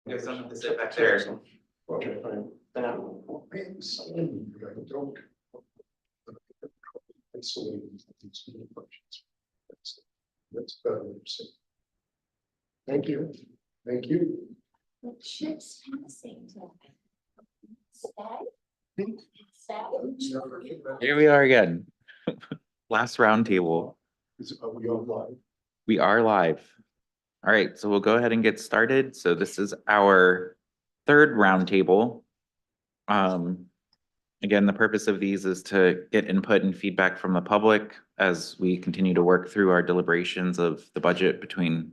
There's someone to sit back there. Okay, fine. That's better. Thank you. Thank you. The ship's passing. Sad? Here we are again. Last roundtable. Are we all live? We are live. All right, so we'll go ahead and get started. So this is our third roundtable. Again, the purpose of these is to get input and feedback from the public as we continue to work through our deliberations of the budget between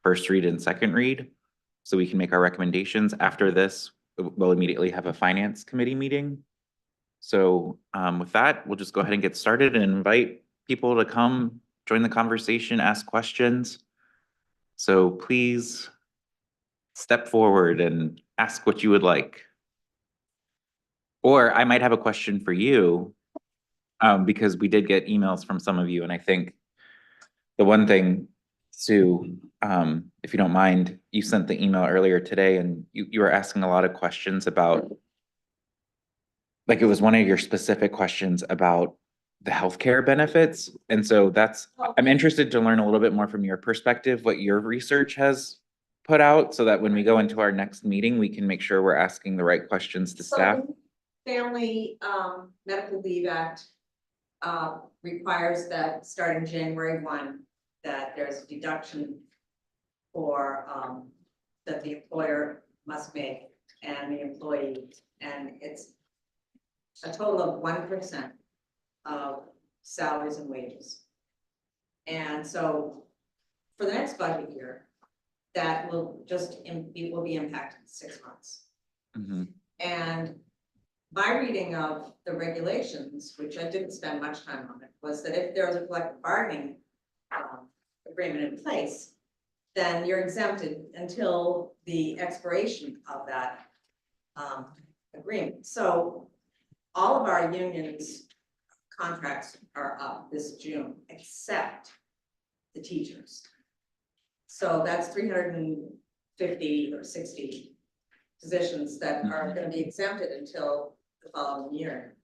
first read and second read. So we can make our recommendations. After this, we'll immediately have a finance committee meeting. So with that, we'll just go ahead and get started and invite people to come join the conversation, ask questions. So please step forward and ask what you would like. Or I might have a question for you, because we did get emails from some of you, and I think the one thing, Sue, if you don't mind, you sent the email earlier today and you were asking a lot of questions about, like it was one of your specific questions about the healthcare benefits. And so I'm interested to learn a little bit more from your perspective, what your research has put out, so that when we go into our next meeting, we can make sure we're asking the right questions to staff. Family Medical Leave Act requires that starting January 1, that there's a deduction for that the employer must make and the employee, and it's a total of 1% of salaries and wages. And so for the next budget year, that will be impacted 6 months. Mm-hmm. And my reading of the regulations, which I didn't spend much time on it, was that if there was a collective bargaining agreement in place, then you're exempted until the expiration of that agreement. So all of our unions contracts are up this June, except the teachers. So that's 350 or 60 positions that are going to be exempted until the following year.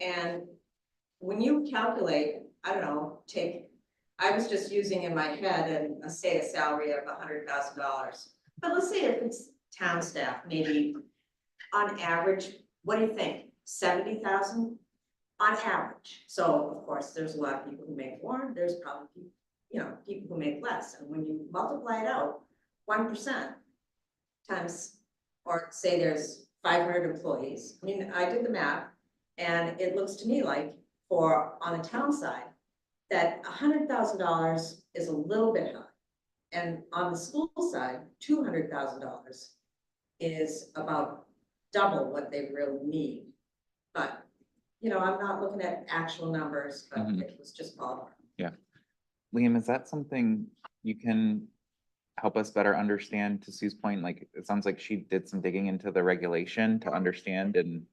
And when you calculate, I don't know, I was just using in my head and say a salary of $100,000. But let's say if it's town staff, maybe on average, what do you think? 70,000 on average. So of course, there's a lot of people who make more. There's probably, people who make less. And when you multiply it out, 1% times, or say there's 500 employees. I mean, I did the math, and it looks to me like on the town side, that $100,000 is a little bit high. And on the school side, $200,000 is about double what they really need. But, I'm not looking at actual numbers, but it was just ballpark. Yeah. Liam, is that something you can help us better understand? To Sue's point, like, it sounds like she did some digging into the regulation to understand, and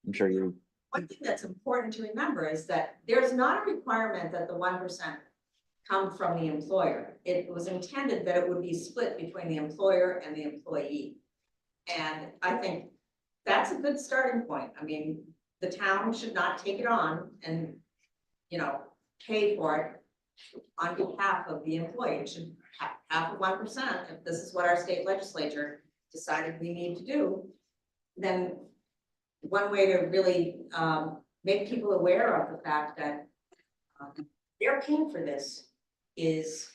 I'm sure you. One thing that's important to remember is that there's not a requirement that the 1% come from the employer. It was intended that it would be split between the employer and the employee. And I think that's a good starting point. I mean, the town should not take it on and, pay for it on behalf of the employee. It should have 1%. If this is what our state legislature decided we need to do, then one way to really make people aware of the fact that they're paying for this is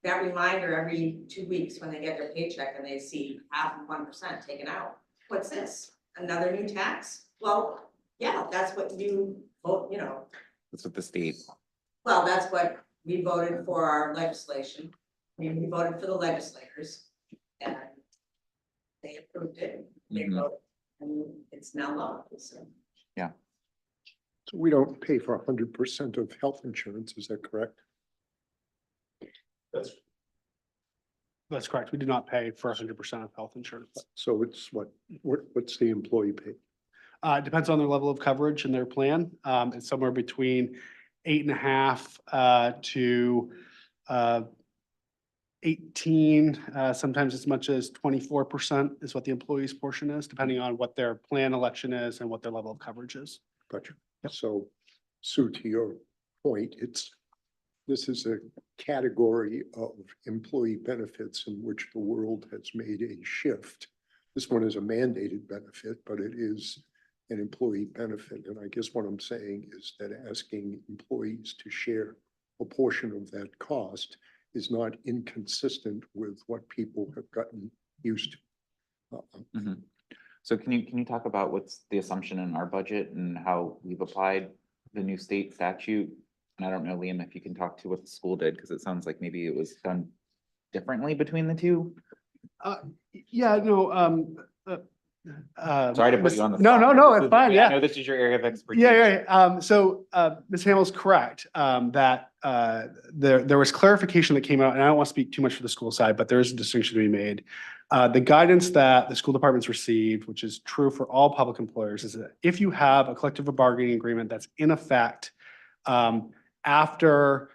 that reminder every 2 weeks when they get their paycheck and they see half of 1% taken out. What's this? Another new tax? Well, yeah, that's what you vote, That's what the state. Well, that's what we voted for our legislation. I mean, we voted for the legislators and they approved it. They voted, and it's now law. So. Yeah. So we don't pay for 100% of health insurance, is that correct? That's correct. We do not pay for 100% of health insurance. So it's what's the employee pay? It depends on their level of coverage and their plan. It's somewhere between 8.5 to 18, sometimes as much as 24% is what the employee's portion is, depending on what their plan election is and what their level of coverage is. Gotcha. Yep. So, Sue, to your point, this is a category of employee benefits in which the world has made a shift. This one is a mandated benefit, but it is an employee benefit. And I guess what I'm saying is that asking employees to share a portion of that cost is not inconsistent with what people have gotten used to. Mhm. So can you talk about what's the assumption in our budget and how we've applied the new state statute? And I don't know, Liam, if you can talk to what the school did, because it sounds like maybe it was done differently between the two. Yeah, no, Sorry to put you on the. No, spot. no, no, This it's is- fine, I know yeah. this is your area of expertise. Yeah, so, Ms. Hamill's correct, that, there was clarification that came out, and I don't want to speak too much for the school side, but there is a distinction to be made. The guidance that the school departments received, which is true for all public employers, is that if you have a collective bargaining agreement that's in effect, after,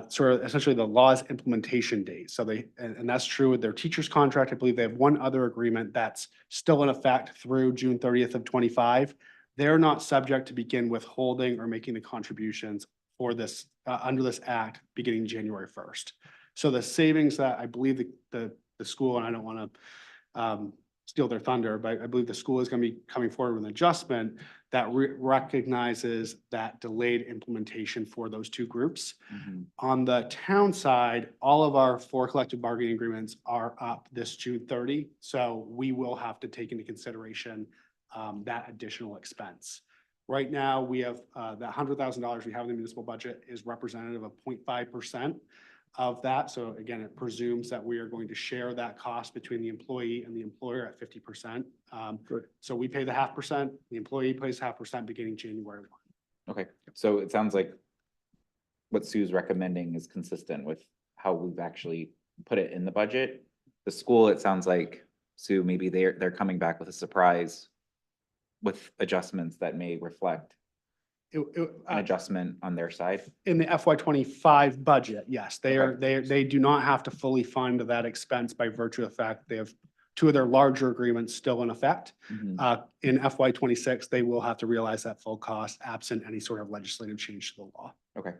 sort of essentially the law's implementation date. So and that's true with their teacher's contract. I believe they have one other agreement that's still in effect through June 30th of 25. They're not subject to begin withholding or making the contributions for this, under this act beginning January 1st. So the savings that I believe the school, and I don't want to steal their thunder, but I believe the school is going to be coming forward with an adjustment that recognizes that delayed implementation for those two groups. Mhm. On the town side, all of our 4 collective bargaining agreements are up this June 30. So we will have to take into consideration that additional expense. Right now, we have the $100,000 we have in the municipal budget is representative of 0.5% of that. So again, it presumes that we are going to share that cost between the employee and the employer at 50%. Good. So we pay the 0.5%, the employee pays 0.5% beginning January 1. Okay, so it sounds like what Sue's recommending is consistent with how we've actually put it in the budget. The school, it sounds like, Sue, maybe they're coming back with a surprise with adjustments that may reflect an adjustment on their side. In the FY 25 budget, yes, Okay. they do not have to fully fund that expense by virtue of the fact they have 2 of their larger agreements still in effect. Mhm. In FY 26, they will have to realize that full cost absent any sort of legislative change to the law. Okay.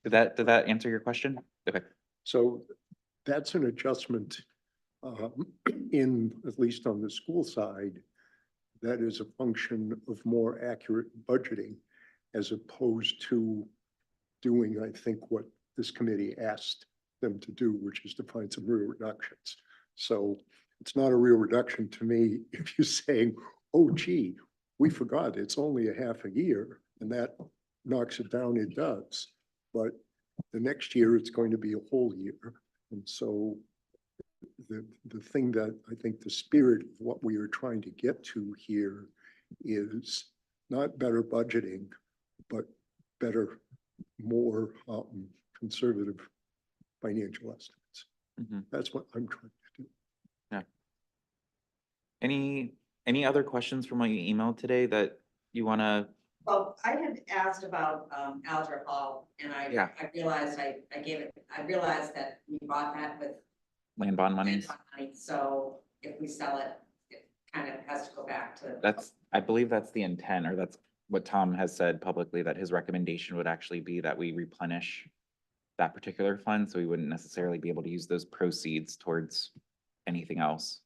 Did that answer your question? Okay. So that's an adjustment in, at least on the school side, that is a function of more accurate budgeting as opposed to doing, I think, what this committee asked them to do, which is to find some real reductions. So it's not a real reduction to me if you're saying, oh, gee, we forgot it's only a half a year, and that knocks it down, it does. But the next year, it's going to be a whole year. And so the thing that I think the spirit of what we are trying to get to here is not better budgeting, but better, more conservative financial estimates. Mhm. That's what I'm trying to do. Any other questions from what you emailed today that you want to? Well, I had asked about Alger Hall and Yeah. I realized I realized that we bought that with Land bond monies? money, so if we sell it, it kind of has to go back to. I believe that's the intent, or that's what Tom has said publicly, that his recommendation would actually be that we replenish that particular fund, so we wouldn't necessarily be able to use those proceeds towards anything else.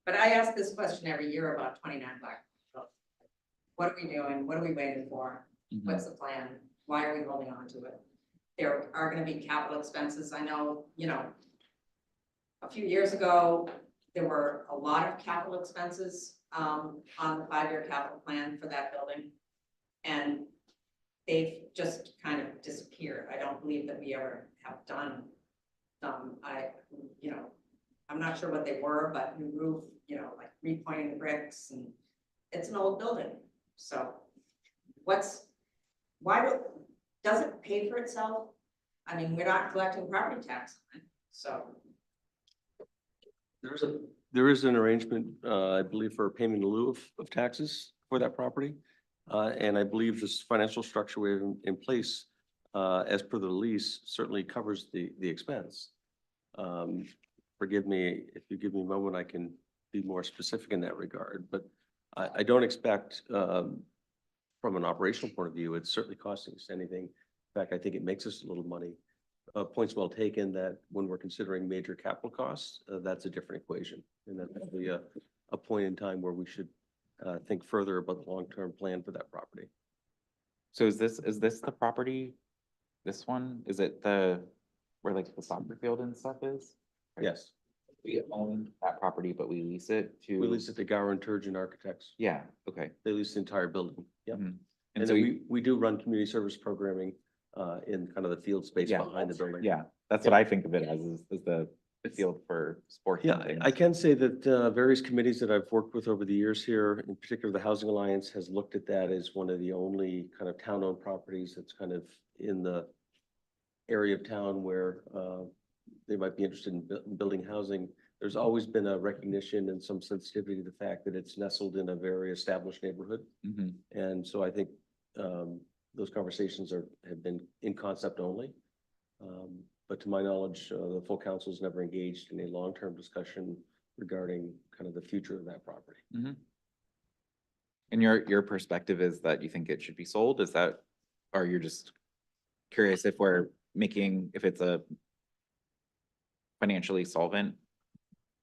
But I ask this question every year about 29 Black. What are we doing? What are we waiting for? Mhm. What's the plan? Why are we holding on to it? There are gonna be capital expenses. I know, a few years ago, there were a lot of capital expenses on the 5-year capital plan for that building. And they've just kind of disappeared. I don't believe that we ever have done some, I'm not sure what they were, but new roof, like repointing the bricks, and it's an old building. So does it pay for itself? I mean, we're not collecting property tax on it, so. There is an arrangement, I believe, for payment in lieu of taxes for that property. And I believe this financial structure we have in place, as per the lease, certainly covers the expense. Forgive me, if you give me a moment, I can be more specific in that regard, but I don't expect, from an operational point of view, it's certainly costing us anything. In fact, I think it makes us a little money. Points well taken that when we're considering major capital costs, that's a different equation. And that's probably a point in time where we should think further about the long-term plan for that property. So is this the property? This one? Is it where like the soccer field and stuff is? Yes, We own that property, but we lease it to. we lease it to Gower and Turgeon Architects. Yeah, okay. They lease the entire building. Yep. Mhm. And And so then you, we do run community service programming in kind of the field space Yeah. behind the building. yeah, that's what I think of it as, is the field for sports. and Yeah, things. I can say that various committees that I've worked with over the years here, in particular, the Housing Alliance has looked at that as one of the only kind of town-owned properties that's kind of in the area of town where they might be interested in building housing. There's always been a recognition and some sensitivity to the fact that it's nestled in a very established neighborhood. Mhm. And so I think those conversations have been in concept only. But to my knowledge, the full council's never engaged in a long-term discussion regarding kind of the future of that property. And your perspective is that you think it should be sold? Is that, or you're just curious if if it's a financially solvent?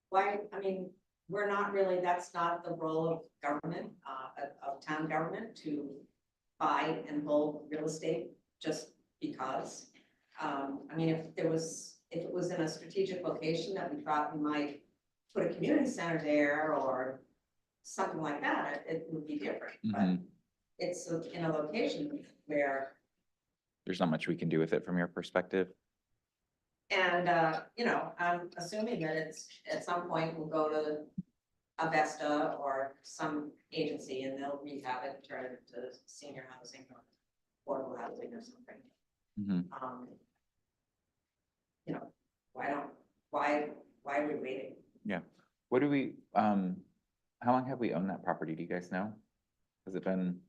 Why, I mean, we're not really, that's not the role of government, of town government to buy and hold real estate just because. I mean, if it was in a strategic location that we thought we might put a community center there or something like that, it would be different, but Mhm. it's in a location where, There's not much we can do with it from your perspective? and, you know, I'm assuming that it's, at some point will go to Avesta or some agency and they'll rehab it, turn it into senior housing or affordable housing or something. Mhm. You know, why are we waiting? What do we, how long have we owned that property? Do you guys know? Has it been,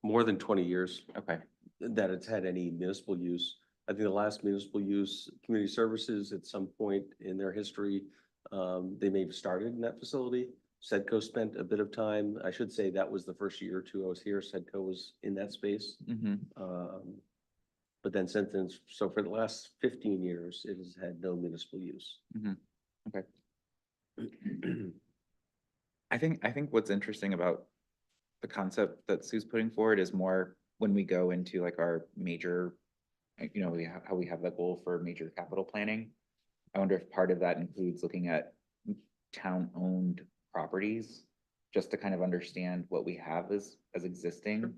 More than 20 years okay, that it's had any municipal use. I think the last municipal use, community services, at some point in their history, they may have started in that facility. Sedco spent a bit of time. I should say that was the first year or two I was here. Sedco was in that space. Mhm. But then since then, so for the last 15 years, it has had no municipal use. Okay. I think what's interesting about the concept that Sue's putting forward is more when we go into like our major, how we have that goal for major capital planning. I wonder if part of that includes looking at town-owned properties, just to kind of understand what we have as existing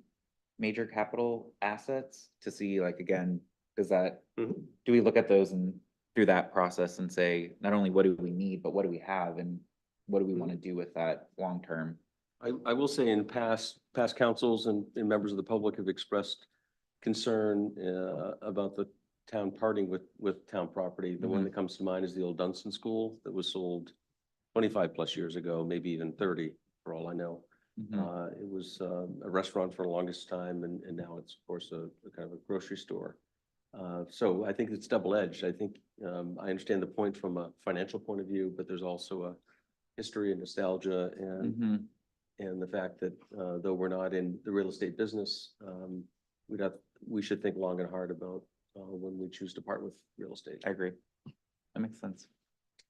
major capital assets, to see like, again, Mhm. do we look at those and through that process and say, not only what do we need, but what do we have and what do we want to do with that long term? I will say in past councils and members of the public have expressed concern about the town parting with town property. The one that comes to mind is the old Dunstan School that was sold 25 plus years ago, maybe even 30, for all I know. Mhm. It was a restaurant for the longest time, and now it's, of course, a kind of a grocery store. So I think it's double-edged. I think I understand the point from a financial point of view, but there's also a history and nostalgia Mhm. and the fact that though we're not in the real estate business, we should think long and hard about when we choose to part with real estate. I agree. That makes sense.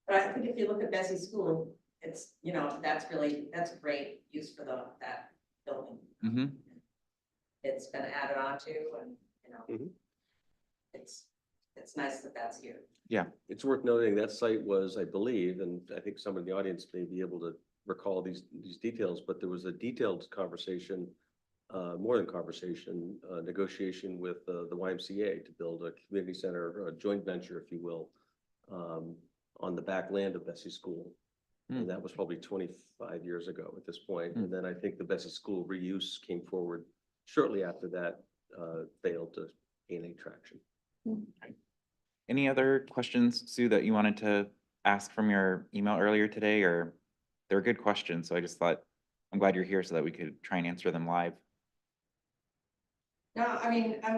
But I think if you look at Bessie School, it's, you know, that's a great use for that building. Mhm. It's been added on to and, you know, Mhm. it's nice that that's here. It's worth noting that site was, I believe, and I think some in the audience may be able to recall these details, but there was a detailed conversation, more than conversation, negotiation with the YMCA to build a community center, a joint venture, if you will, on the back land of Bessie School. Hmm. And that was probably 25 years ago at this point. And then I think the Bessie School reuse came forward shortly after that, failed to gain any traction. Any other questions, Sue, that you wanted to ask from your email earlier today, or they're good questions, so I just thought, I'm glad you're here so that we could try and answer them live. No, I mean, I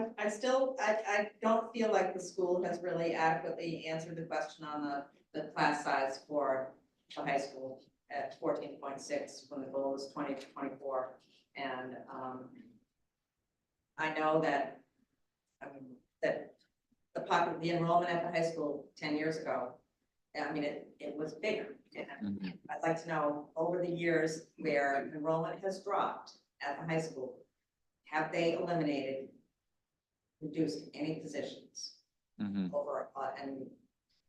don't feel like the school has really adequately answered the question on the class size for the high school at 14.6 when the goal is 20 to 24. And, I know that, that the enrollment at the high school 10 years ago, I mean, it was bigger. And Mhm. I'd like to know, over the years where enrollment has dropped at the high school, have they eliminated, reduced any positions Mhm. over, and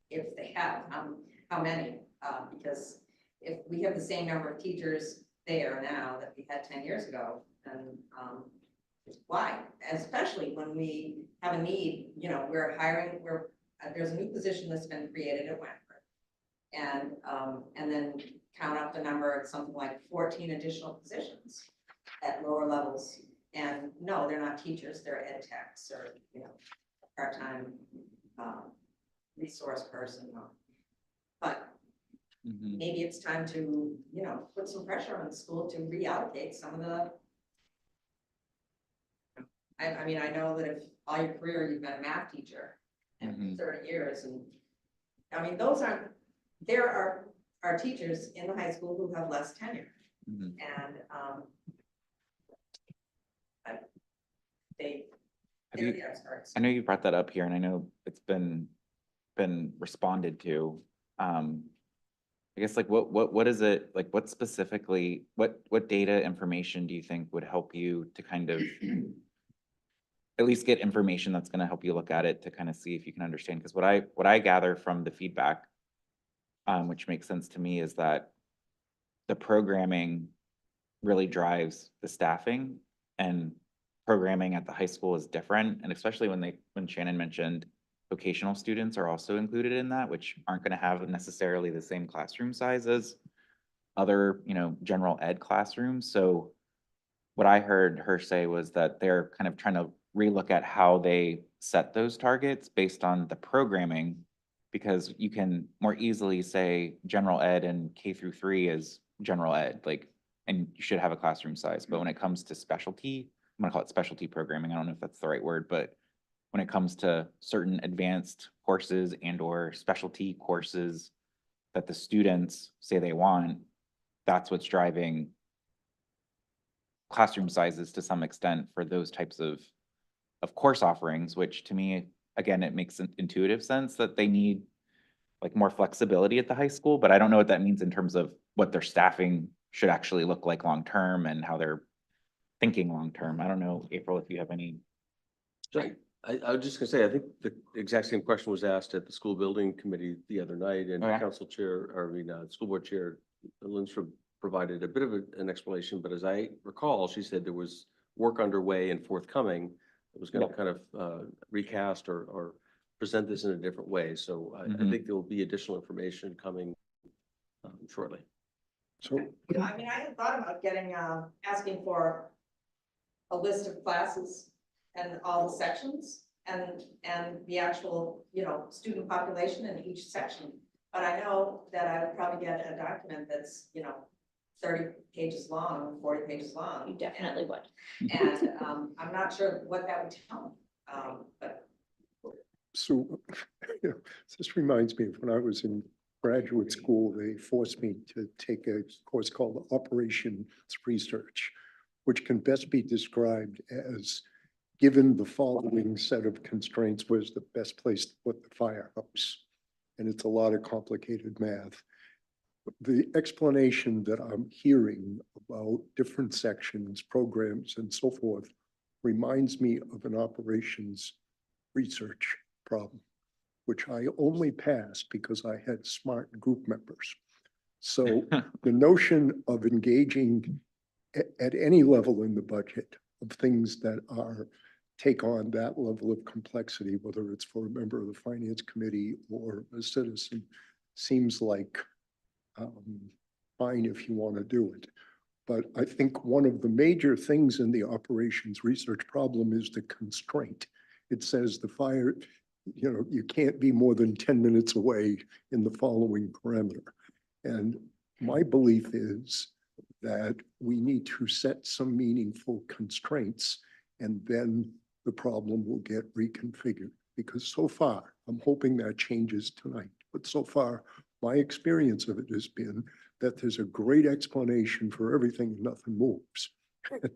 if they have, how many? Because if we have the same number of teachers there now that we had 10 years ago, then, why? Especially when we have a need, you know, we're hiring, there's a new position that's been created at Wentworth. And then count up the number, it's something like 14 additional positions at lower levels. And no, they're not teachers, they're ed techs or, you know, part-time resource person. But Mhm. maybe it's time to, you know, put some pressure on the school to reallocate some of the. I mean, I know that if all your career you've been a math teacher and Mhm. 30 years and, I mean, there are teachers in the high school who have less tenure Mhm. and, they, Have they're you- the experts. I know you brought that up here and I know it's been responded to. I guess like what is it, like what specifically, what data information do you think would help you to kind of at least get information that's gonna help you look at it to kind of see if you can understand? Because what I gather from the feedback, which makes sense to me, is that the programming really drives the staffing, and programming at the high school is different. And especially when Shannon mentioned vocational students are also included in that, which aren't gonna have necessarily the same classroom size as other, you know, general ed classrooms. So what I heard her say was that they're kind of trying to relook at how they set those targets based on the programming, because you can more easily say general ed and K through 3 is general ed, like, and you should have a classroom size. But when it comes to specialty, I'm gonna call it specialty programming. I don't know if that's the right word, but when it comes to certain advanced courses and or specialty courses that the students say they want, that's what's driving classroom sizes to some extent for those types of course offerings, which to me, again, it makes an intuitive sense that they need like more flexibility at the high school, but I don't know what that means in terms of what their staffing should actually look like long-term and how they're thinking long-term. I don't know, April, if you have any. So I was just gonna say, I think the exact same question was asked at the school building committee the other night, and Oh, yeah? council chair, or I mean, school board chair Lindstrom provided a bit of an explanation, but as I recall, she said there was work underway and forthcoming that was gonna Yep. kind of recast or present this in a different way. So I Mhm. think there will be additional information coming shortly. So You know, I mean, I had thought about getting, asking for a list of classes and all the sections and the actual, you know, student population in each section. But I know that I would probably get a document that's, you know, 30 pages long, 40 pages long. You definitely would. And, I'm not sure what that would tell me, but So, you know, this reminds me of when I was in graduate school, they forced me to take a course called Operations Research, which can best be described as, given the following set of constraints, where's the best place to put the firehouse? And it's a lot of complicated math. The explanation that I'm hearing about different sections, programs, and so forth reminds me of an operations research problem, which I only passed because I had smart group members. So the notion of engaging at any level in the budget of things that are, take on that level of complexity, whether it's for a member of the finance committee or a citizen, seems like fine if you want to do it. But I think one of the major things in the operations research problem is the constraint. It says the fire, you know, you can't be more than 10 minutes away in the following parameter. And my belief is that we need to set some meaningful constraints and then the problem will get reconfigured. Because so far, I'm hoping that changes tonight, but so far, my experience of it has been that there's a great explanation for everything and nothing moves. And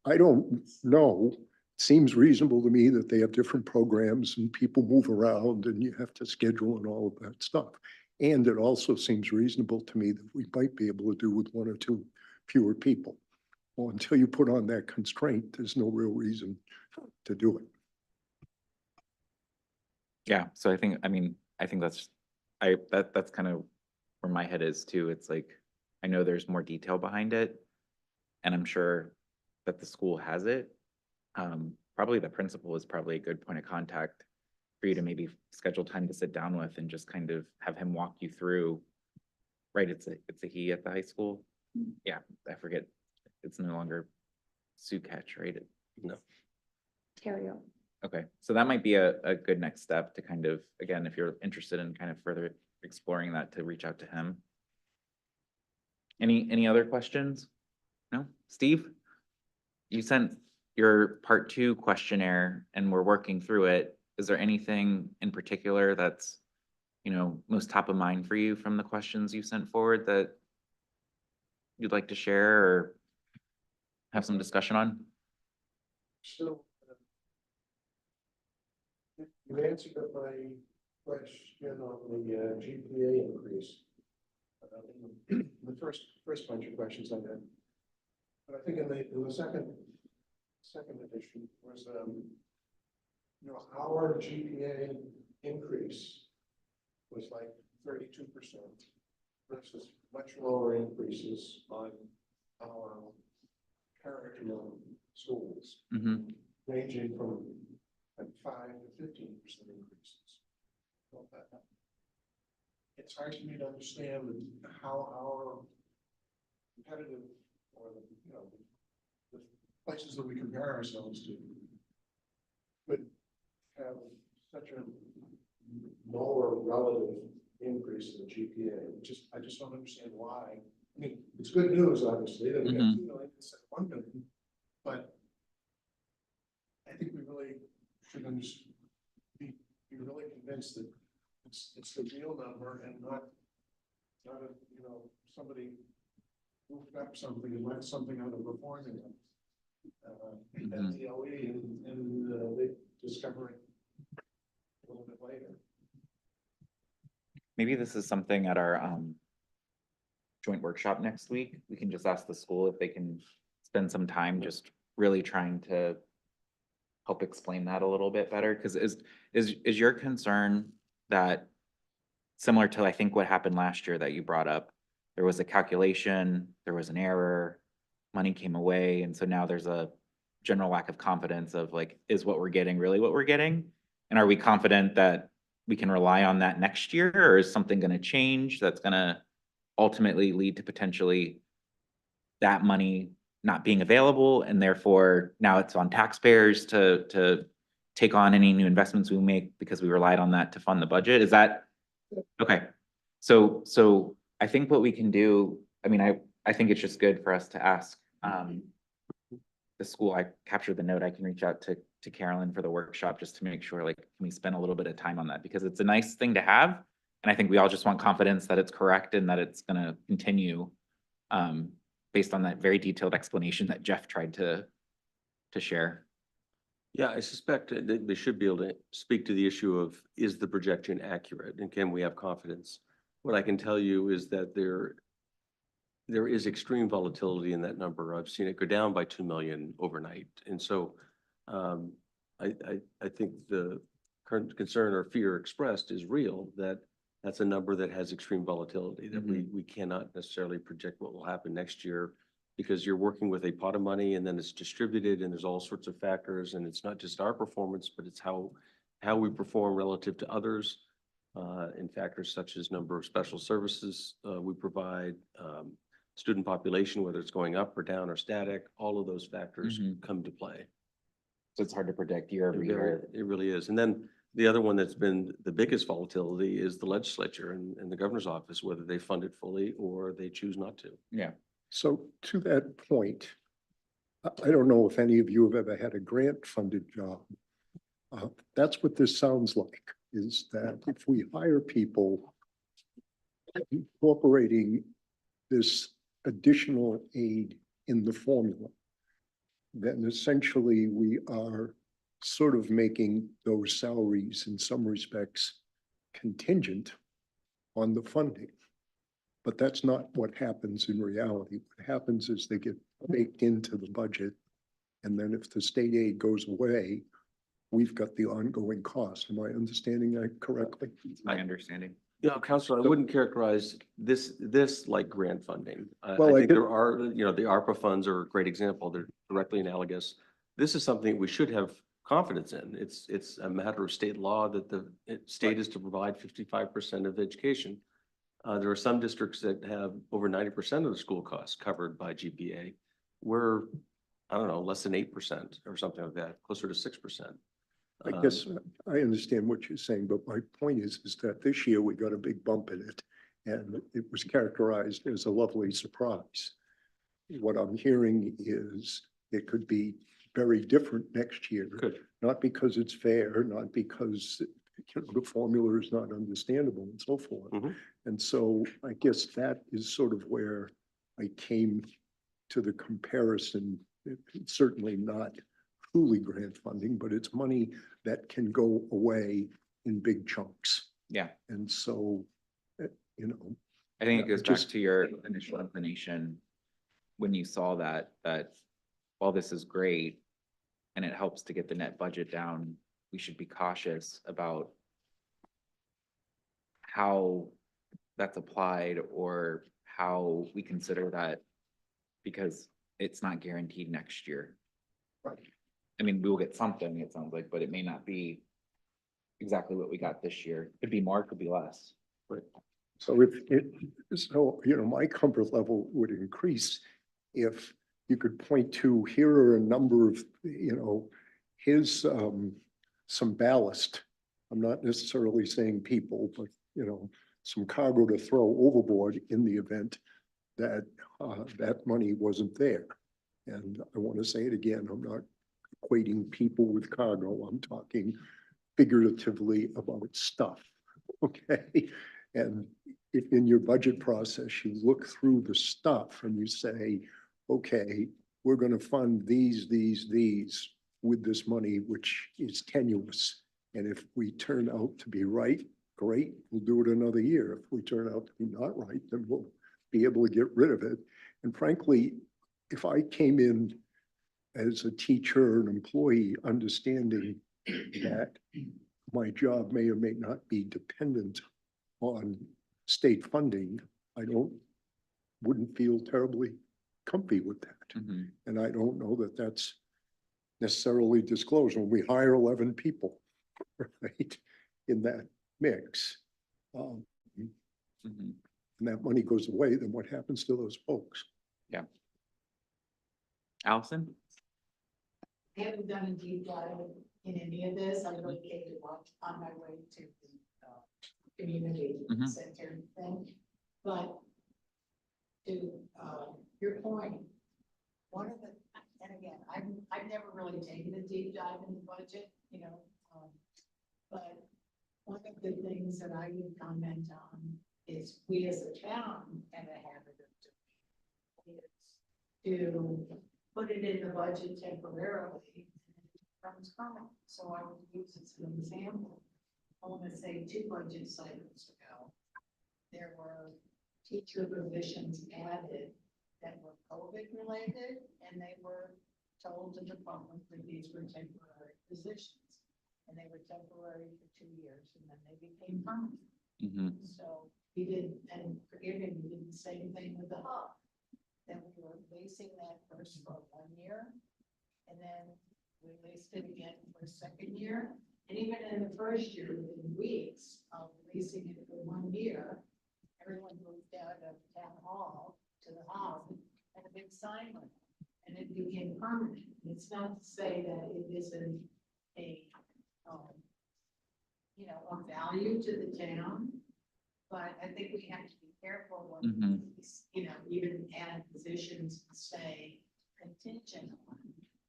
I don't know. Seems reasonable to me that they have different programs and people move around and you have to schedule and all of that stuff. And it also seems reasonable to me that we might be able to do with one or two fewer people. Well, until you put on that constraint, there's no real reason to do it. Yeah, so I think that's, that's kind of where my head is too. It's like, I know there's more detail behind it. And I'm sure that the school has it. Probably the principal is probably a good point of contact for you to maybe schedule time to sit down with and just kind of have him walk you through. Right, it's a he at the high school. Yeah, I forget. It's no longer Sue Catch, right? No. Terrio. Okay, so that might be a good next step to kind of, again, if you're interested in kind of further exploring that, to reach out to him. Any other questions? No? Steve? You sent your part 2 questionnaire and we're working through it. Is there anything in particular that's, most top of mind for you from the questions you sent forward that you'd like to share or have some discussion on? So, you answered my question on the GPA increase. The first bunch of questions I had. But I think in the second edition was, our GPA increase was like 32% versus much lower increases on our curriculum schools, Mm-hmm. ranging from like 5 to 15% increases. So it's hard for me to understand how our competitive, or the places that we compare ourselves to would have such a lower relative increase in the GPA. I just don't understand why. I mean, it's good news, obviously, that we got Mhm. 2 million instead of 1 million, but I think we really should be really convinced that it's the real number and not somebody moved up something and left something underperforming them. At Mhm. DOE and they discover it a little bit later. Maybe this is something at our joint workshop next week. We can just ask the school if they can spend some time just really trying to help explain that a little bit better. Because is your concern that, similar to I think what happened last year that you brought up, there was a calculation, there was an error, money came away, and so now there's a general lack of confidence of like, is what we're getting really what we're getting? And are we confident that we can rely on that next year, or is something going to change that's going to ultimately lead to potentially that money not being available, and therefore now it's on taxpayers to take on any new investments we make because we relied on that to fund the budget? Is that okay? So I think what we can do, I mean, I think it's just good for us to ask the school. I captured the note. I can reach out to Carolyn for the workshop just to make sure, like, can we spend a little bit of time on that, because it's a nice thing to have. And I think we all just want confidence that it's correct and that it's gonna continue based on that very detailed explanation that Jeff tried to share. Yeah, I suspect that they should be able to speak to the issue of, is the projection accurate and can we have confidence? What I can tell you is that there is extreme volatility in that number. I've seen it go down by 2 million overnight. And so I think the current concern or fear expressed is real, that that's a number that has extreme volatility, that we cannot necessarily predict what will happen next year, because you're working with a pot of money and then it's distributed and there's all sorts of factors, and it's not just our performance, but it's how we perform relative to others, in factors such as number of special services we provide, student population, whether it's going up or down or static, all of those factors come to play. So it's hard to predict year over year. It really is. And then the other one that's been the biggest volatility is the legislature and the governor's office, whether they fund it fully or they choose not to. Yeah. So to that point, I don't know if any of you have ever had a grant-funded job. That's what this sounds like, is that if we hire people incorporating this additional aid in the formula, then essentially we are sort of making those salaries in some respects contingent on the funding. But that's not what happens in reality. What happens is they get baked into the budget. And then if the state aid goes away, we've got the ongoing cost. Am I understanding that correctly? My understanding. Yeah, Counselor, I wouldn't characterize this like grant funding. Well, I I think did- there are, the ARPA funds are a great example. They're directly analogous. This is something we should have confidence in. It's a matter of state law that the state is to provide 55% of education. There are some districts that have over 90% of the school costs covered by GPA. We're, I don't know, less than 8% or something like that, closer to 6%. I guess I understand what you're saying, but my point is that this year we got a big bump in it and it was characterized as a lovely surprise. What I'm hearing is it could be very different next year. Good. Not because it's fair, not because the formula is not understandable and so forth. Mhm. And so I guess that is sort of where I came to the comparison. It's certainly not truly grant funding, but it's money that can go away in big chunks. Yeah, And so, I think it Yeah, goes back just- to your initial inclination when you saw that while this is great and it helps to get the net budget down, we should be cautious about how that's applied or how we consider that because it's not guaranteed next year. Right. I mean, we will get something, it sounds like, but it may not be exactly what we got this year. Could be more, could be less. so my comfort level would increase if you could point to, here are a number of, here's some ballast. I'm not necessarily saying people, but, some cargo to throw overboard in the event that that money wasn't there. And I want to say it again, I'm not equating people with cargo. I'm talking figuratively about stuff, okay? And if in your budget process, you look through the stuff and you say, okay, we're going to fund these with this money, which is tenuous. And if we turn out to be right, great, we'll do it another year. If we turn out to be not right, then we'll be able to get rid of it. And frankly, if I came in as a teacher, an employee, understanding that my job may or may not be dependent on state funding, I wouldn't feel terribly comfy with that. Mhm. And I don't know that that's necessarily disclosed when we hire 11 people, right, in that mix. Mhm. And that money goes away, then what happens to those folks? Allison? I haven't done a deep dive in any of this. I located on my way to the community Mhm. center thing. But to your point, one of the, and again, I've never really taken a deep dive in the budget, but one of the things that I would comment on is we as a town have a habit of doing is to put it in the budget temporarily. Becomes permanent. So I would use this as an example. I want to say 2 budget cycles ago, there were teacher positions added that were COVID related, and they were told to the public that these were temporary positions. And they were temporary for 2 years, and then they became permanent. Mhm. So we did, and forgive me, we did the same thing with the hub. Then we were leasing that first for 1 year, and then we leased it again for a second year. And even in the first year, within weeks of leasing it for 1 year, everyone moved out of town hall to the hub and a big sign went up, and it became permanent. And it's not to say that it isn't a, a value to the town, but I think we have to be careful when, Mhm. we, even add positions and say contingent on,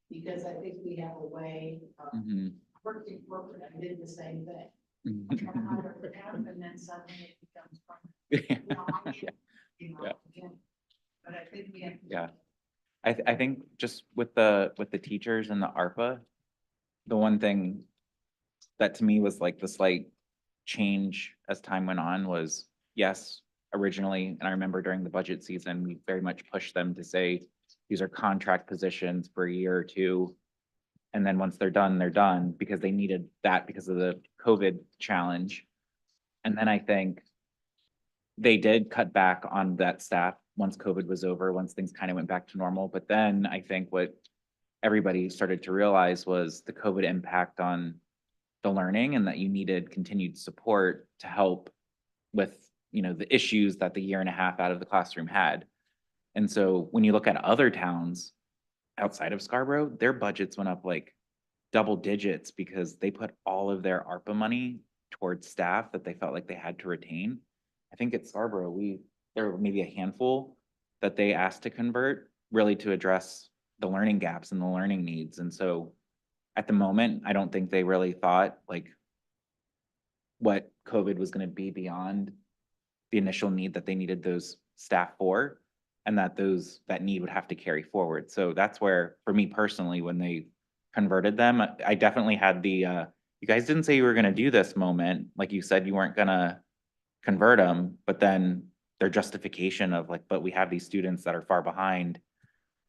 because I think we have a way of Mhm. working corporate, I did the same thing. Mhm. And then suddenly it becomes permanent. You know, I get, you know, Yeah. again, but I think we have. Yeah. I think just with the teachers and the ARPA, the one thing that to me was like the slight change as time went on was, yes, originally, and I remember during the budget season, we very much pushed them to say, these are contract positions for a year or two. And then once they're done because they needed that because of the COVID challenge. And then I think they did cut back on that staff once COVID was over, once things kind of went back to normal. But then I think what everybody started to realize was the COVID impact on the learning and that you needed continued support to help with, the issues that the year and a half out of the classroom had. And so when you look at other towns outside of Scarborough, their budgets went up like double digits because they put all of their ARPA money towards staff that they felt like they had to retain. I think at Scarborough, there were maybe a handful that they asked to convert really to address the learning gaps and the learning needs. And so at the moment, I don't think they really thought like what COVID was going to be beyond the initial need that they needed those staff for, and that need would have to carry forward. So that's where, for me personally, when they converted them, I definitely had the, you guys didn't say you were gonna do this moment, like you said, you weren't gonna convert them, but then their justification of like, but we have these students that are far behind,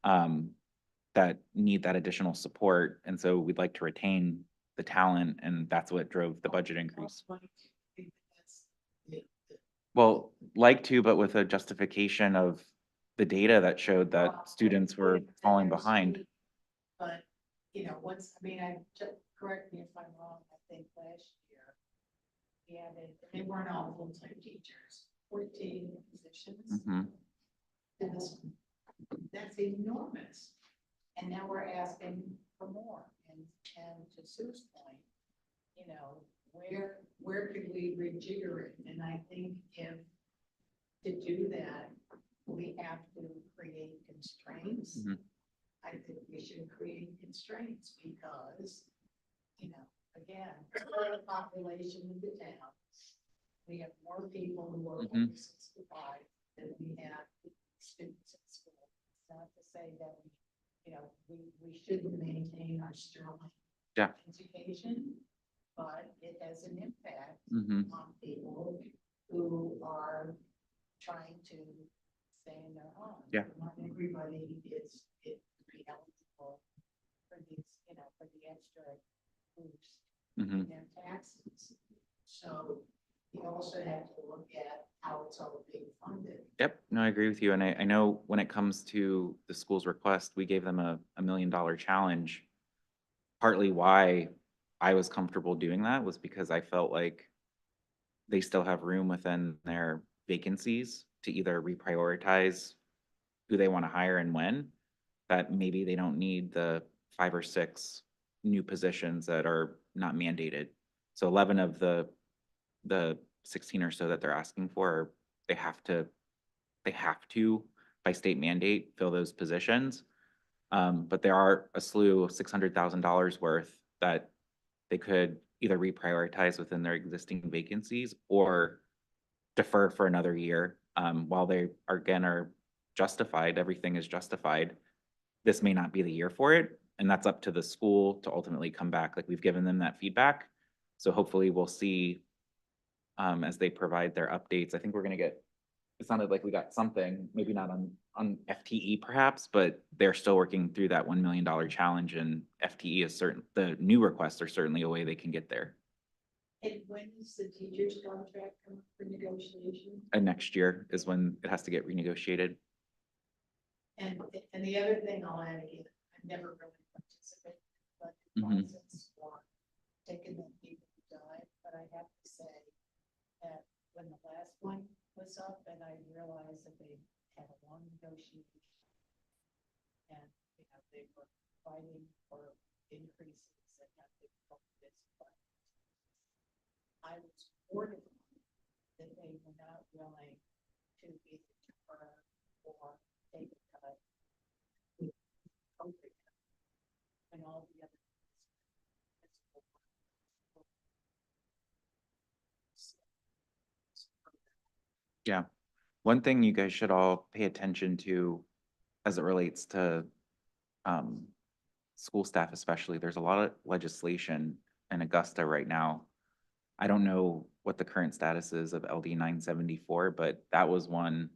that need that additional support, and so we'd like to retain the talent, and that's what drove the budget increase. Well, like to, but with a justification of the data that showed that students were falling behind. But, once, correct me if I'm wrong, I think last year, we added, they weren't all full-time teachers, 14 positions. Mhm. to this. That's enormous. And now we're asking for more. And to Sue's point, where could we rejigger it? And I think if to do that, we have to create constraints. Mhm. I think we should create constraints because, again, the population of the town, we have more people who are over 65 than we have students in school. It's not to say that we shouldn't maintain our sterling Yeah. education, but it has an impact Mhm. on people who are trying to stay in their home. Yeah. Not everybody is eligible for these, for the extra boost in Mhm. their taxes. So you also have to look at how it's all being funded. Yep, no, I agree with you. And I know when it comes to the school's request, we gave them a $1 million challenge. Partly why I was comfortable doing that was because I felt like they still have room within their vacancies to either reprioritize who they want to hire and when, that maybe they don't need the 5 or 6 new positions that are not mandated. So 11 of the 16 or so that they're asking for, they have to by state mandate fill those positions. But there are a slew of $600,000 worth that they could either reprioritize within their existing vacancies or defer for another year. While they are justified, everything is justified. This may not be the year for it, and that's up to the school to ultimately come back. Like, we've given them that feedback. So hopefully we'll see, as they provide their updates. I think we're gonna get, it sounded like we got something, maybe not on FTE perhaps, but they're still working through that $1 million challenge, and FTE is the new requests are certainly a way they can get there. And when is the teacher's contract come up for negotiation? And next year is when it has to get renegotiated. And the other thing I'll add again, I've never really participated in the Mhm. process or taken the deep dive, but I have to say that when the last one was up and I realized that they had a long negotiation and, they were fighting for increases and have to go this, but I was mortified that they were not willing to either defer or take a cut. Yeah. One thing you guys should all pay attention to as it relates to school staff especially, there's a lot of legislation in Augusta right now. I don't know what the current status is of LD 974, but that was one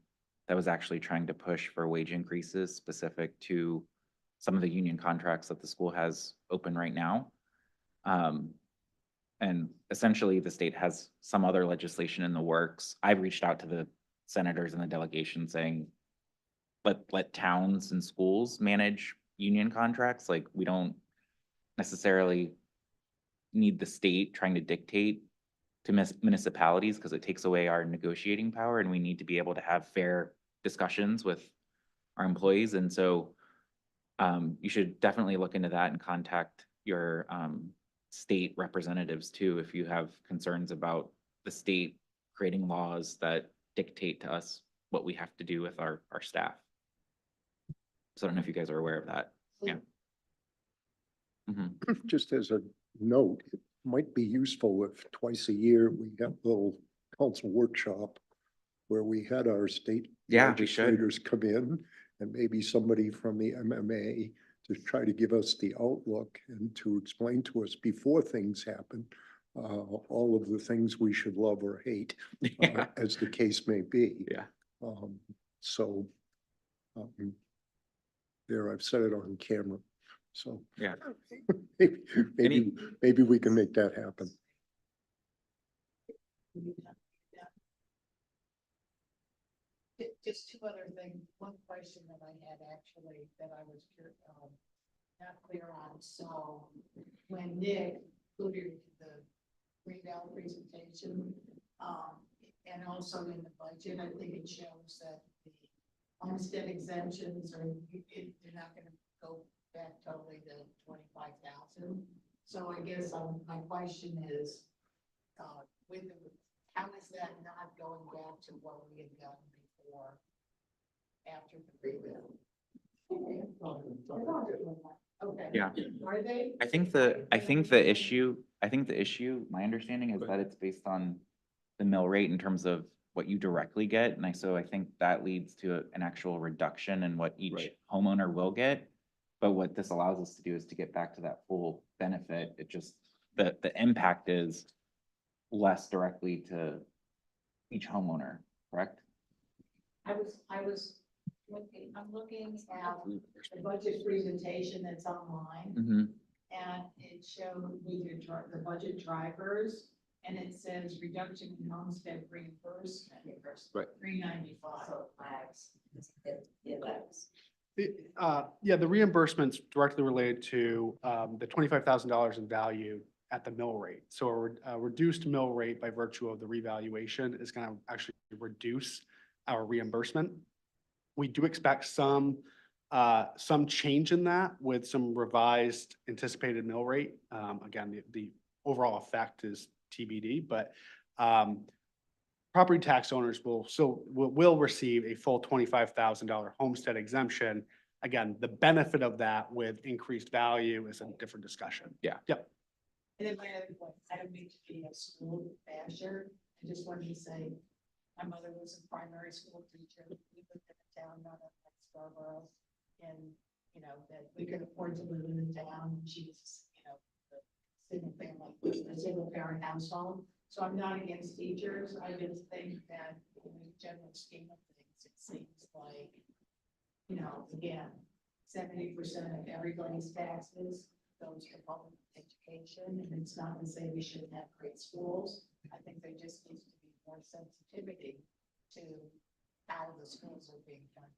that was actually trying to push for wage increases specific to some of the union contracts that the school has open right now. And essentially, the state has some other legislation in the works. I've reached out to the senators and the delegation saying, let towns and schools manage union contracts. Like, we don't necessarily need the state trying to dictate to municipalities because it takes away our negotiating power, and we need to be able to have fair discussions with our employees. And so you should definitely look into that and contact your state representatives too, if you have concerns about the state creating laws that dictate to us what we have to do with our staff. So I don't know if you guys are aware of that. Yeah. Mhm. Just as a note, it might be useful if twice a year we have a little council workshop where we had our state Yeah, we should. legislators come in and maybe somebody from the MMA to try to give us the outlook and to explain to us before things happen, all of the things we should love or hate, Yeah. as the case may be. Yeah. So, there, I've said it on camera, so. Yeah. Maybe we can make that happen. Just two other things. One question that I had actually that I was not clear on. So when Nick included the Greenbelt presentation, and also in the budget, I think it shows that the homestead exemptions are, they're not gonna go back totally to 25,000. So I guess my question is, with the, how is that not going back to what we had done before, after the rebuild? Okay. Yeah. Are they? I think the issue, my understanding is that it's based on the mill rate in terms of what you directly get. And so I think that leads to an actual reduction in what each Right. homeowner will get. But what this allows us to do is to get back to that full benefit. It just, the impact is less directly to each homeowner, correct? I'm looking at the budget presentation that's online. Mm-hmm. And it showed with your the budget drivers, and it says reduction in homestead reimbursement. Right. 395. So flags, it lags. Yeah, the reimbursement's directly related to the $25,000 in value at the mill rate. So a reduced mill rate by virtue of the revaluation is going to actually reduce our reimbursement. We do expect some change in that with some revised anticipated mill rate. Again, the overall effect is TBD, but property tax owners will receive a full $25,000 homestead exemption. Again, the benefit of that with increased value is a different discussion. Yeah. Yep. And then my other point, I don't mean to be a school basher, I just wanted to say, my mother was a primary school teacher. We lived in a town, not like Scarborough, and, you know, that we could afford to live in the town. She was, you know, a single parent household. So I'm not against teachers. I just think that in the general scheme of things, it seems like, you know, again, 70% of everybody's taxes goes to public education, and it's not to say we shouldn't have great schools. I think there just needs to be more sensitivity to how the schools are being done.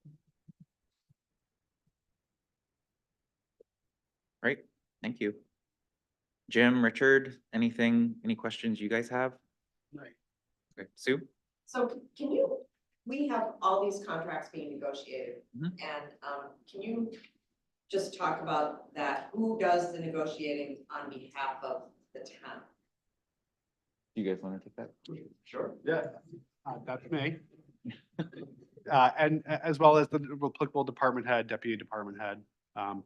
Right, thank you. Jim, Richard, any questions you guys have? Right. Okay, Sue? So we have all these contracts being negotiated, Mhm. and can you just talk about that? Who does the negotiating on behalf of the town? You guys want to take that? Sure. Yeah. That's me. And as well as the applicable department head, deputy department head,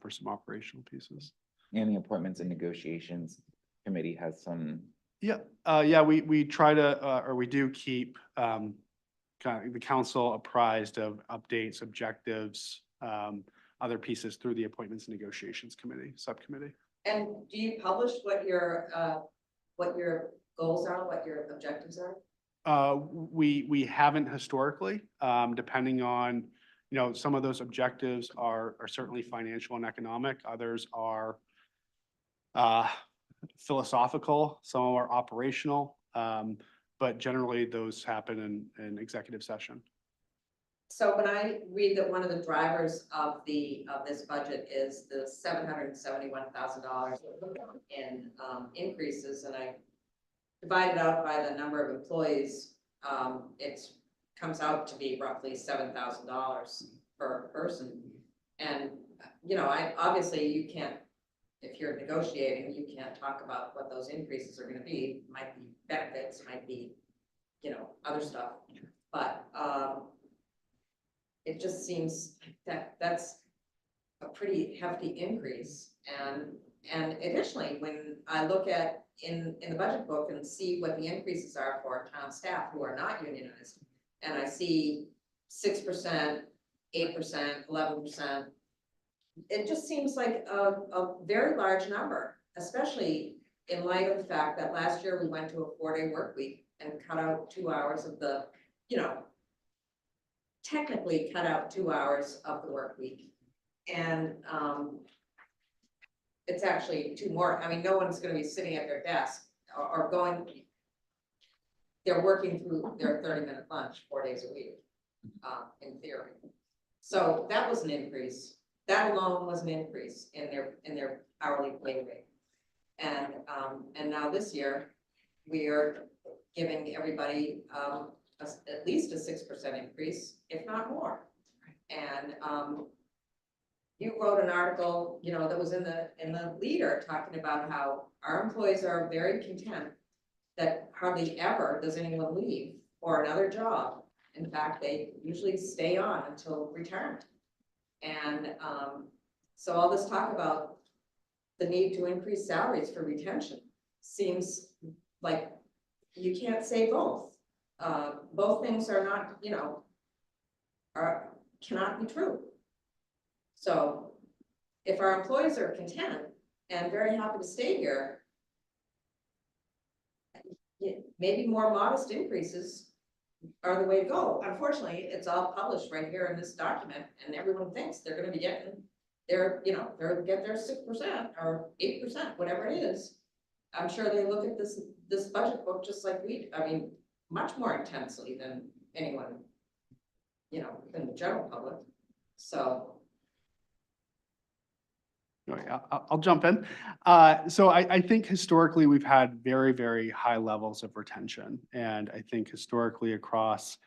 for some operational pieces. And the appointments and negotiations committee has some, Yeah, yeah, we try to, or we do keep, the council apprised of updates, objectives, other pieces through the Appointments and Negotiations Committee, Subcommittee. And do you publish what your goals are, what your objectives are? We haven't historically, depending on, you know, some of those objectives are certainly financial and economic, others are philosophical, some are operational, but generally those happen in executive session. So when I read that one of the drivers of this budget is the $771,000 in increases, and I divide it out by the number of employees, it comes out to be roughly $7,000 per person. And, you know, obviously you can't, if you're negotiating, you can't talk about what those increases are gonna be. Might be benefits, might be, you know, other stuff, but, it just seems that that's a pretty hefty increase. And additionally, when I look at in the budget book and see what the increases are for town staff who are not unionized, and I see 6%, 8%, 11%, it just seems like a very large number, especially in light of the fact that last year we went to a 4-day work week and cut out 2 hours of the, you know, technically cut out 2 hours of the work week. And it's actually 2 more. I mean, no one's gonna be sitting at their desk or going, they're working through their 30-minute lunch 4 days a week, in theory. So that was an increase. That alone was an increase in their hourly pay rate. And now this year, we are giving everybody at least a 6% increase, if not more. And you wrote an article, you know, that was in the Leader talking about how our employees are very content that hardly ever does anyone leave for another job. In fact, they usually stay on until retirement. And so all this talk about the need to increase salaries for retention seems like you can't say both. Both things are not, you know, cannot be true. So if our employees are content and very happy to stay here, maybe more modest increases are the way to go. Unfortunately, it's all published right here in this document, and everyone thinks they're gonna be getting their, you know, they're gonna get their 6% or 8%, whatever it is. I'm sure they look at this budget book just like we do. I mean, much more intensely than anyone, you know, than the general public. So. All right, I'll jump in. So I think historically we've had very, very high levels of retention. And I think historically across,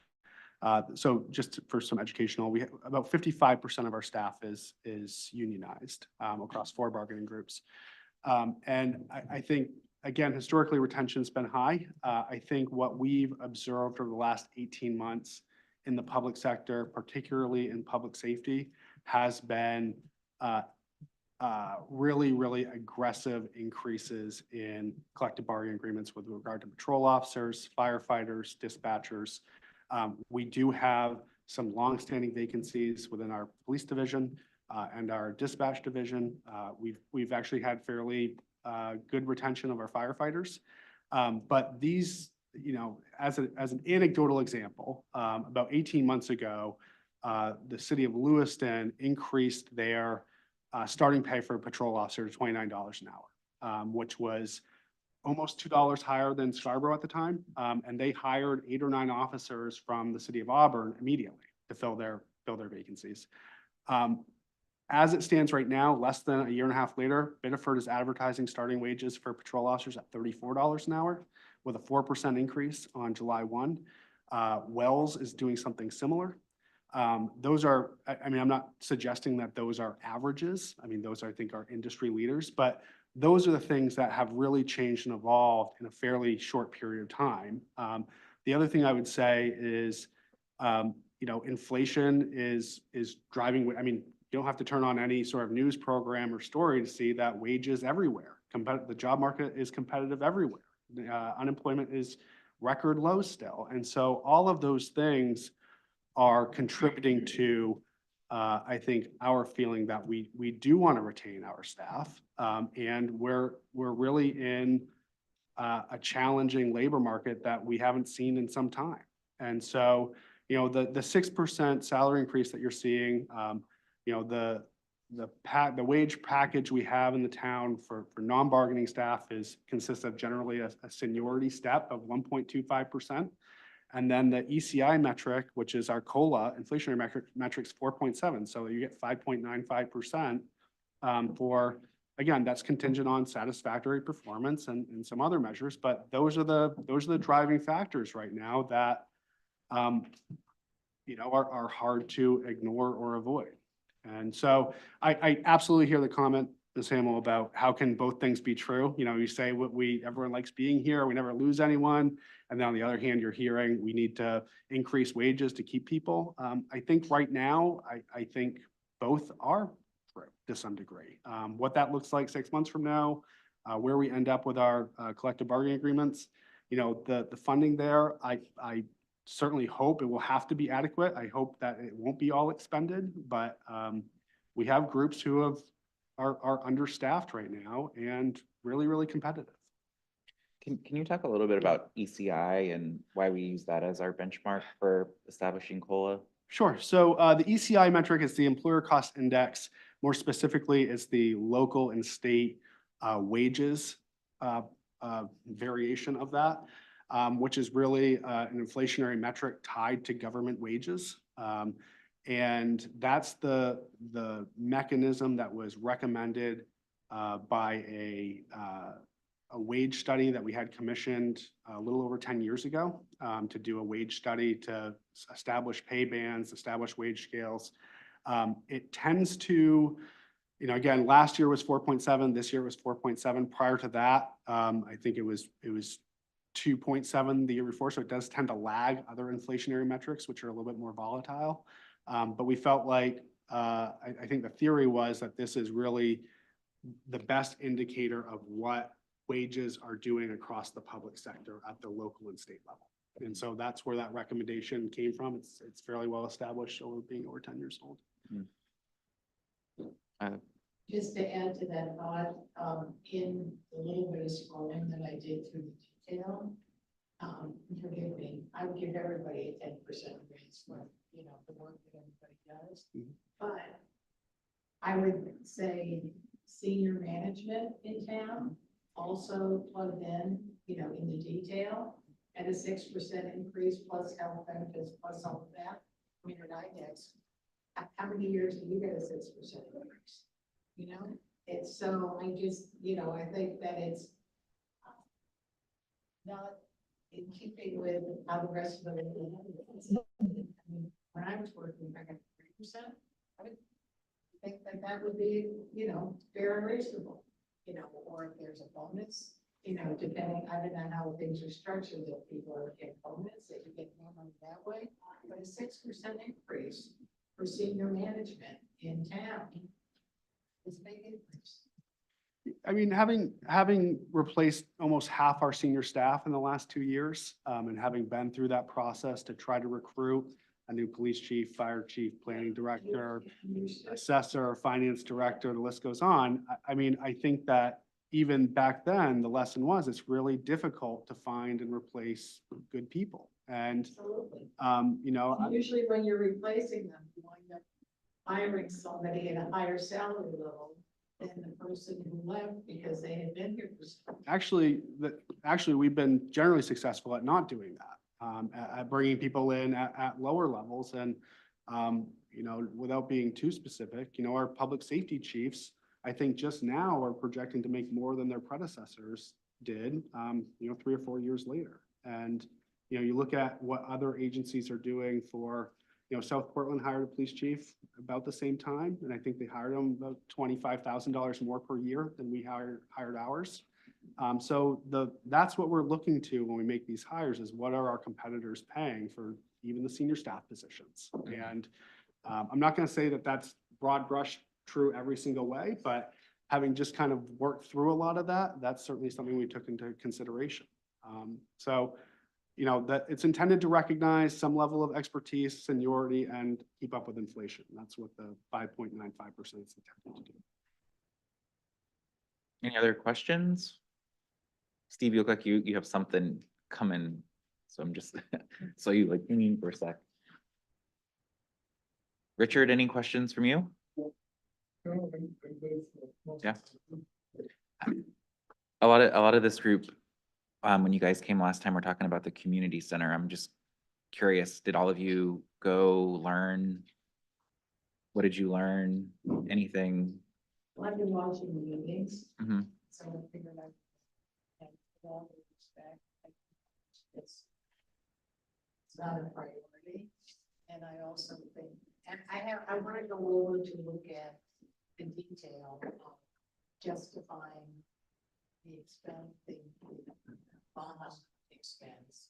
so just for some educational, we have about 55% of our staff is unionized across 4 bargaining groups. And I think, again, historically retention's been high. I think what we've observed over the last 18 months in the public sector, particularly in public safety, has been really, really aggressive increases in collective bargaining agreements with regard to patrol officers, firefighters, dispatchers. We do have some longstanding vacancies within our police division and our dispatch division. We've actually had fairly good retention of our firefighters. But these, you know, as an anecdotal example, about 18 months ago, the city of Lewiston increased their starting pay for a patrol officer to $29 an hour, which was almost $2 higher than Scarborough at the time. And they hired 8 or 9 officers from the city of Auburn immediately to fill their vacancies. As it stands right now, less than a year and a half later, Biddeford is advertising starting wages for patrol officers at $34 an hour with a 4% increase on July 1. Wells is doing something similar. Those are, I mean, I'm not suggesting that those are averages. I mean, those I think are industry leaders, but those are the things that have really changed and evolved in a fairly short period of time. The other thing I would say is, you know, inflation is driving, I mean, you don't have to turn on any sort of news program or story to see that wages everywhere. The job market is competitive everywhere. Unemployment is record lows still. And so all of those things are contributing to, I think, our feeling that we do want to retain our staff. And we're really in a challenging labor market that we haven't seen in some time. And so, the 6% salary increase that you're seeing, the wage package we have in the town for non-bargaining staff consists of generally a seniority step of 1.25%. And then the ECI metric, which is our COLA inflationary metrics, 4.7. So you get 5.95% for, again, that's contingent on satisfactory performance and some other measures. But those are the driving factors right now that are hard to ignore or avoid. And so I absolutely hear the comment, Ms. Hamel, about how can both things be true? You say everyone likes being here, we never lose anyone. And then on the other hand, you're hearing we need to increase wages to keep people. I think right now, I think both are true to some degree. What that looks like 6 months from now, where we end up with our collective bargaining agreements, the funding there, I certainly hope it will have to be adequate. I hope that it won't be all expended, but we have groups who are understaffed right now and really, really competitive. Can you talk a little bit about ECI and why we use that as our benchmark for establishing COLA? Sure. So the ECI metric is the employer cost index. More specifically, it's the local and state wages variation of that, which is really an inflationary metric tied to government wages. And that's the mechanism that was recommended by a wage study that we had commissioned a little over 10 years ago to do a wage study to establish pay bands, establish wage scales. It tends to, again, last year was 4.7, this year was 4.7. Prior to that, I think it was 2.7 the year before. So it does tend to lag other inflationary metrics, which are a little bit more volatile. But we felt like, I think the theory was that this is really the best indicator of what wages are doing across the public sector at the local and state level. And so that's where that recommendation came from. It's fairly well established being over 10 years old. Just to add to that thought, in the little bit of scrolling that I did through the detail, forgive me, I would give everybody a 10% raise for, the work that everybody does. But I would say senior management in town also plugged in, in the detail, at a 6% increase plus health benefits plus all of that. I mean, at IDEX, how many years do you get a 6% increase? It's so, I just, I think that it's not in keeping with how the rest of the world is. I mean, when I was working, I got 3%. I would think that would be, fair and reasonable, or if there's a bonus, depending, I don't know how things are structured, that people get bonus, they could get more money that way. But a 6% increase for senior management in town is a big increase. I mean, having replaced almost half our senior staff in the last 2 years, and having been through that process to try to recruit a new police chief, fire chief, planning director, assessor, finance director, the list goes on. I mean, I think that even back then, the lesson was it's really difficult to find and replace good people. And, Absolutely. Usually when you're replacing them, you wind up hiring somebody at a higher salary level than the person who left because they had been here for so long. Actually, we've been generally successful at not doing that. At bringing people in at lower levels and, without being too specific, our public safety chiefs, I think just now are projecting to make more than their predecessors did, 3 or 4 years later. And, you look at what other agencies are doing for, South Portland hired a police chief about the same time. And I think they hired him about $25,000 more per year than we hired ours. So that's what we're looking to when we make these hires is what are our competitors paying for even the senior staff positions? And I'm not going to say that that's broad brush true every single way, but having just kind of worked through a lot of that, that's certainly something we took into consideration. So, you know, that it's intended to recognize some level of expertise, seniority, and keep up with inflation. That's what the 5.95% is intended to do. Any other questions? Steve, you look like you have something coming, so I'm just, so you like, for a sec. Richard, any questions from you? Yeah. A lot of this group, when you guys came last time, we're talking about the community center. I'm just curious, did all of you go learn? What did you learn? Anything? I've been watching the meetings, Mhm. so I figured I. And with all due respect, it's not a priority, and I also think, and I want to go over to look at the detail of justifying the expense, the bond expense,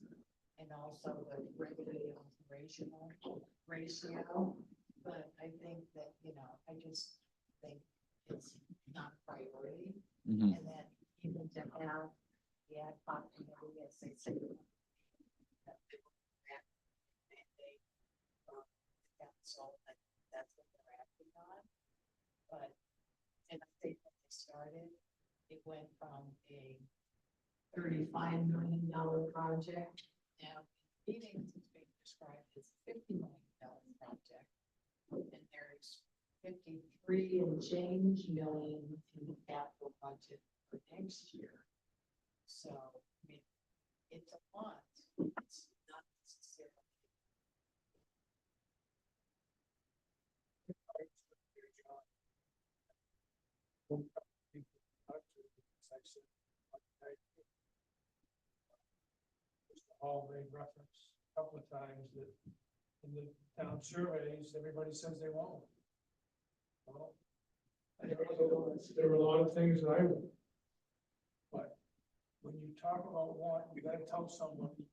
and also the regular operational ratio. But I think that, you know, I just think it's not a priority. Mhm. And then even to have the ad hoc committee, as they say. So that's what they're acting on. But, and I think when they started, it went from a $35 million project. Now, meetings it's being described as $50 million project. And there's 53 and change million in the capital budget for next year. So, I mean, it's a lot. It's not necessarily. All made reference a couple of times that in the town surveys, everybody says they won't. Well, there were a lot of things that I would. But when you talk about want, you gotta tell someone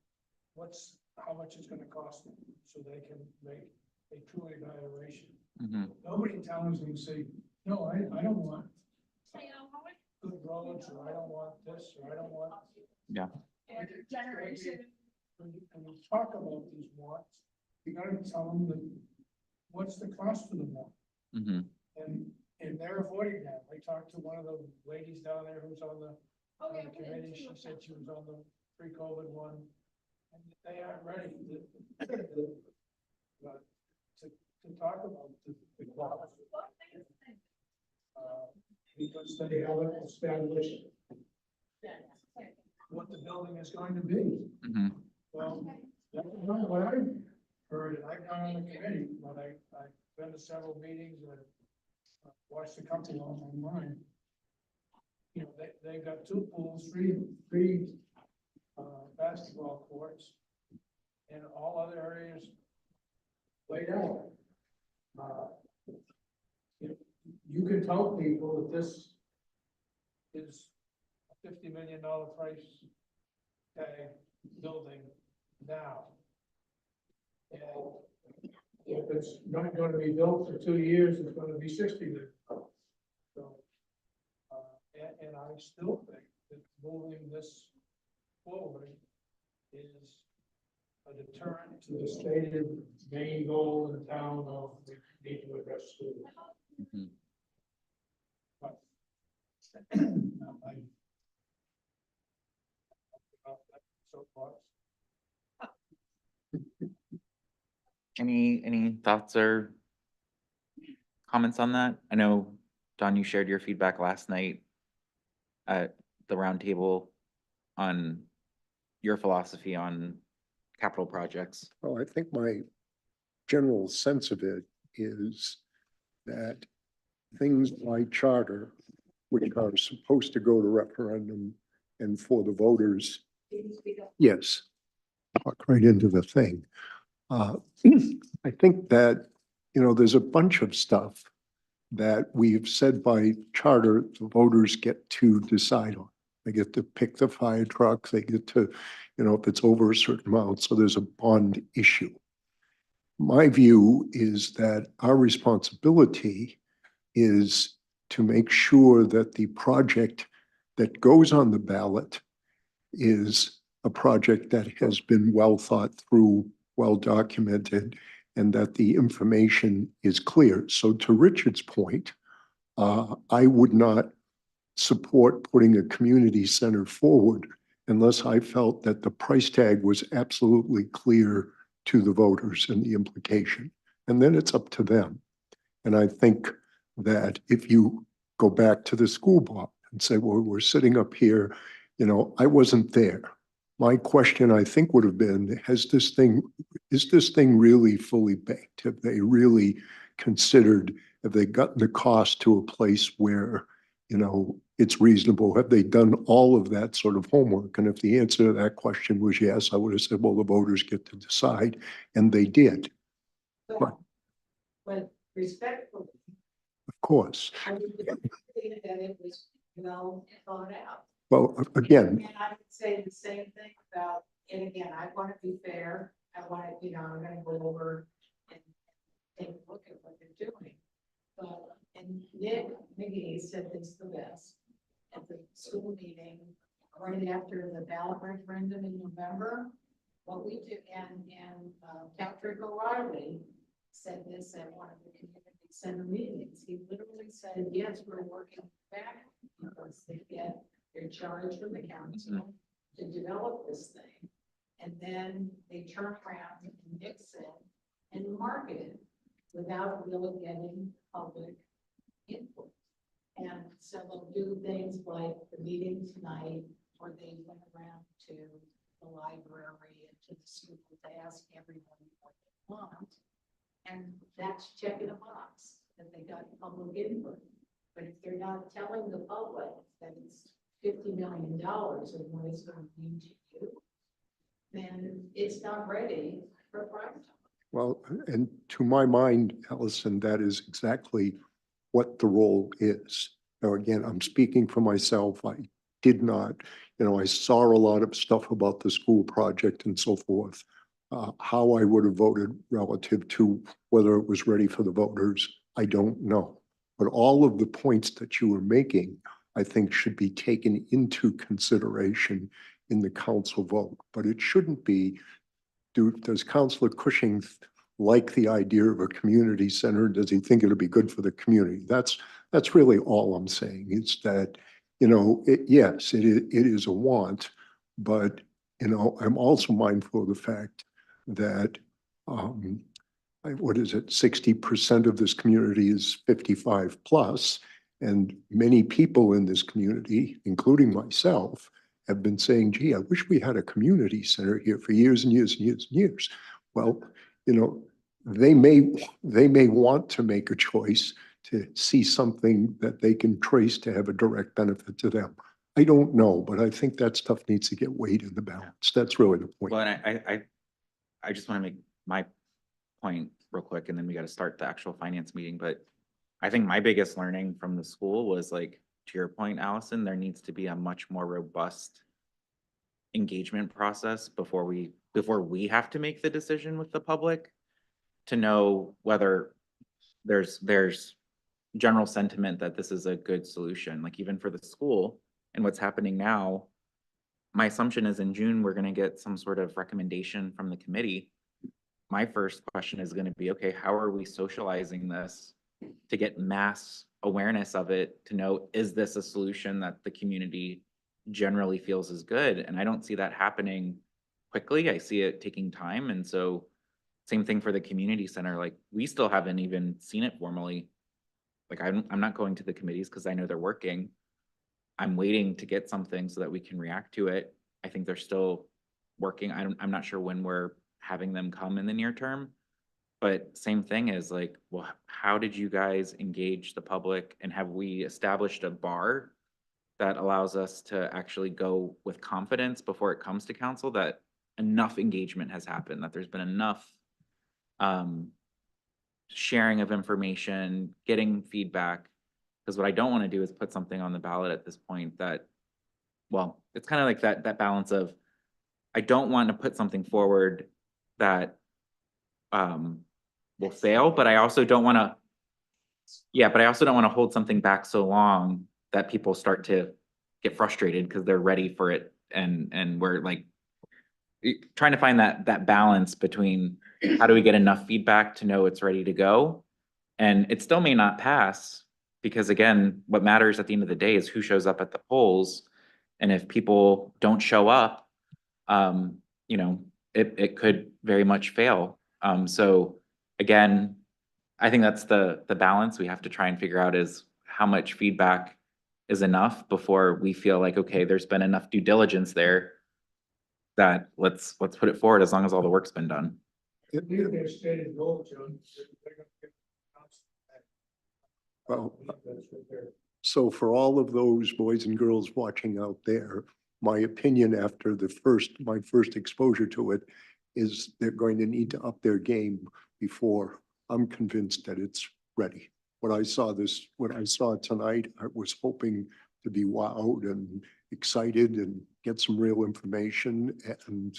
how much it's gonna cost them, so they can make a true evaluation. Mhm. Nobody tells them, say, no, I don't want good roads, or I don't want this, or I don't want. Yeah. When you talk about these wants, you gotta tell them that, what's the cost of the want? Mhm. And they're avoiding that. I talked to one of the ladies down there who's on the committee, she said she was on the pre-COVID one. And they aren't ready to talk about the cost. Because they haven't established what the building is going to be. Mhm. Well, that's not what I've heard, and I've gone on the committee, but I've been to several meetings and watched a couple of them online. You know, they've got 2 pools, three basketball courts, and all other areas laid out. You can tell people that this is a $50 million price tag building now. And if it's not gonna be built for 2 years, it's gonna be 60 million. So, and I still think that moving this forward is a deterrent to the stated main goal in the town of we need to address schools. Mhm. But soapbox. Any thoughts or comments on that? I know, Don, you shared your feedback last night at the roundtable on your philosophy on capital projects. Well, I think my general sense of it is that things like charter, which are supposed to go to referendum and for the voters, yes, talk right into the thing. I think that, you know, there's a bunch of stuff that we've said by charter, the voters get to decide on. They get to pick the fire truck, they get to, you know, if it's over a certain amount, so there's a bond issue. My view is that our responsibility is to make sure that the project that goes on the ballot is a project that has been well thought through, well documented, and that the information is clear. So to Richard's point, I would not support putting a community center forward unless I felt that the price tag was absolutely clear to the voters and the implication. And then it's up to them. And I think that if you go back to the school board and say, well, we're sitting up here, I wasn't there. My question, I think, would have been, is this thing really fully baked? Have they really considered, have they gotten the cost to a place where, it's reasonable? Have they done all of that sort of homework? And if the answer to that question was yes, I would have said, well, the voters get to decide, and they did, But respectfully, of course. I would think that it was well thought out. Well, again, And I would say the same thing about, and again, I want to be fair, I'm gonna go over and take a look at what they're doing. But, and Nick McGee said this the best at the school meeting, right after the ballot referendum in November. What we do, and Patrick O'Reilly said this at one of the community center meetings. He literally said, yes, we're working back because they get their charge from the council to develop this thing. And then they turn around and mix it and market it without really getting public input. And so they'll do things like the meeting tonight, where they went around to the library and to the school to ask everyone what they want. And that's checking a box that they got public input. But if they're not telling the public that it's $50 million and what it's going to mean to you, then it's not ready for prime time. well, and to my mind, Allison, that is exactly what the role is. Now, again, I'm speaking for myself. I did not, I saw a lot of stuff about the school project and so forth. How I would have voted relative to whether it was ready for the voters, I don't know. But all of the points that you were making, I think, should be taken into consideration in the council vote. But it shouldn't be, does Councilor Cushing like the idea of a community center? Does he think it'll be good for the community? That's really all I'm saying. It's that, yes, it is a want, but, I'm also mindful of the fact that, what is it, 60% of this community is 55 plus, and many people in this community, including myself, have been saying, gee, I wish we had a community center here for years and years and years and years. Well, they may want to make a choice to see something that they can trace to have a direct benefit to them. I don't know, but I think that stuff needs to get weighed in the balance. That's really the point. Well, and I just want to make my point real quick, and then we got to start the actual finance meeting. But I think my biggest learning from the school was, like, to your point, Allison, there needs to be a much more robust engagement process before we have to make the decision with the public, to know whether there's general sentiment that this is a good solution. Like, even for the school and what's happening now, my assumption is in June, we're going to get some sort of recommendation from the committee. My first question is going to be, okay, how are we socializing this to get mass awareness of it, to know, is this a solution that the community generally feels is good? And I don't see that happening quickly. I see it taking time. And so same thing for the community center. Like, we still haven't even seen it formally. Like, I'm not going to the committees because I know they're working. I'm waiting to get something so that we can react to it. I think they're still working. I'm not sure when we're having them come in the near term. But same thing is, like, well, how did you guys engage the public? And have we established a bar that allows us to actually go with confidence before it comes to council, that enough engagement has happened, that there's been enough sharing of information, getting feedback? Because what I don't want to do is put something on the ballot at this point that, well, it's kind of like that balance of, I don't want to put something forward that will fail, but I also don't want to hold something back so long that people start to get frustrated because they're ready for it, and we're like trying to find that balance between how do we get enough feedback to know it's ready to go? And it still may not pass, because again, what matters at the end of the day is who shows up at the polls. And if people don't show up, you know, it could very much fail. So again, I think that's the balance we have to try and figure out, is how much feedback is enough before we feel like, okay, there's been enough due diligence there that let's put it forward, as long as all the work's been done. Leave their stated goal, John. They're gonna get Well, That's what they're. so for all of those boys and girls watching out there, my opinion after my first exposure to it is they're going to need to up their game before I'm convinced that it's ready. What I saw tonight, I was hoping to be wowed and excited and get some real information, and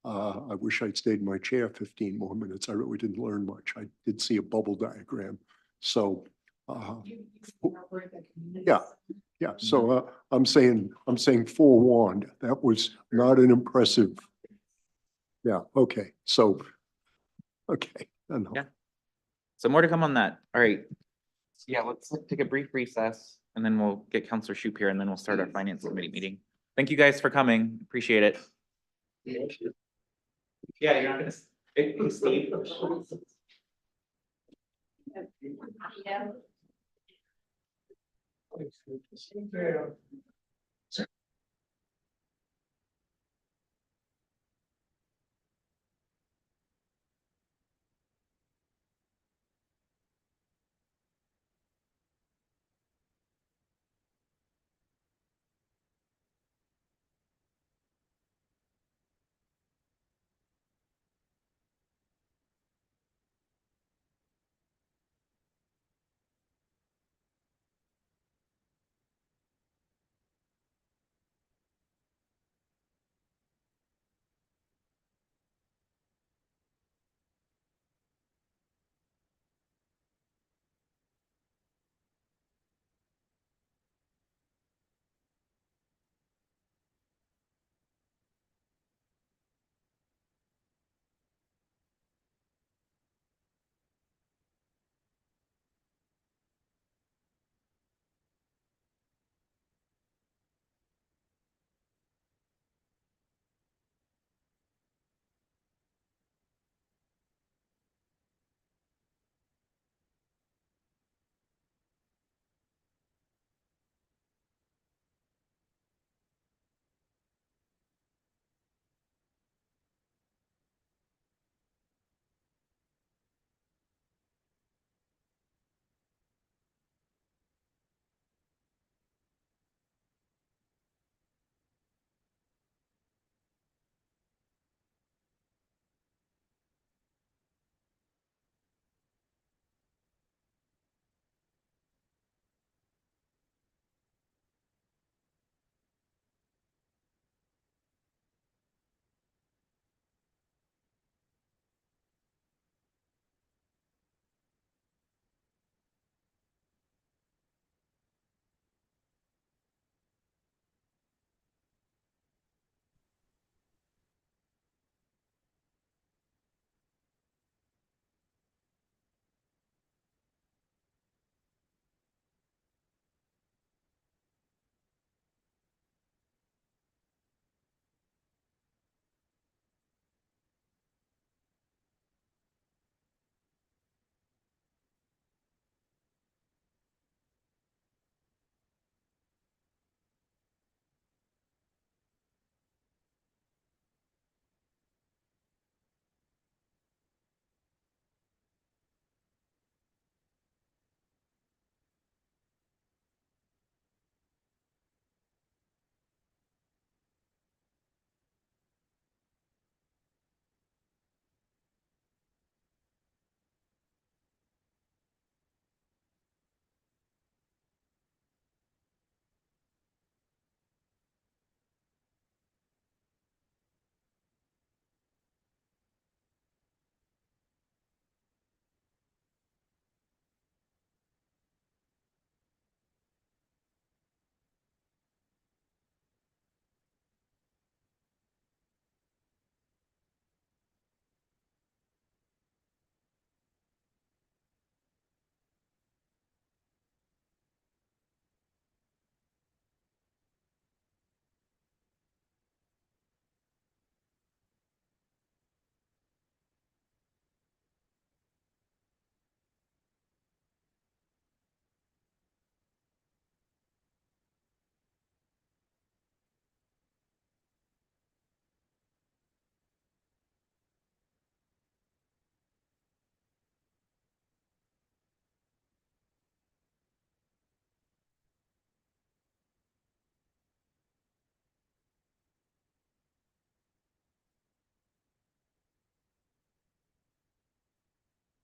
I wish I'd stayed in my chair 15 more minutes. I really didn't learn much. I did see a bubble diagram. So yeah, yeah, so I'm saying forewarned, that was not an impressive. Yeah, okay, so, okay. enough. Yeah. So more to come on that. All right. Yeah, let's take a brief recess, and then we'll get Counselor Shoup here, and then we'll start our finance committee meeting. Thank you guys for coming. Appreciate it. Yeah, you're not gonna. Steve. Yeah.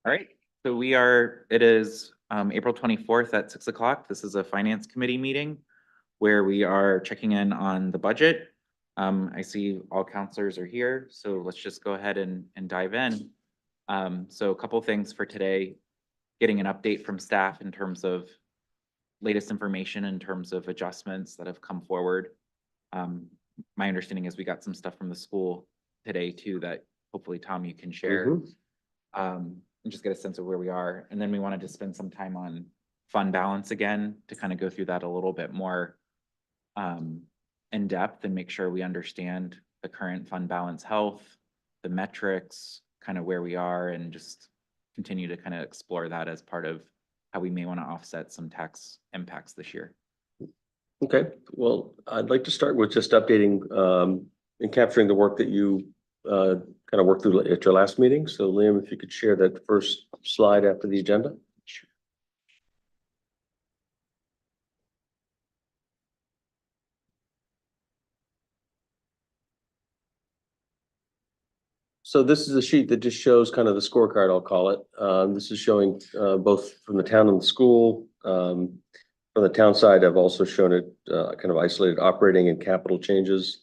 All right, so it is April 24th at 6 o'clock. This is a finance committee meeting where we are checking in on the budget. I see all counselors are here, so let's just go ahead and dive in. So a couple things for today, getting an update from staff in terms of latest information in terms of adjustments that have come forward. My understanding is we got some stuff from the school today too, that hopefully, Tom, you can share. And just get a sense of where we are. And then we wanted to spend some time on fund balance again to kind of go through that a little bit more in depth and make sure we understand the current fund balance health, the metrics, kind of where we are, and just continue to kind of explore that as part of how we may want to offset some tax impacts this year. Okay, well, I'd like to start with just updating and capturing the work that you kind of worked through at your last meeting. So Liam, if you could share that first slide after the agenda. So this is a sheet that just shows kind of the scorecard, I'll call it. This is showing both from the town and the school. From the town side, I've also shown it kind of isolated operating and capital changes.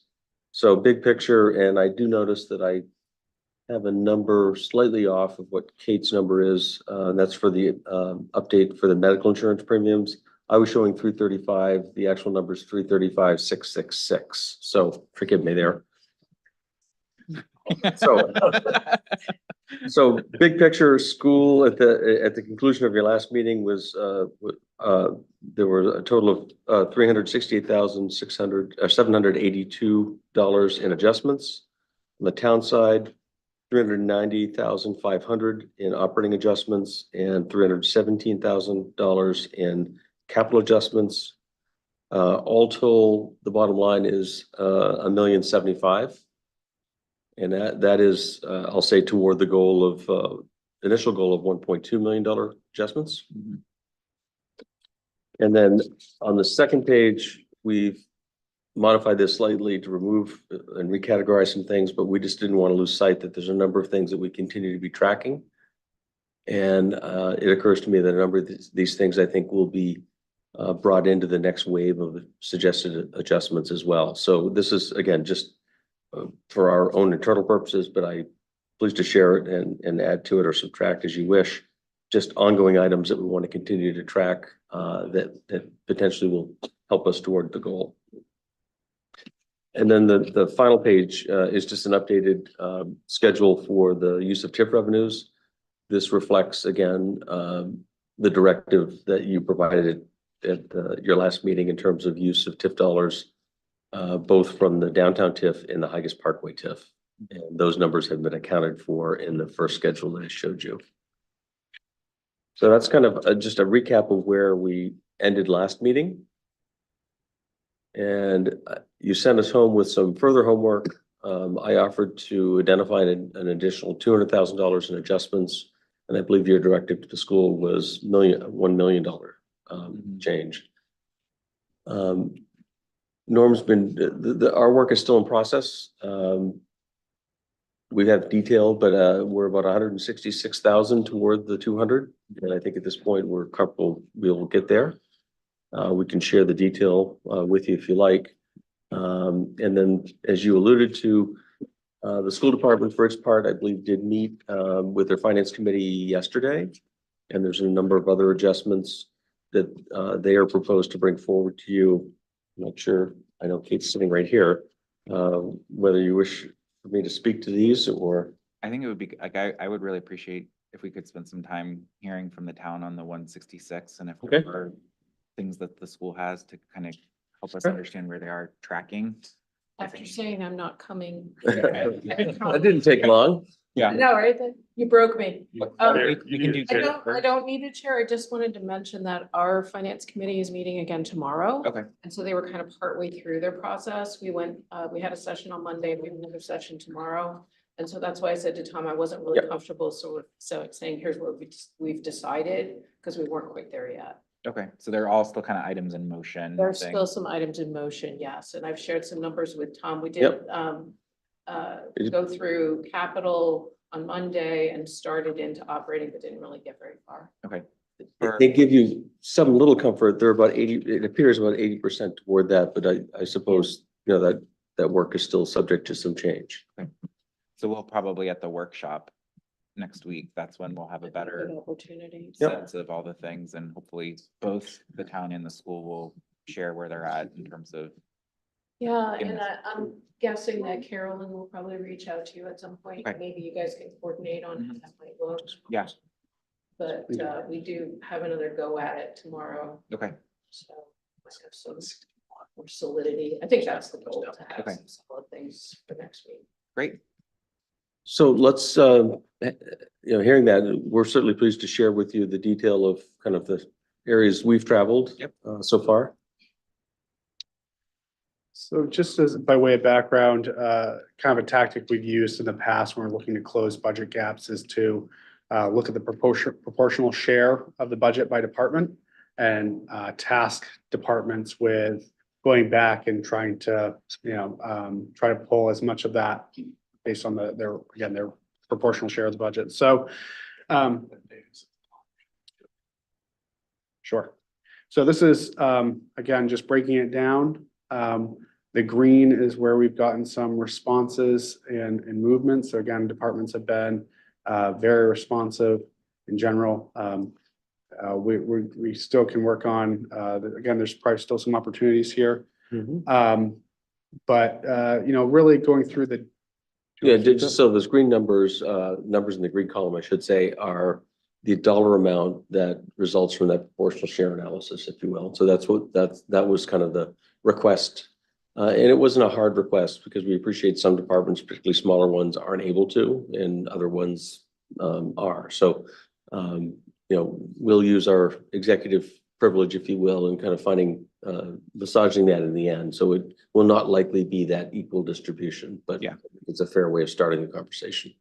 So big picture, and I do notice that I have a number slightly off of what Kate's number is. That's for the update for the medical insurance premiums. I was showing 335. The actual number is 335,666. So forgive me there. So big picture, school at the conclusion of your last meeting was there were a total of $368,782 in adjustments. On the town side, $390,500 in operating adjustments and $317,000 in capital adjustments. All told, the bottom line is $1,075,000. And that is, I'll say, toward the goal of initial goal of $1.2 million adjustments. And then on the second page, we've modified this slightly to remove and recategorize some things, but we just didn't want to lose sight that there's a number of things that we continue to be tracking. And it occurs to me that a number of these things I think will be brought into the next wave of suggested adjustments as well. So this is, again, just for our own internal purposes, but I'm pleased to share it and add to it or subtract as you wish. Just ongoing items that we want to continue to track that potentially will help us toward the goal. And then the final page is just an updated schedule for the use of TIF revenues. This reflects, again, the directive that you provided at your last meeting in terms of use of TIF dollars, both from the downtown TIF and the Higas Parkway TIF. And those numbers have been accounted for in the first schedule that I showed you. So that's kind of just a recap of where we ended last meeting. And you sent us home with some further homework. I offered to identify an additional $200,000 in adjustments. And I believe your directive to the school was $1 million change. Norm's been, our work is still in process. We have detailed, but we're about 166,000 toward the 200. And I think at this point, we're comfortable we'll get there. We can share the detail with you if you like. And then, as you alluded to, the school department, for its part, I believe, did meet with their finance committee yesterday. And there's a number of other adjustments that they are proposed to bring forward to you. I'm not sure, I know Kate's sitting right here, whether you wish for me to speak to these or. I think it would be, like, I would really appreciate if we could spend some time hearing from the town on the 166 and if there are things that the school has to kind of help us understand where they are tracking. After saying I'm not coming. That didn't take long. Yeah. No, right? You broke me. You can do. I don't need a chair. I just wanted to mention that our finance committee is meeting again tomorrow. Okay. And so they were kind of partway through their process. We had a session on Monday, we have another session tomorrow. And so that's why I said to Tom, I wasn't really comfortable. So saying, here's what we've decided, because we weren't quite there yet. Okay, so they're all still kind of items in motion. There's still some items in motion, yes. And I've shared some numbers with Tom. We did go through capital on Monday and started into operating, but didn't really get very far. Okay. They give you some little comfort. They're about 80, it appears about 80% toward that, but I suppose, you know, that work is still subject to some change. So we'll probably at the workshop next week, that's when we'll have a better Good opportunity. Yep. sense of all the things, and hopefully both the town and the school will share where they're at in terms of. Yeah, Give and us- I'm guessing that Carolyn will probably reach out to you at some point. Okay. Maybe you guys can coordinate on how Mhm. that might look. Yeah. But we do have another go at it tomorrow, Okay, so might have some more solidity. I think that's the goal, to have Okay. some solid things for next week. great. So let's, hearing that, we're certainly pleased to share with you the detail of kind of the areas we've traveled. Yep. So far. So just as by way of background, kind of a tactic we've used in the past when we're looking to close budget gaps is to look at the proportional share of the budget by department and task departments with going back and trying to, try to pull as much of that based on their proportional share of the budget. So, sure. So this is, again, just breaking it down. The green is where we've gotten some responses and movements. So again, departments have been very responsive in general. We still can work on, again, there's probably still some opportunities here. But really going through the. Yeah, just so those green numbers, numbers in the green column, I should say, are the dollar amount that results from that proportional share analysis, if you will. So that was kind of the request. And it wasn't a hard request because we appreciate some departments, particularly smaller ones, aren't able to, and other ones are. So, we'll use our executive privilege, if you will, and kind of finding, massaging that in the end. So it will not likely be that equal distribution, but Yeah. it's a fair way of starting the conversation.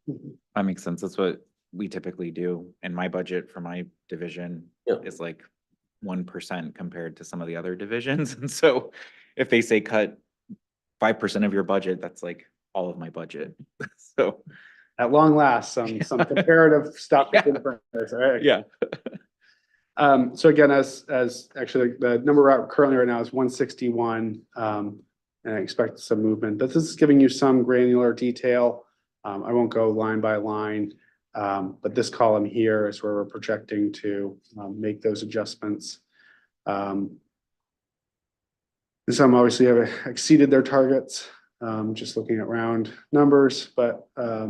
That makes sense. That's what we typically do. And my budget for my division Yeah. is like 1% compared to some of the other divisions. And so if they say cut 5% of your budget, that's like all of my budget. So, At long last, some comparative stuff. Yeah. Right? yeah. So again, as actually the number currently right now is 161, and I expect some movement, but this is giving you some granular detail. I won't go line by line, but this column here is where we're projecting to make those adjustments. And some obviously have exceeded their targets, just looking at round numbers, but I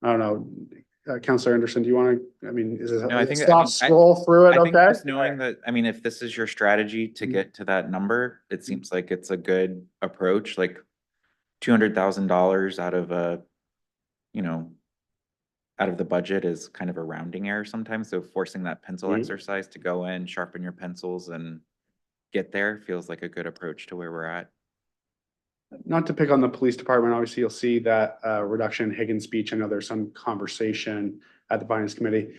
don't know. Counselor Anderson, do you want to, is it No, I think- stop, scroll through it, I think okay? just knowing that, if this is your strategy to get to that number, it seems like it's a good approach, like $200,000 out of out of the budget is kind of a rounding error sometimes. So forcing that pencil Mhm. exercise to go in, sharpen your pencils and get there feels like a good approach to where we're at. Not to pick on the police department, obviously you'll see that reduction in Higgins speech. I know there's some conversation at the finance committee.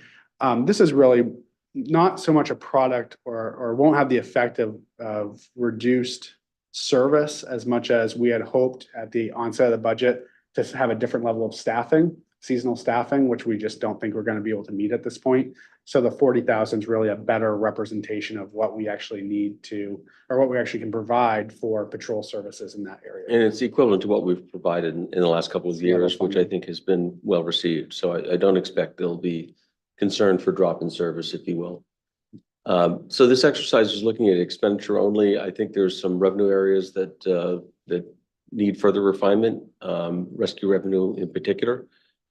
This is really not so much a product or won't have the effect of reduced service as much as we had hoped at the onset of the budget to have a different level of staffing, seasonal staffing, which we just don't think we're going to be able to meet at this point. So the 40,000 is really a better representation of what we actually need to, or what we actually can provide for patrol services in that area. And it's equivalent to what we've provided in the last couple of years, which I think has been well received. So I don't expect there'll be concern for drop in service, if you will. So this exercise is looking at expenditure only. I think there's some revenue areas that need further refinement, rescue revenue in particular.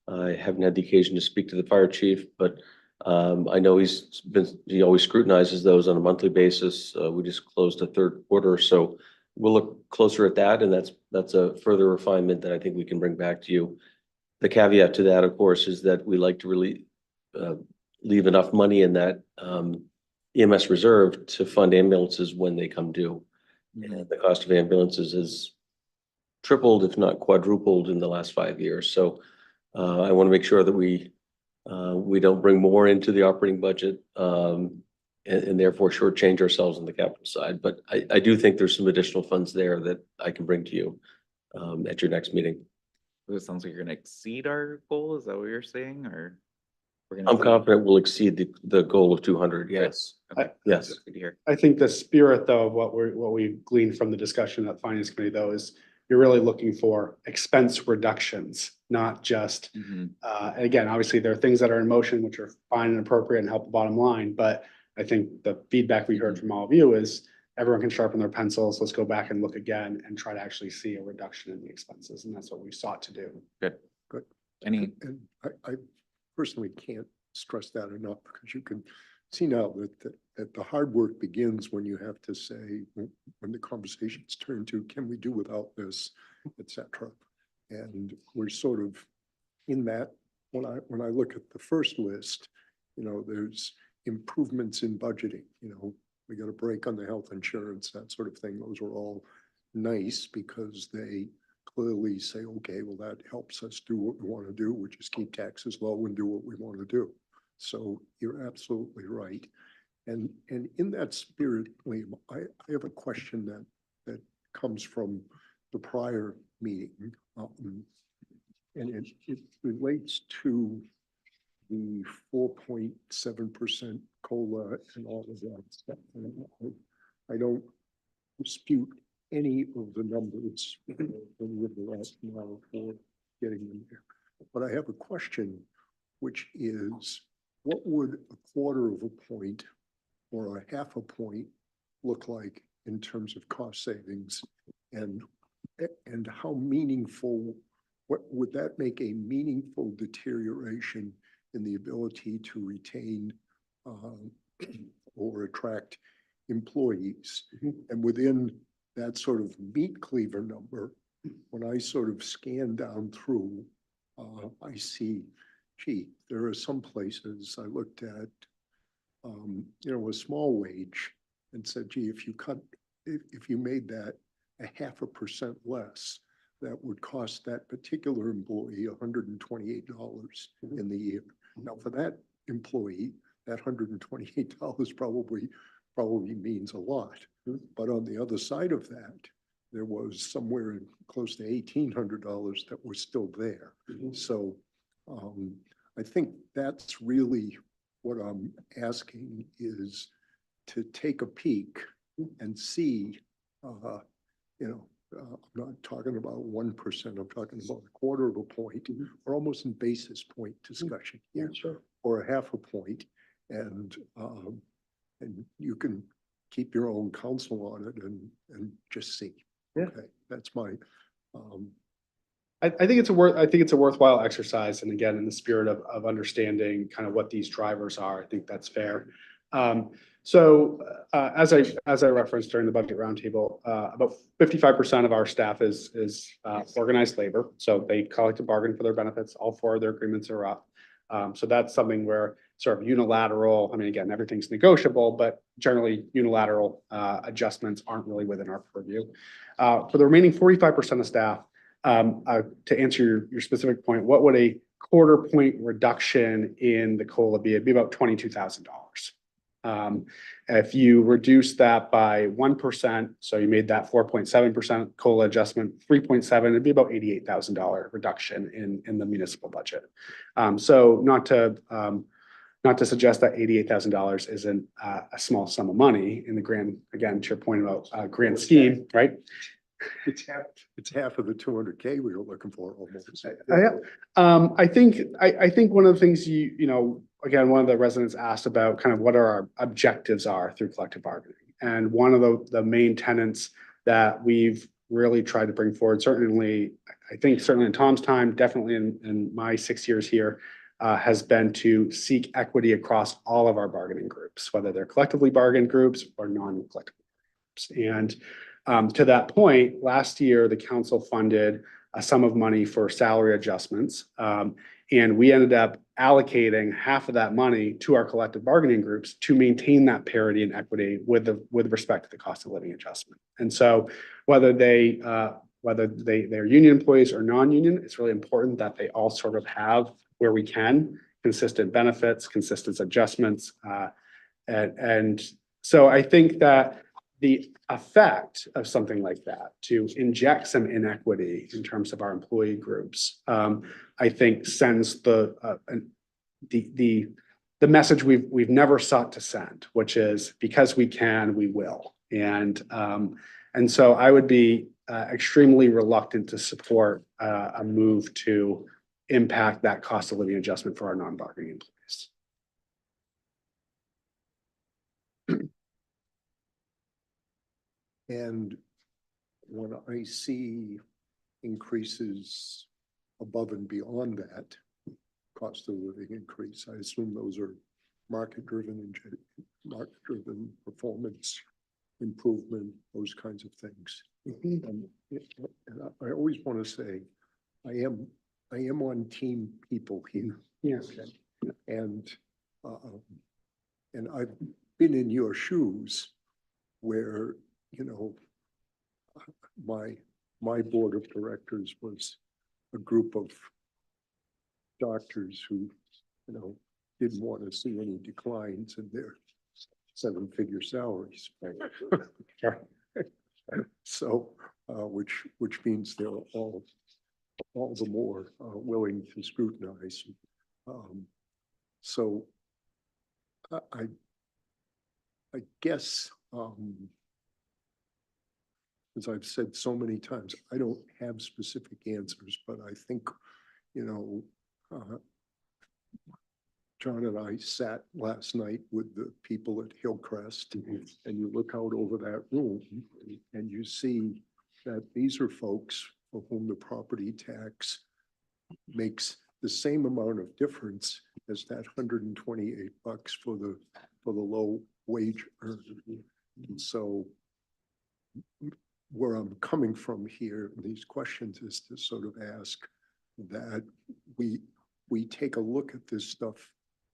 I haven't had the occasion to speak to the fire chief, but I know he always scrutinizes those on a monthly basis. We just closed a third quarter, so we'll look closer at that, and that's a further refinement that I think we can bring back to you. The caveat to that, of course, is that we like to really leave enough money in that EMS reserve to fund ambulances when they come due. And the cost of ambulances has tripled, if not quadrupled, in the last 5 years. So I want to make sure that we don't bring more into the operating budget and therefore shortchange ourselves on the capital side. But I do think there's some additional funds there that I can bring to you at your next meeting. It sounds like you're gonna exceed our goal, is that what you're saying, or? We're gonna I'm see- confident we'll exceed the goal of 200, yes. Okay, Yes. that's good to hear. I think the spirit though, of what we gleaned from the discussion at the finance committee though, is you're really looking for expense reductions, not just, Mhm. and again, obviously there are things that are in motion which are fine and appropriate and help the bottom line, but I think the feedback we heard from all of you is everyone can sharpen their pencils. Let's go back and look again and try to actually see a reduction in the expenses. And that's what we sought to do. Good. Good. Any, And I personally can't stress that enough because you can see now that the hard work begins when you have to say, when the conversations turn to, can we do without this, et cetera. And we're sort of in that, when I look at the first list, you know, there's improvements in budgeting, you know, we got a break on the health insurance, that sort of thing. Those are all nice because they clearly say, okay, well, that helps us do what we want to do, which is keep taxes low and do what we want to do. So you're absolutely right. And in that spirit, Liam, I have a question that comes from the prior meeting. And it relates to the 4.7% COLA and all of that stuff. And I don't dispute any of the numbers with the rationale for getting them there. But I have a question, which is, what would a quarter of a point or a half a point look like in terms of cost savings? And how meaningful, what would that make a meaningful deterioration in the ability to retain or attract employees? And within that sort of meat cleaver number, when I sort of scan down through, I see, gee, there are some places I looked at, you know, a small wage and said, gee, if you made that a 0.5% less, that would cost that particular employee $128 in the year. Now, for that employee, that $128 probably means a lot. But on the other side of that, there was somewhere close to $1,800 that was still there. So I think that's really what I'm asking, is to take a peek and see, you know, I'm not talking about 1%, I'm talking about a quarter of a point, or almost in basis point discussion here, or a 0.5 point. And you can keep your own counsel on it and just see. Yeah. Okay, that's my, I think it's a worthwhile exercise. And again, in the spirit of understanding kind of what these drivers are, I think that's fair. So as I referenced during the budget roundtable, about 55% of our staff is organized labor. So they collective bargain for their benefits. All 4 of their agreements are up. So that's something where sort of unilateral, I mean, again, everything's negotiable, but generally unilateral adjustments aren't really within our purview. For the remaining 45% of staff, to answer your specific point, what would a quarter point reduction in the COLA be? It'd be about $22,000. If you reduce that by 1%, so you made that 4.7% COLA adjustment, 3.7, it'd be about $88,000 reduction in the municipal budget. So not to suggest that $88,000 isn't a small sum of money in the grand, again, to your point about grand scheme, right? it's half of the 200K we were looking for almost. I think one of the things you know, again, one of the residents asked about kind of what our objectives are through collective bargaining. And one of the main tenets that we've really tried to bring forward, certainly in Tom's time, definitely in my 6 years here, has been to seek equity across all of our bargaining groups, whether they're collectively bargained groups or non-collective groups. And to that point, last year, the council funded a sum of money for salary adjustments. And we ended up allocating half of that money to our collective bargaining groups to maintain that parity and equity with respect to the cost of living adjustment. And so whether they're union employees or non-union, it's really important that they all sort of have, where we can, consistent benefits, consistent adjustments. And so I think that the effect of something like that to inject some inequity in terms of our employee groups, I think sends the message we've never sought to send, which is because we can, we will. And so I would be extremely reluctant to support a move to impact that cost of living adjustment for our non-bargaining employees. And when I see increases above and beyond that cost of living increase, I assume those are market-driven performance improvement, those kinds of things. And I always want to say, I am on team people here. Yes. And I've been in your shoes where, you know, my board of directors was a group of doctors who, you know, didn't want to see any declines in their seven-figure salaries. So, which means they're all the more willing to scrutinize. So I guess, as I've said so many times, I don't have specific answers, but I think, you know, John and I sat last night with the people at Hillcrest, and you look out over that room and you see that these are folks for whom the property tax makes the same amount of difference as that $128 for the low wage earner. And so where I'm coming from here, these questions is to sort of ask that we take a look at this stuff,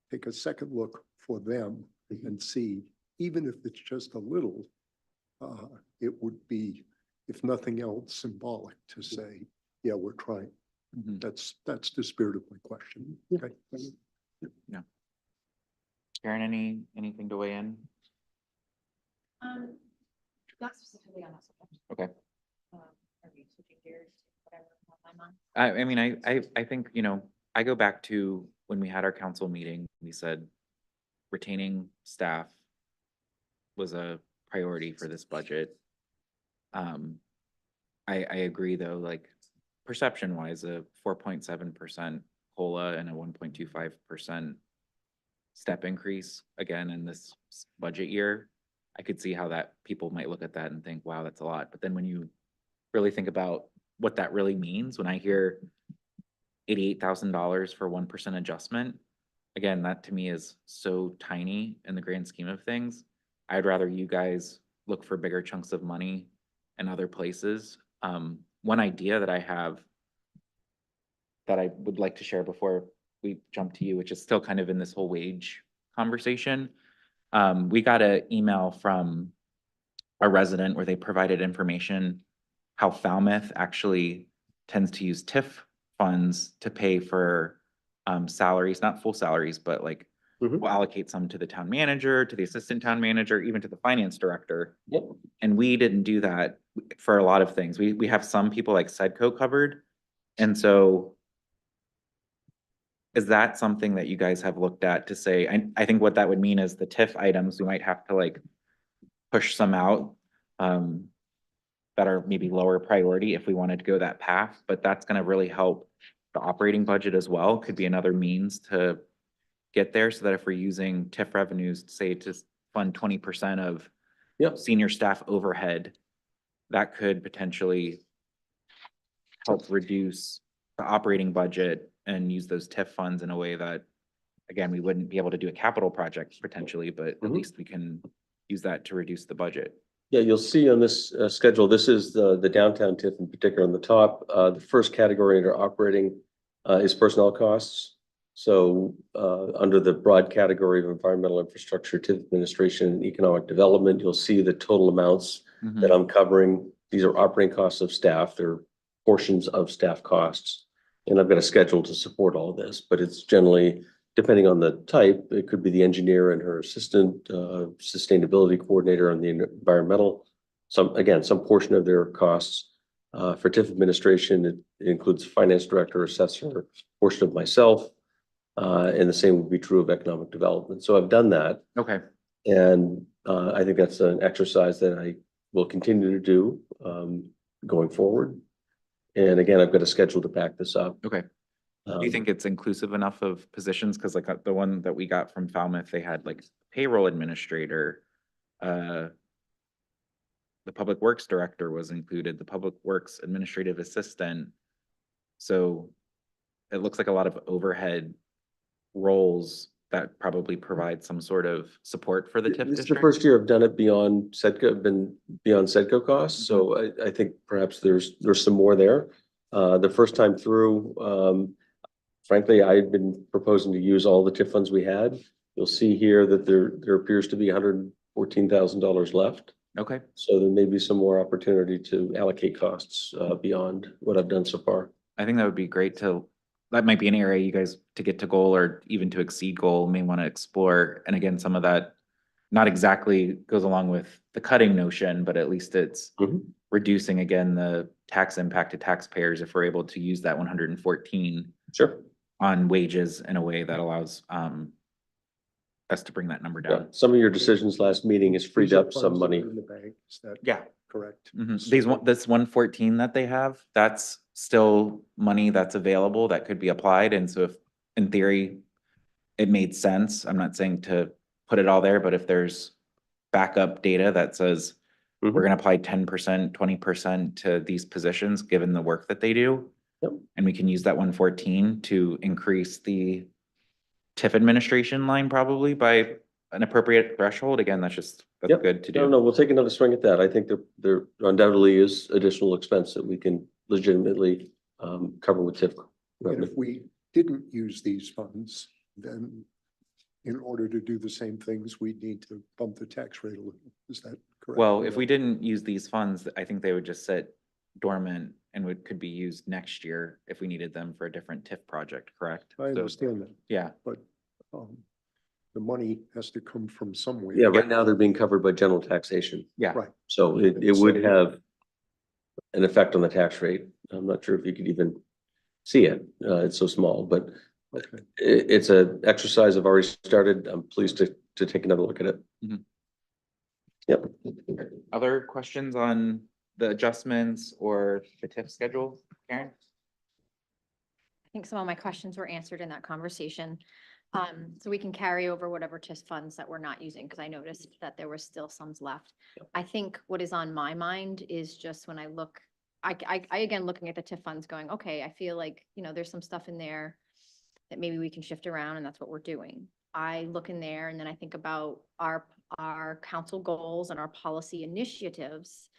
take a second look for them and see, even if it's just a little, it would be, if nothing else, symbolic to say, yeah, we're trying. That's the spirit of my question. Okay. Yeah. Karen, anything to weigh in? Not specifically on that subject. Okay. Are we switching gears, whatever, on my mind? I mean, I think, you know, I go back to when we had our council meeting, we said retaining staff was a priority for this budget. I agree though, like perception wise, a 4.7% COLA and a 1.25% step increase again in this budget year, I could see how that people might look at that and think, wow, that's a lot. But then when you really think about what that really means, when I hear $88,000 for 1% adjustment, again, that to me is so tiny in the grand scheme of things. I'd rather you guys look for bigger chunks of money in other places. One idea that I have that I would like to share before we jump to you, which is still kind of in this whole wage conversation. We got an email from a resident where they provided information how Falmouth actually tends to use TIF funds to pay for salaries, not full salaries, but like we'll allocate some to the town manager, to the assistant town manager, even to the finance director. Yep. And we didn't do that for a lot of things. We have some people like Sedco covered. And so is that something that you guys have looked at to say, I think what that would mean is the TIF items, we might have to like push some out that are maybe lower priority if we wanted to go that path, but that's gonna really help the operating budget as well. Could be another means to get there so that if we're using TIF revenues, say to fund 20% of senior staff overhead, that could potentially help reduce the operating budget and use those TIF funds in a way that, again, we wouldn't be able to do a capital project potentially, but at least we can use that to reduce the budget. Yeah, you'll see on this schedule, this is the downtown TIF in particular on the top. The first category under operating is personnel costs. So under the broad category of environmental infrastructure, TIF administration, and economic development, you'll see the total amounts that I'm covering. These are operating costs of staff. They're portions of staff costs. And I've got a schedule to support all of this, but it's generally depending on the type, it could be the engineer and her assistant, sustainability coordinator and the environmental. Some portion of their costs. For TIF administration, it includes finance director, assessor, portion of myself. And the same would be true of economic development. So I've done that. Okay, And I think that's an exercise that I will continue to do going forward. And again, I've got a schedule to back this up. okay. Do you think it's inclusive enough of positions? Cause like the one that we got from Falmouth, they had like payroll administrator. The public works director was included, the public works administrative assistant. So it looks like a lot of overhead roles that probably provide some sort of support for the TIF This is the district. first year I've done it beyond SEDCO, been beyond SEDCO costs, so I think perhaps there's some more there. The first time through, frankly, I had been proposing to use all the TIF funds we had. You'll see here that there appears to be $114,000 left. Okay, So there may be some more opportunity to allocate costs beyond what I've done so far. I think that would be great that might be an area you guys to get to goal or even to exceed goal may want to explore. And again, some of that not exactly goes along with the cutting notion, but at least it's Mhm. reducing again the tax impact to taxpayers if we're able to use that 114 Sure. on wages in a way that allows us to bring that number Yeah. down. Some of your decisions last meeting has freed These are up some funds that money. are in the bank, is that Yeah. correct? This 114 that they have, that's still money that's available that could be applied. And so if, in theory, it made sense, I'm not saying to put it all there, but if there's backup data that says we're Mhm. gonna apply 10%, 20% to these positions, given the work that they do. Yep. And we can use that 114 to increase the TIF administration line probably by an appropriate threshold. Again, that's Yep. good to No, do. no, we'll take another swing at that. I think there undoubtedly is additional expense that we can legitimately cover with TIF And revenue. if we didn't use these funds, then in order to do the same things, we'd need to bump the tax rate a little. Is that correct? Well, if we didn't use these funds, I think they would just sit dormant and could be used next year if we needed them for a different TIF project, correct? I So, understand that, yeah, but the money has to come from somewhere. Yeah, right now they're being covered by general taxation. yeah. Right. So it would have an effect on the tax rate. I'm not sure if you could even see it. It's so small, but Okay. it's a exercise I've already started. I'm pleased to take another look at it. Mhm. Yep. Other questions on the adjustments or the TIF schedule, Karen? I think some of my questions were answered in that conversation. So we can carry over whatever TIF funds that we're not using, because I noticed that there were still some left. I think what is on my mind is just when I look, I again, looking at the TIF funds going, okay, I feel like, there's some stuff in there that maybe we can shift around, and that's what we're doing. I look in there and then I think about our council goals and our policy initiatives.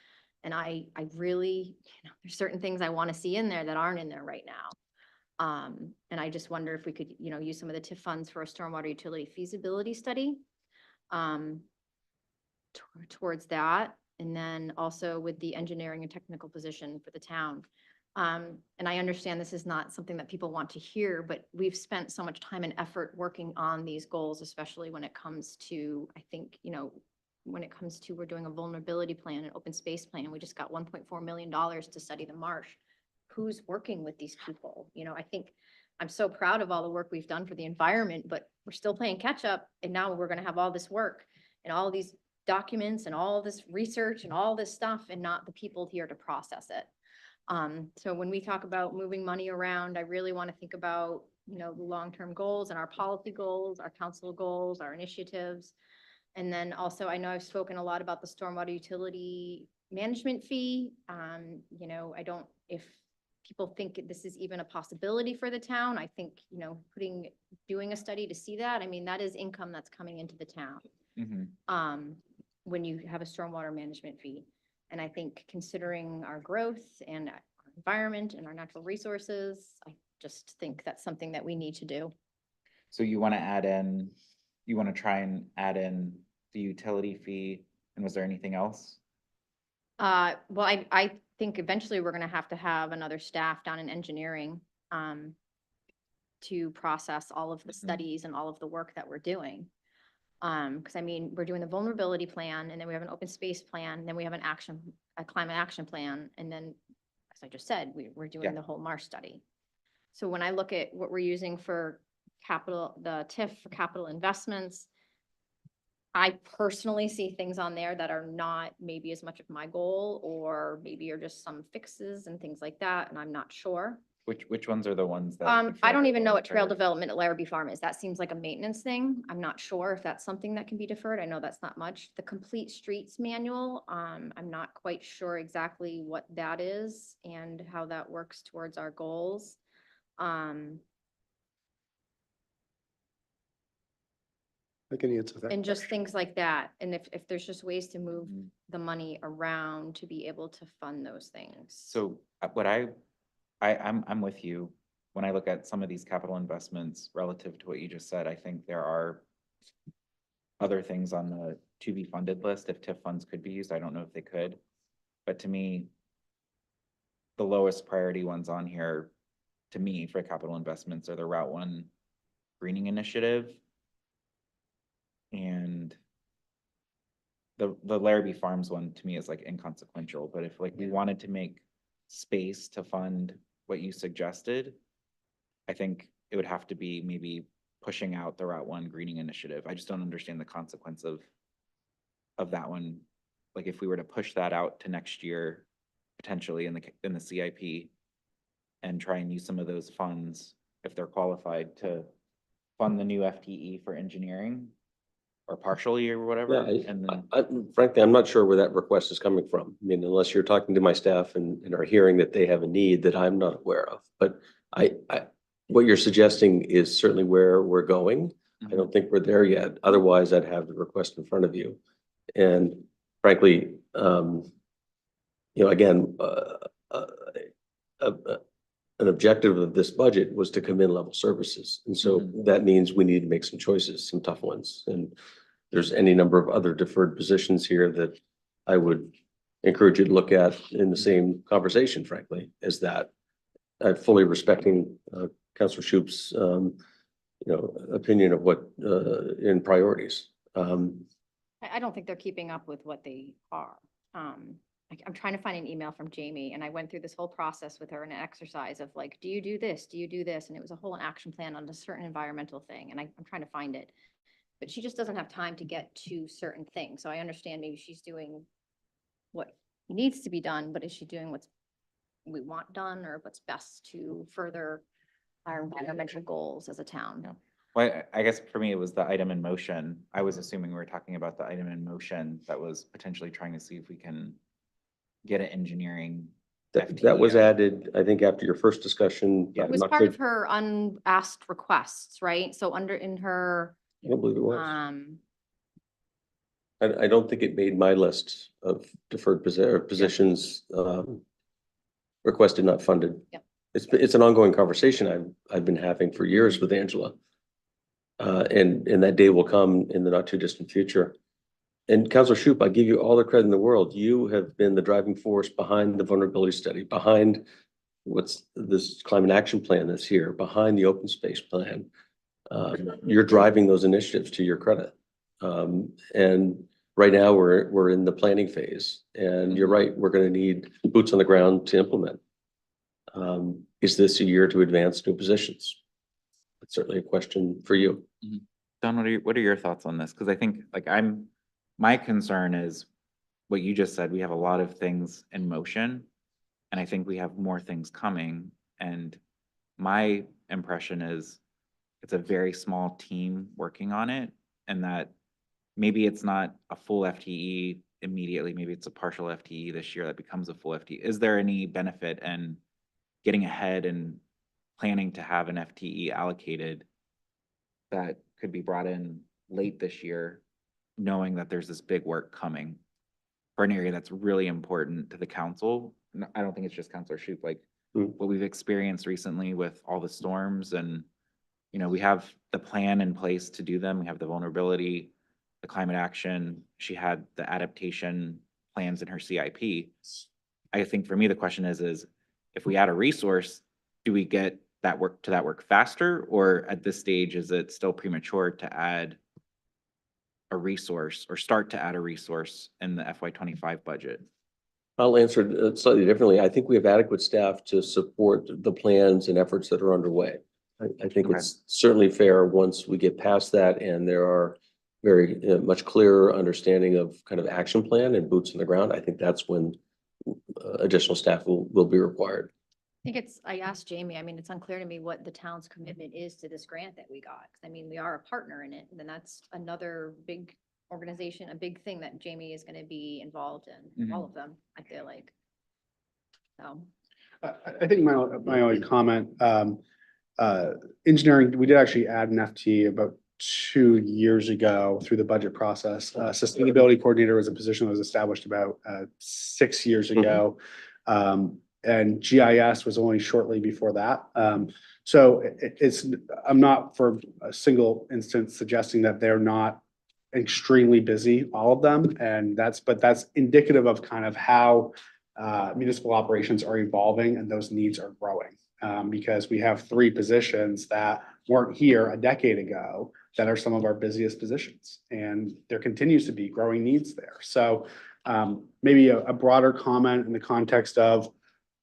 And I really, there's certain things I want to see in there that aren't in there right now. And I just wonder if we could, use some of the TIF funds for a stormwater utility feasibility study. Towards that, and then also with the engineering and technical position for the town. And I understand this is not something that people want to hear, but we've spent so much time and effort working on these goals, especially when it comes to, I think, when it comes to, we're doing a vulnerability plan, an open space plan. We just got $1.4 million to study the marsh. Who's working with these people? I think I'm so proud of all the work we've done for the environment, but we're still playing catch up. And now we're going to have all this work and all these documents and all this research and all this stuff, and not the people here to process it. So when we talk about moving money around, I really want to think about, the long-term goals and our policy goals, our council goals, our initiatives. And then also, I know I've spoken a lot about the stormwater utility management fee. I don't, if people think this is even a possibility for the town, I think, doing a study to see that, that is income that's coming into the town. Mhm. When you have a stormwater management fee. And I think considering our growth and our environment and our natural resources, I just think that's something that we need to do. So you want to try and add in the utility fee, and was there anything else? Well, I think eventually we're gonna have to have another staff down in engineering. to process all of the Mhm. studies and all of the work that we're doing. Because I mean, we're doing the vulnerability plan, and then we have an open space plan, and then we have a climate action plan, and then, as I just said, we're Yeah. doing the whole Marsh study. So when I look at what we're using for capital, the TIF for capital investments, I personally see things on there that are not maybe as much of my goal, or maybe are just some fixes and things like that, and I'm not sure. Which ones are the ones that? you I feel don't like even know what trail are- development at Larrabee Farm is. That seems like a maintenance thing. I'm not sure if that's something that can be deferred. I know that's not much. The Complete Streets Manual, I'm not quite sure exactly what that is and how that works towards our goals. I can answer that. And just question. things like that. And if there's just ways to move Mhm. the money around to be able to fund those things. So what I'm with you. When I look at some of these capital investments relative to what you just said, I think there are other things on the to be funded list. If TIF funds could be used, I don't know if they could. But to me, the lowest priority ones on here, to me, for capital investments are the Route One greening initiative. And the Larrabee Farms one to me is like inconsequential, but if like we wanted to make space to fund what you suggested, I think it would have to be maybe pushing out the Route One greening initiative. I just don't understand the consequence of that one. Like if we were to push that out to next year, potentially in the CIP, and try and use some of those funds, if they're qualified, to fund the new FTE for engineering or partially or whatever, and then. Frankly, I'm not sure where that request is coming from. I mean, unless you're talking to my staff and are hearing that they have a need that I'm not aware of. But what you're suggesting is certainly where we're going. I don't think we're there yet. Otherwise, I'd have the request in front of you. And frankly, again, an objective of this budget was to come in level services. And so that means we need to make some choices, some tough ones. And there's any number of other deferred positions here that I would encourage you to look at in the same conversation, frankly, as that. I'm fully respecting Councilor Shoup's opinion of what in priorities. I don't think they're keeping up with what they are. I'm trying to find an email from Jamie, and I went through this whole process with her in an exercise of like, do you do this? Do you do this? And it was a whole action plan on a certain environmental thing, and I'm trying to find it. But she just doesn't have time to get to certain things. So I understand maybe she's doing what needs to be done, but is she doing what's we want done, or what's best to further our environmental goals as a town? Yeah. Well, I guess for me, it was the item in motion. I was assuming we were talking about the item in motion that was potentially trying to see if we can get an engineering. That was FTE. added, I think, after your first discussion. Yeah. It was Not part good- of her unasked requests, right? So in her, I don't believe it was. I don't think it made my list of deferred positions, requested, not funded. Yep. It's an ongoing conversation I've been having for years with Angela. And that day will come in the not too distant future. And Councilor Shoup, I give you all the credit in the world. You have been the driving force behind the vulnerability study, behind what's this climate action plan that's here, behind the open space plan. You're driving those initiatives, to your credit. And right now we're in the planning phase, and you're right, we're going to need boots on the ground to implement. Is this a year to advance new positions? That's certainly a question for you. Don, what are your thoughts on this? Because I think like my concern is what you just said. We have a lot of things in motion, and I think we have more things coming. And my impression is it's a very small team working on it, and that maybe it's not a full FTE immediately. Maybe it's a partial FTE this year that becomes a full FTE. Is there any benefit in getting ahead and planning to have an FTE allocated that could be brought in late this year, knowing that there's this big work coming for an area that's really important to the council? I don't think it's just Councilor Shoup, like what we've experienced recently with all the storms, and we have the plan in place to do them. We have the vulnerability, the climate action. She had the adaptation plans in her CIP. I think for me, the question is if we add a resource, do we get that work faster? Or at this stage, is it still premature to add a resource or start to add a resource in the FY25 budget? I'll answer it slightly differently. I think we have adequate staff to support the plans and efforts that are underway. I think Okay. it's certainly fair once we get past that and there are very much clearer understanding of kind of action plan and boots on the ground. I think that's when additional staff will be required. I think I asked Jamie, I mean, it's unclear to me what the town's commitment is to this grant that we got. 'Cause I mean, we are a partner in it, and then that's another big organization, a big thing that Jamie is gonna be involved in, all of them, I feel like. So, I think my only comment, engineering, we did actually add an FTE about 2 years ago through the budget process. Sustainability coordinator was a position that was established about 6 years ago. And GIS was only shortly before that. So I'm not for a single instance suggesting that they're not extremely busy, all of them. And that's indicative of kind of how municipal operations are evolving and those needs are growing. Because we have 3 positions that weren't here a decade ago that are some of our busiest positions. And there continues to be growing needs there. So maybe a broader comment in the context of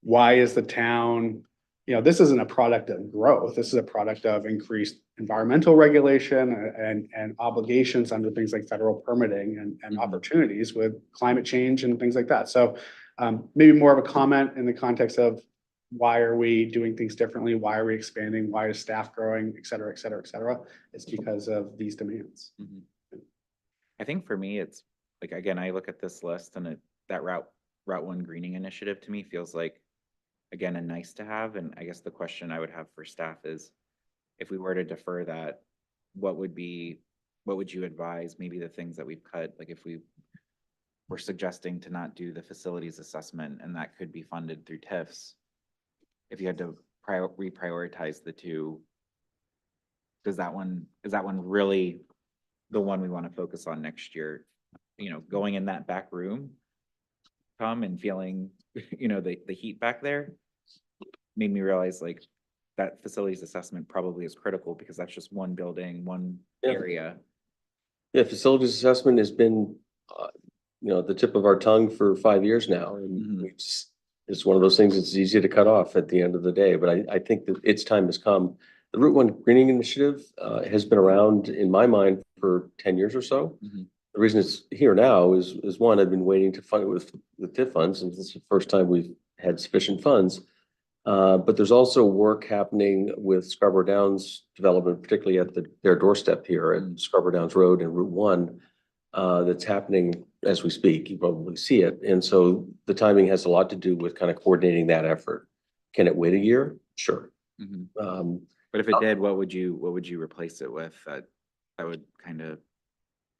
why is the town, this isn't a product of growth. This is a product of increased environmental regulation and obligations under things like federal permitting and opportunities with climate change and things like that. So maybe more of a comment in the context of why are we doing things differently? Why are we expanding? Why is staff growing, et cetera, et cetera, et cetera? It's because of these demands. I think for me, it's like, again, I look at this list and that Route 1 greening initiative to me feels like, again, a nice to have. And I guess the question I would have for staff is, if we were to defer that, what would you advise? Maybe the things that we've cut, like if we were suggesting to not do the facilities assessment and that could be funded through TIFs. If you had to reprioritize the two, is that one really the one we want to focus on next year? Going in that back room, Tom, and feeling, the heat back there made me realize like that facilities assessment probably is critical because that's just one building, one area. Yeah, facilities assessment has been, the tip of our tongue for 5 years now. And it's one of those things that's easy to cut off at the end of the day. But I think that its time has come. The Route 1 Greening Initiative has been around, in my mind, for 10 years or so. The reason it's here now is one, I've been waiting to fund it with TIF funds, and this is the first time we've had sufficient funds. But there's also work happening with Scarborough Downs development, particularly at their doorstep here at Scarborough Downs Road and Route 1, that's happening as we speak. You probably see it. And so the timing has a lot to do with kind of coordinating that effort. Can it wait a year? Sure. But if it did, what would you replace it with that would kind of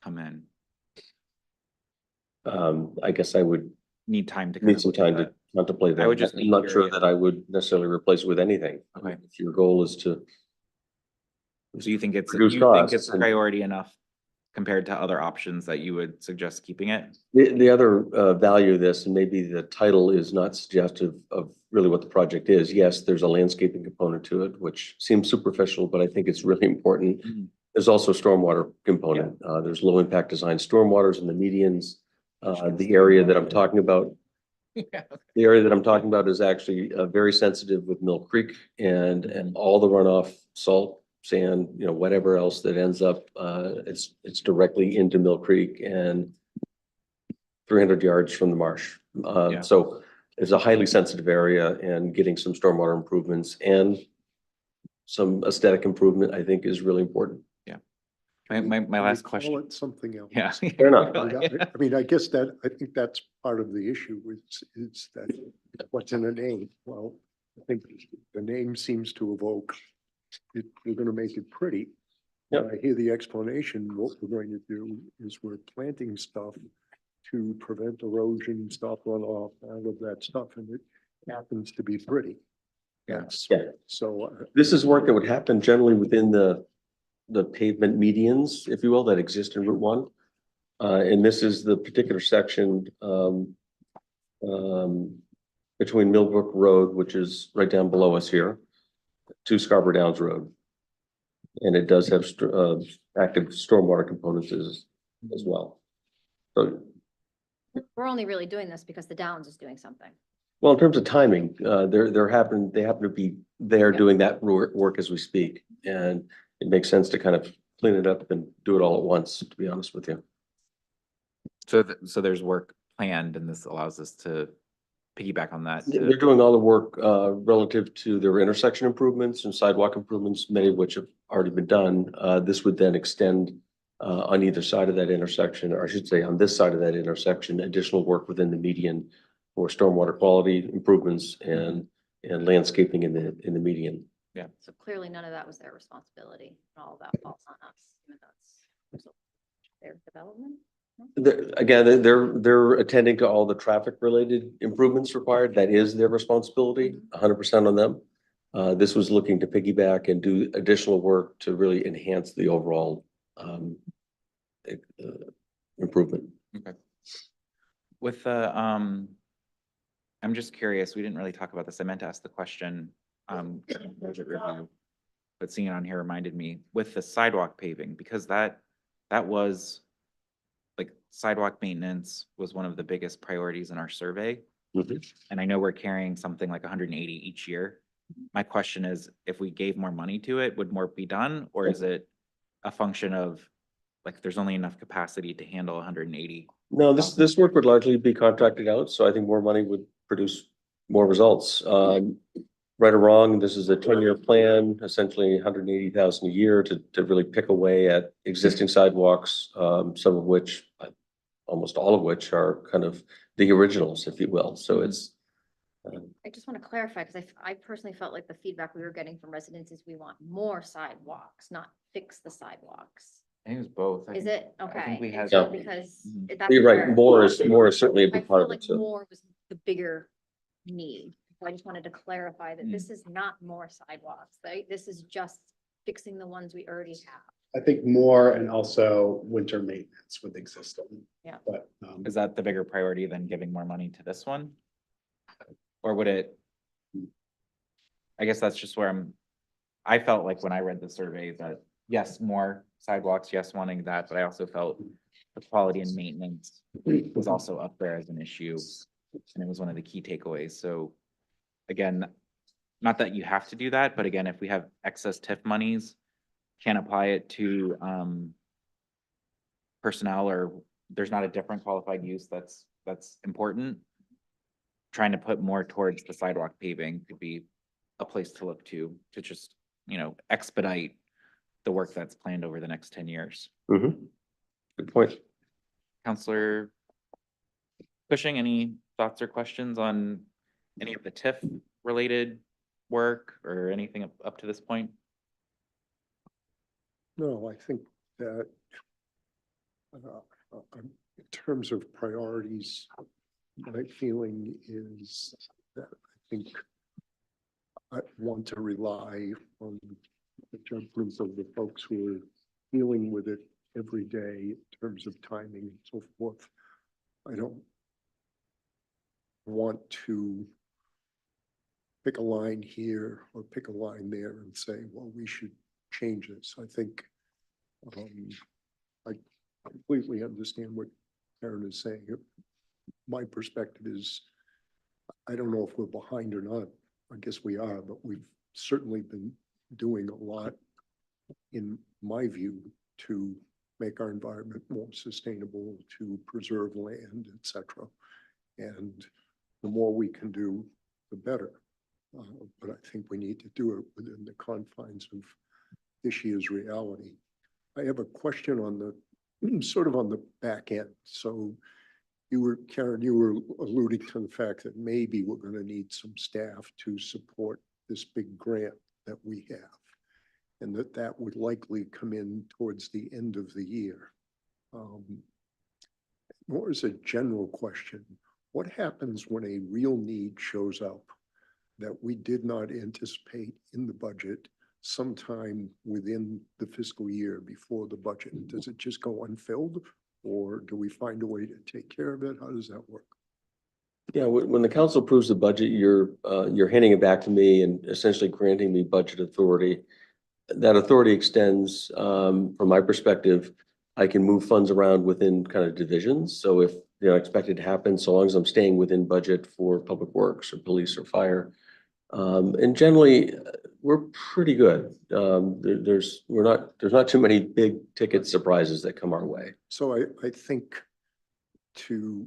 come in? I guess I would Need time to. need some time to contemplate that. I would just be I'm not sure curious. that I would necessarily replace it with anything. Okay. If your goal is to. So you think it's Reduce costs and- priority enough compared to other options that you would suggest keeping it? The other value of this, and maybe the title is not suggestive of really what the project is. Yes, there's a landscaping component to it, which seems superficial, but I think it's really important. There's also a stormwater component. There's low impact design stormwaters in the medians. The area that I'm talking about, is actually very sensitive with Mill Creek and all the runoff, salt, sand, whatever else that ends up, it's directly into Mill Creek and 300 yards from the marsh. So it's a highly sensitive area, and getting some stormwater improvements and some aesthetic improvement, I think, is really important. My Can we last call question. it something else? Yeah. Fair enough. I mean, I think that's part of the issue is that what's in a name? Well, I think the name seems to evoke, we're gonna make it pretty. When I hear the explanation, what we're going to do is we're planting stuff to prevent erosion, stop runoff, all of that stuff, and it happens to be pretty. Yes. Yeah. So. This is work that would happen generally within the pavement medians, if you will, that exist in Route 1. And this is the particular section between Millbrook Road, which is right down below us here, to Scarborough Downs Road. And it does have active stormwater components as well. So, We're only really doing this because the Downs is doing something. well, in terms of timing, they happen to be there Yep. doing that work as we speak. And it makes sense to kind of clean it up and do it all at once, to be honest with you. So, so there's work planned and this allows us to piggyback on that. to- They're doing all the work relative to their intersection improvements and sidewalk improvements, many of which have already been done. This would then extend on either side of that intersection, or I should say on this side of that intersection, additional work within the median for stormwater quality improvements and landscaping in the median. So clearly none of that was their responsibility, and all of that falls on us, even though it's their development. Again, they're attending to all the traffic related improvements required. That is their responsibility, 100% on them. This was looking to piggyback and do additional work to really enhance the overall improvement. With the, I'm just curious, we didn't really talk about this. I meant to ask the question, budget review. But seeing it on here reminded me with the sidewalk paving, because that was like sidewalk maintenance was one of the biggest priorities in our survey. Mhm. And I know we're carrying something like 180 each year. My question is, if we gave more money to it, would more be done? Or is it a function of like, there's only enough capacity to handle 180? No, this work would largely be contracted out, so I think more money would produce more results. Right or wrong, this is a 10-year plan, essentially 180,000 a year to really pick away at existing sidewalks, some of which, almost all of which are kind of the originals, if you will. So it's. I just want to clarify, because I personally felt like the feedback we were getting from residents is we want more sidewalks, not fix the sidewalks. I think it was both. Is it? I think Okay. we And had- so Yeah. because Mhm. that's You're right, where more is certainly a I big part feel of like it, so. more was the bigger need. So I just wanted to clarify that this is not more sidewalks, right? This is just fixing the ones we already have. I think more and also winter maintenance with existing. Yeah. But, Is that the bigger priority than giving more money to this one? Or would it? I guess that's just where I felt like when I read the survey that, yes, more sidewalks, yes, wanting that, but I also felt the quality and maintenance was also up there as an issue. And it was one of the key takeaways. So again, not that you have to do that, but again, if we have excess TIF monies, can't apply it to personnel, or there's not a different qualified use that's important. Trying to put more towards the sidewalk paving could be a place to look to just, expedite the work that's planned over the next 10 years. Mhm. Good point. Counselor Cushing, any thoughts or questions on any of the TIF related work or anything up to this point? No, I think that in terms of priorities, my feeling is that I think I want to rely on the judgments of the folks who are dealing with it every day in terms of timing and so forth. I don't want to pick a line here or pick a line there and say, well, we should change this. I think I completely understand what Karen is saying. My perspective is, I don't know if we're behind or not. I guess we are, but we've certainly been doing a lot, in my view, to make our environment more sustainable, to preserve land, etc. And the more we can do, the better. But I think we need to do it within the confines of this year's reality. I have a question on the sort of on the back end. So Karen, you were alluding to the fact that maybe we're going to need some staff to support this big grant that we have, and that would likely come in towards the end of the year. More as a general question, what happens when a real need shows up that we did not anticipate in the budget sometime within the fiscal year before the budget? Does it just go unfilled, or do we find a way to take care of it? How does that work? Yeah, when the council approves the budget, you're handing it back to me and essentially granting me budget authority. That authority extends, from my perspective, I can move funds around within kind of divisions. So if the unexpected happens, so long as I'm staying within budget for public works or police or fire. And generally, we're pretty good. There's not too many big ticket surprises that come our way. So I think to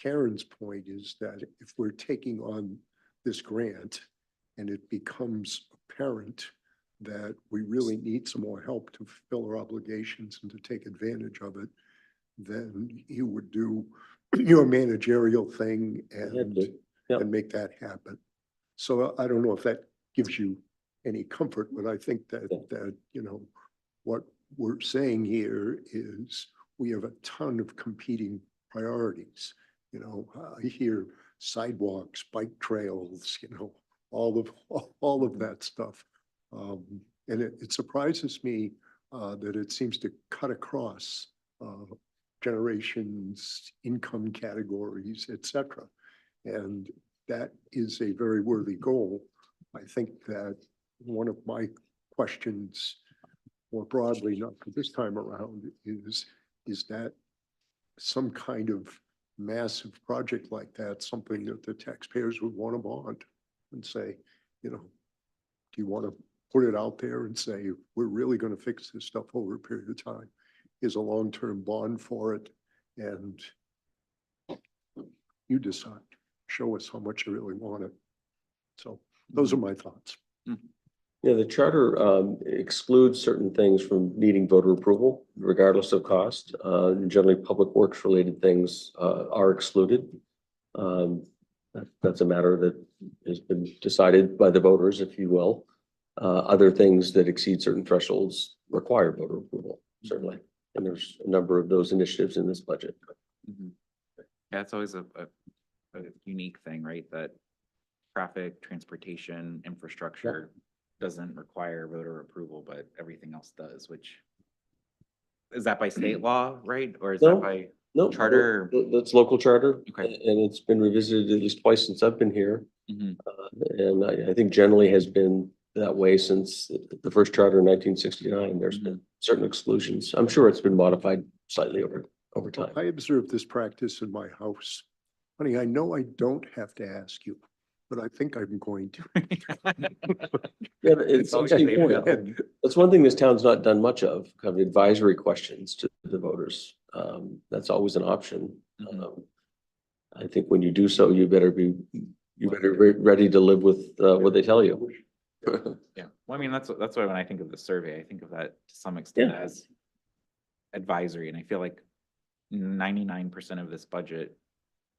Karen's point is that if we're taking on this grant and it becomes apparent that we really need some more help to fulfill our obligations and to take advantage of it, then you would do your managerial thing and, Yep. and make that happen. So I don't know if that gives you any comfort, but I think that, what we're saying here is we have a ton of competing priorities. I hear sidewalks, bike trails, all of that stuff. And it surprises me that it seems to cut across generations, income categories, et cetera. And that is a very worthy goal. I think that one of my questions more broadly, not for this time around, is that some kind of massive project like that, something that the taxpayers would want to bond and say, do you want to put it out there and say, we're really going to fix this stuff over a period of time? Is a long-term bond for it, and you decide. Show us how much you really want it. So those are my thoughts. Yeah, the charter excludes certain things from needing voter approval, regardless of cost. Generally, public works related things are excluded. That's a matter that has been decided by the voters, if you will. Other things that exceed certain thresholds require voter approval, certainly. And there's a number of those initiatives in this budget. Yeah, it's always a unique thing, right? That traffic, transportation, infrastructure doesn't require voter approval, but everything else does, which is that by state law, right? Or is No. that by, No, Charter? That's local charter. Okay. And it's been revisited at least twice since I've been here. Mhm. And I think generally has been that way since the first charter in 1969. There's been certain exclusions. I'm sure it's been modified slightly over time. I observed this practice in my house. Honey, I know I don't have to ask you, but I think I'm going to. Yeah, but it's always actually, safe. that's one thing this town's not done much of, kind of advisory questions to the voters. That's always an option. Mhm. I think when you do so, you better be ready to live with what they tell you. Yeah, well, I mean, that's why when I think of the survey, I think of that to some extent Yeah. as advisory, and I feel like 99% of this budget,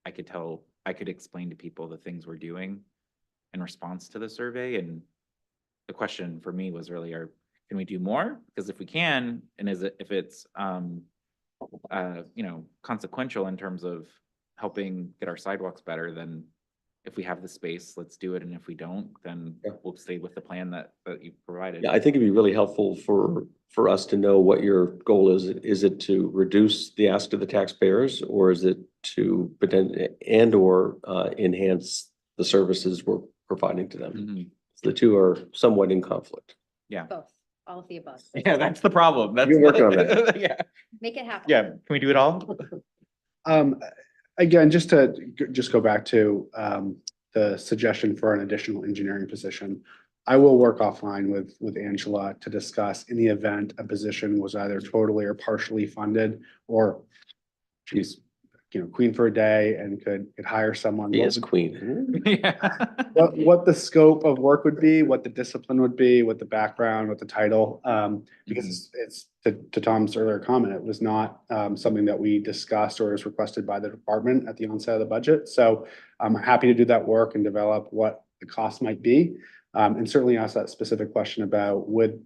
I could explain to people the things we're doing in response to the survey, and the question for me was really, can we do more? Because if we can, and if it's consequential in terms of helping get our sidewalks better, then if we have the space, let's do it. And if we don't, then Yeah. we'll stay with the plan that you provided. Yeah, I think it'd be really helpful for us to know what your goal is. Is it to reduce the ask of the taxpayers, or is it to or enhance the services we're providing to them? Mhm. The two are somewhat in conflict. Yeah. Both, all of the above. Yeah, that's the problem. That's You're working on that. Yeah, Make it happen. yeah. Can we do it all? Again, just to go back to the suggestion for an additional engineering position. I will work offline with Angela to discuss in the event a position was either totally or partially funded, or she's, queen for a day and could hire someone. He What is would- queen. Yeah. what the scope of work would be, what the discipline would be, what the background, what the title, because it's to Tom's earlier comment, it was not something that we discussed or was requested by the department at the onset of the budget. So I'm happy to do that work and develop what the cost might be. And certainly ask that specific question about would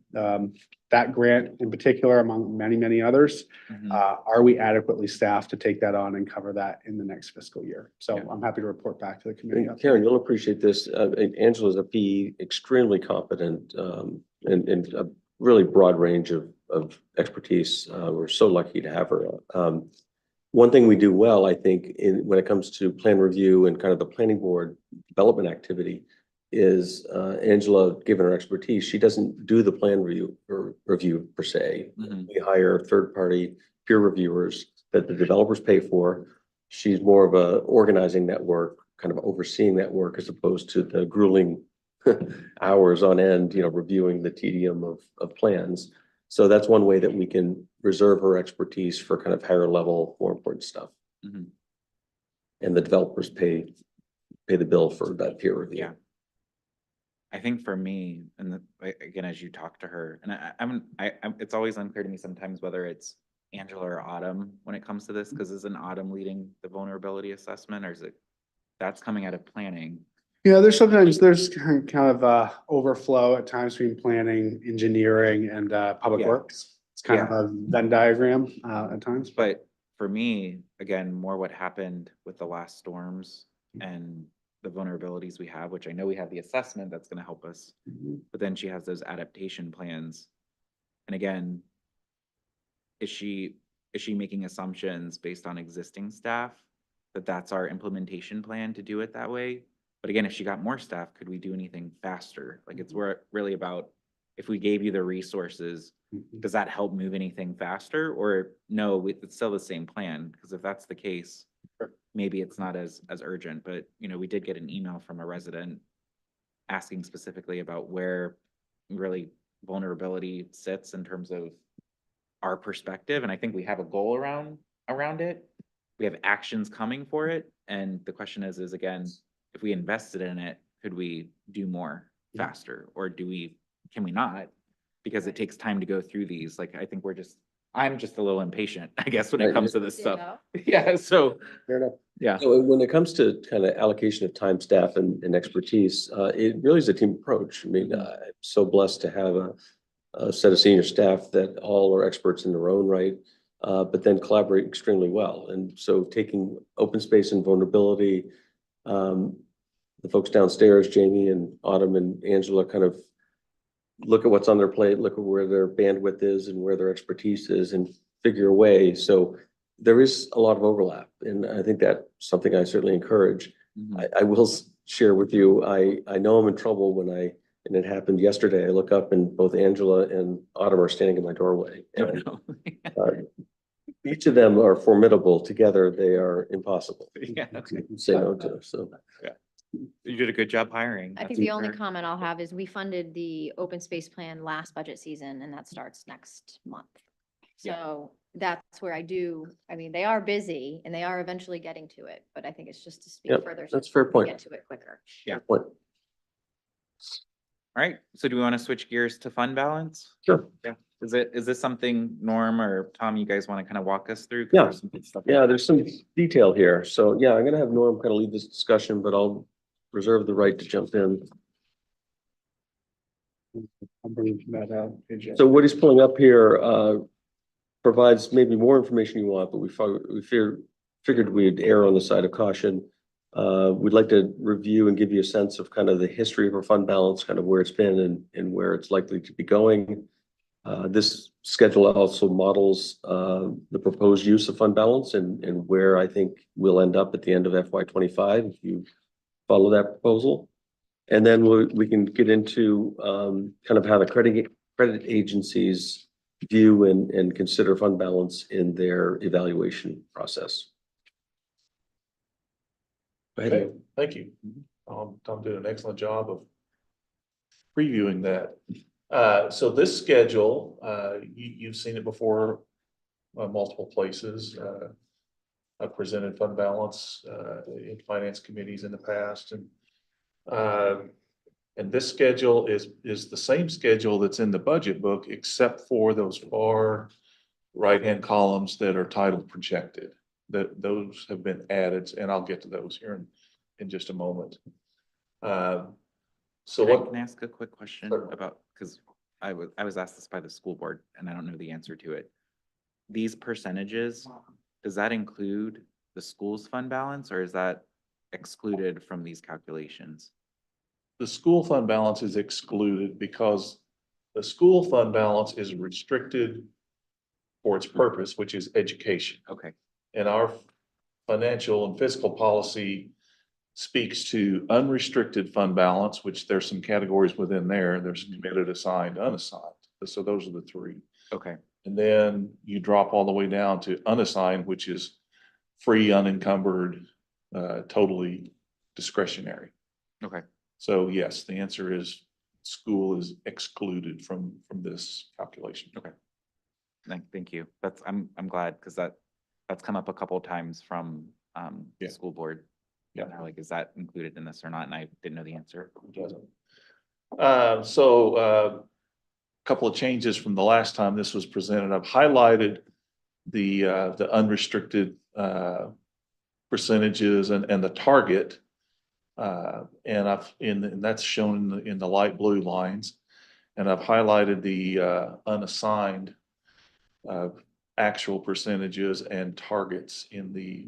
that grant in particular, among many, many others, Mhm. are we adequately staffed to take that on and cover that in the next fiscal year? So Yeah. I'm happy to report back to the committee. And Karen, you'll appreciate this. Angela's a PE, extremely competent, and a really broad range of expertise. We're so lucky to have her. one thing we do well, I think, when it comes to plan review and kind of the planning board development activity is, Angela, given her expertise, she doesn't do the plan review per se. Mhm. We hire third-party peer reviewers that the developers pay for. She's more of a organizing that work, kind of overseeing that work as opposed to the grueling hours on end, reviewing the tedium of plans. So that's one way that we can reserve her expertise for kind of higher level, more important stuff. Mhm. And the developers pay the bill for that peer review. Yeah. I think for me, and again, as you talk to her, and it's always unclear to me sometimes whether it's Angela or Autumn when it comes to this, because isn't Autumn leading the vulnerability assessment, or is it, that's coming out of planning? Yeah, there's kind of overflow at times between planning, engineering and public Yeah. works. It's kind of a Venn diagram at times. But for me, again, more what happened with the last storms and the vulnerabilities we have, which I know we have the assessment that's gonna help us, but then she has those adaptation plans. And again, is she making assumptions based on existing staff that that's our implementation plan to do it that way? But again, if she got more staff, could we do anything faster? Like it's really about, if we gave you the resources, does that help move anything faster? Or no, it's still the same plan? Because if that's the case, maybe it's not as urgent, but we did get an email from a resident asking specifically about where really vulnerability sits in terms of our perspective. And I think we have a goal around it. We have actions coming for it. And the question is again, if we invested in it, could we do more faster? Or can we not? Because it takes time to go through these. Like, I think I'm just a little impatient, I guess, when it Right. comes to this You stuff. know? Yeah, so, Fair enough. yeah. When it comes to kind of allocation of time, staff and expertise, it really is a team approach. I mean, I'm so blessed to have a set of senior staff that all are experts in their own right, but then collaborate extremely well. And so taking open space and vulnerability, the folks downstairs, Jamie and Autumn and Angela, kind of look at what's on their plate, look at where their bandwidth is and where their expertise is, and figure a way. So there is a lot of overlap, and I think that's something I certainly encourage. Mhm. I will share with you, I know I'm in trouble and it happened yesterday. I look up and both Angela and Autumn are standing in my doorway. And, No. each of them are formidable. Together, they are impossible. Yeah, okay. to Say no to, so. You did a good job hiring. I think that's the for only sure. comment I'll have is we funded the open space plan last budget season and that starts next month. Yeah. So that's where they are busy and they are eventually getting to it, but I think it's just to speak Yep, further. that's a so fair we point. Get to it quicker. Yeah. What? All right, so do we want to switch gears to fund balance? Sure. Yeah, is this something Norm or Tom, you guys want to kind of walk us through? 'Cause Yeah. there's some good stuff. Yeah, there's some detail here. So yeah, I'm gonna have Norm kind of lead this discussion, but I'll reserve the right to jump in. I'll bring that page up. So what he's pulling up here provides maybe more information you want, but we figured we'd err on the side of caution. We'd like to review and give you a sense of kind of the history of our fund balance, kind of where it's been and where it's likely to be going. This schedule also models the proposed use of fund balance and where I think we'll end up at the end of FY 25 if you follow that proposal. And then we can get into kind of how the credit agencies view and consider fund balance in their evaluation process. Go ahead. Okay, thank you. Tom did an excellent job of previewing that. So this schedule, you've seen it before, multiple places. I've presented fund balance, in finance committees in the past and this schedule is the same schedule that's in the budget book, except for those far right-hand columns that are titled projected. Those have been added, and I'll get to those here in just a moment. So Can I ask a quick question Sure. about, because I was asked this by the school board and I don't know the answer to it. These percentages, does that include the school's fund balance or is that excluded from these calculations? the school fund balance is excluded because the school fund balance is restricted for its purpose, which is education. Okay, And our financial and fiscal policy speaks to unrestricted fund balance, which there's some categories within there. There's committed, assigned, unassigned. So those are the three. Okay, And then you drop all the way down to unassigned, which is free, unencumbered, totally discretionary. okay. So yes, the answer is school is excluded from this calculation. Okay. Thank you. I'm glad, because that's come up a couple of times from, the Yeah. school board. Yeah. And they're like, is that included in this or not? And I didn't know the answer. Couple of changes from the last time this was presented. I've highlighted the unrestricted, percentages and the target. And that's shown in the light blue lines. And I've highlighted the, unassigned, actual percentages and targets in the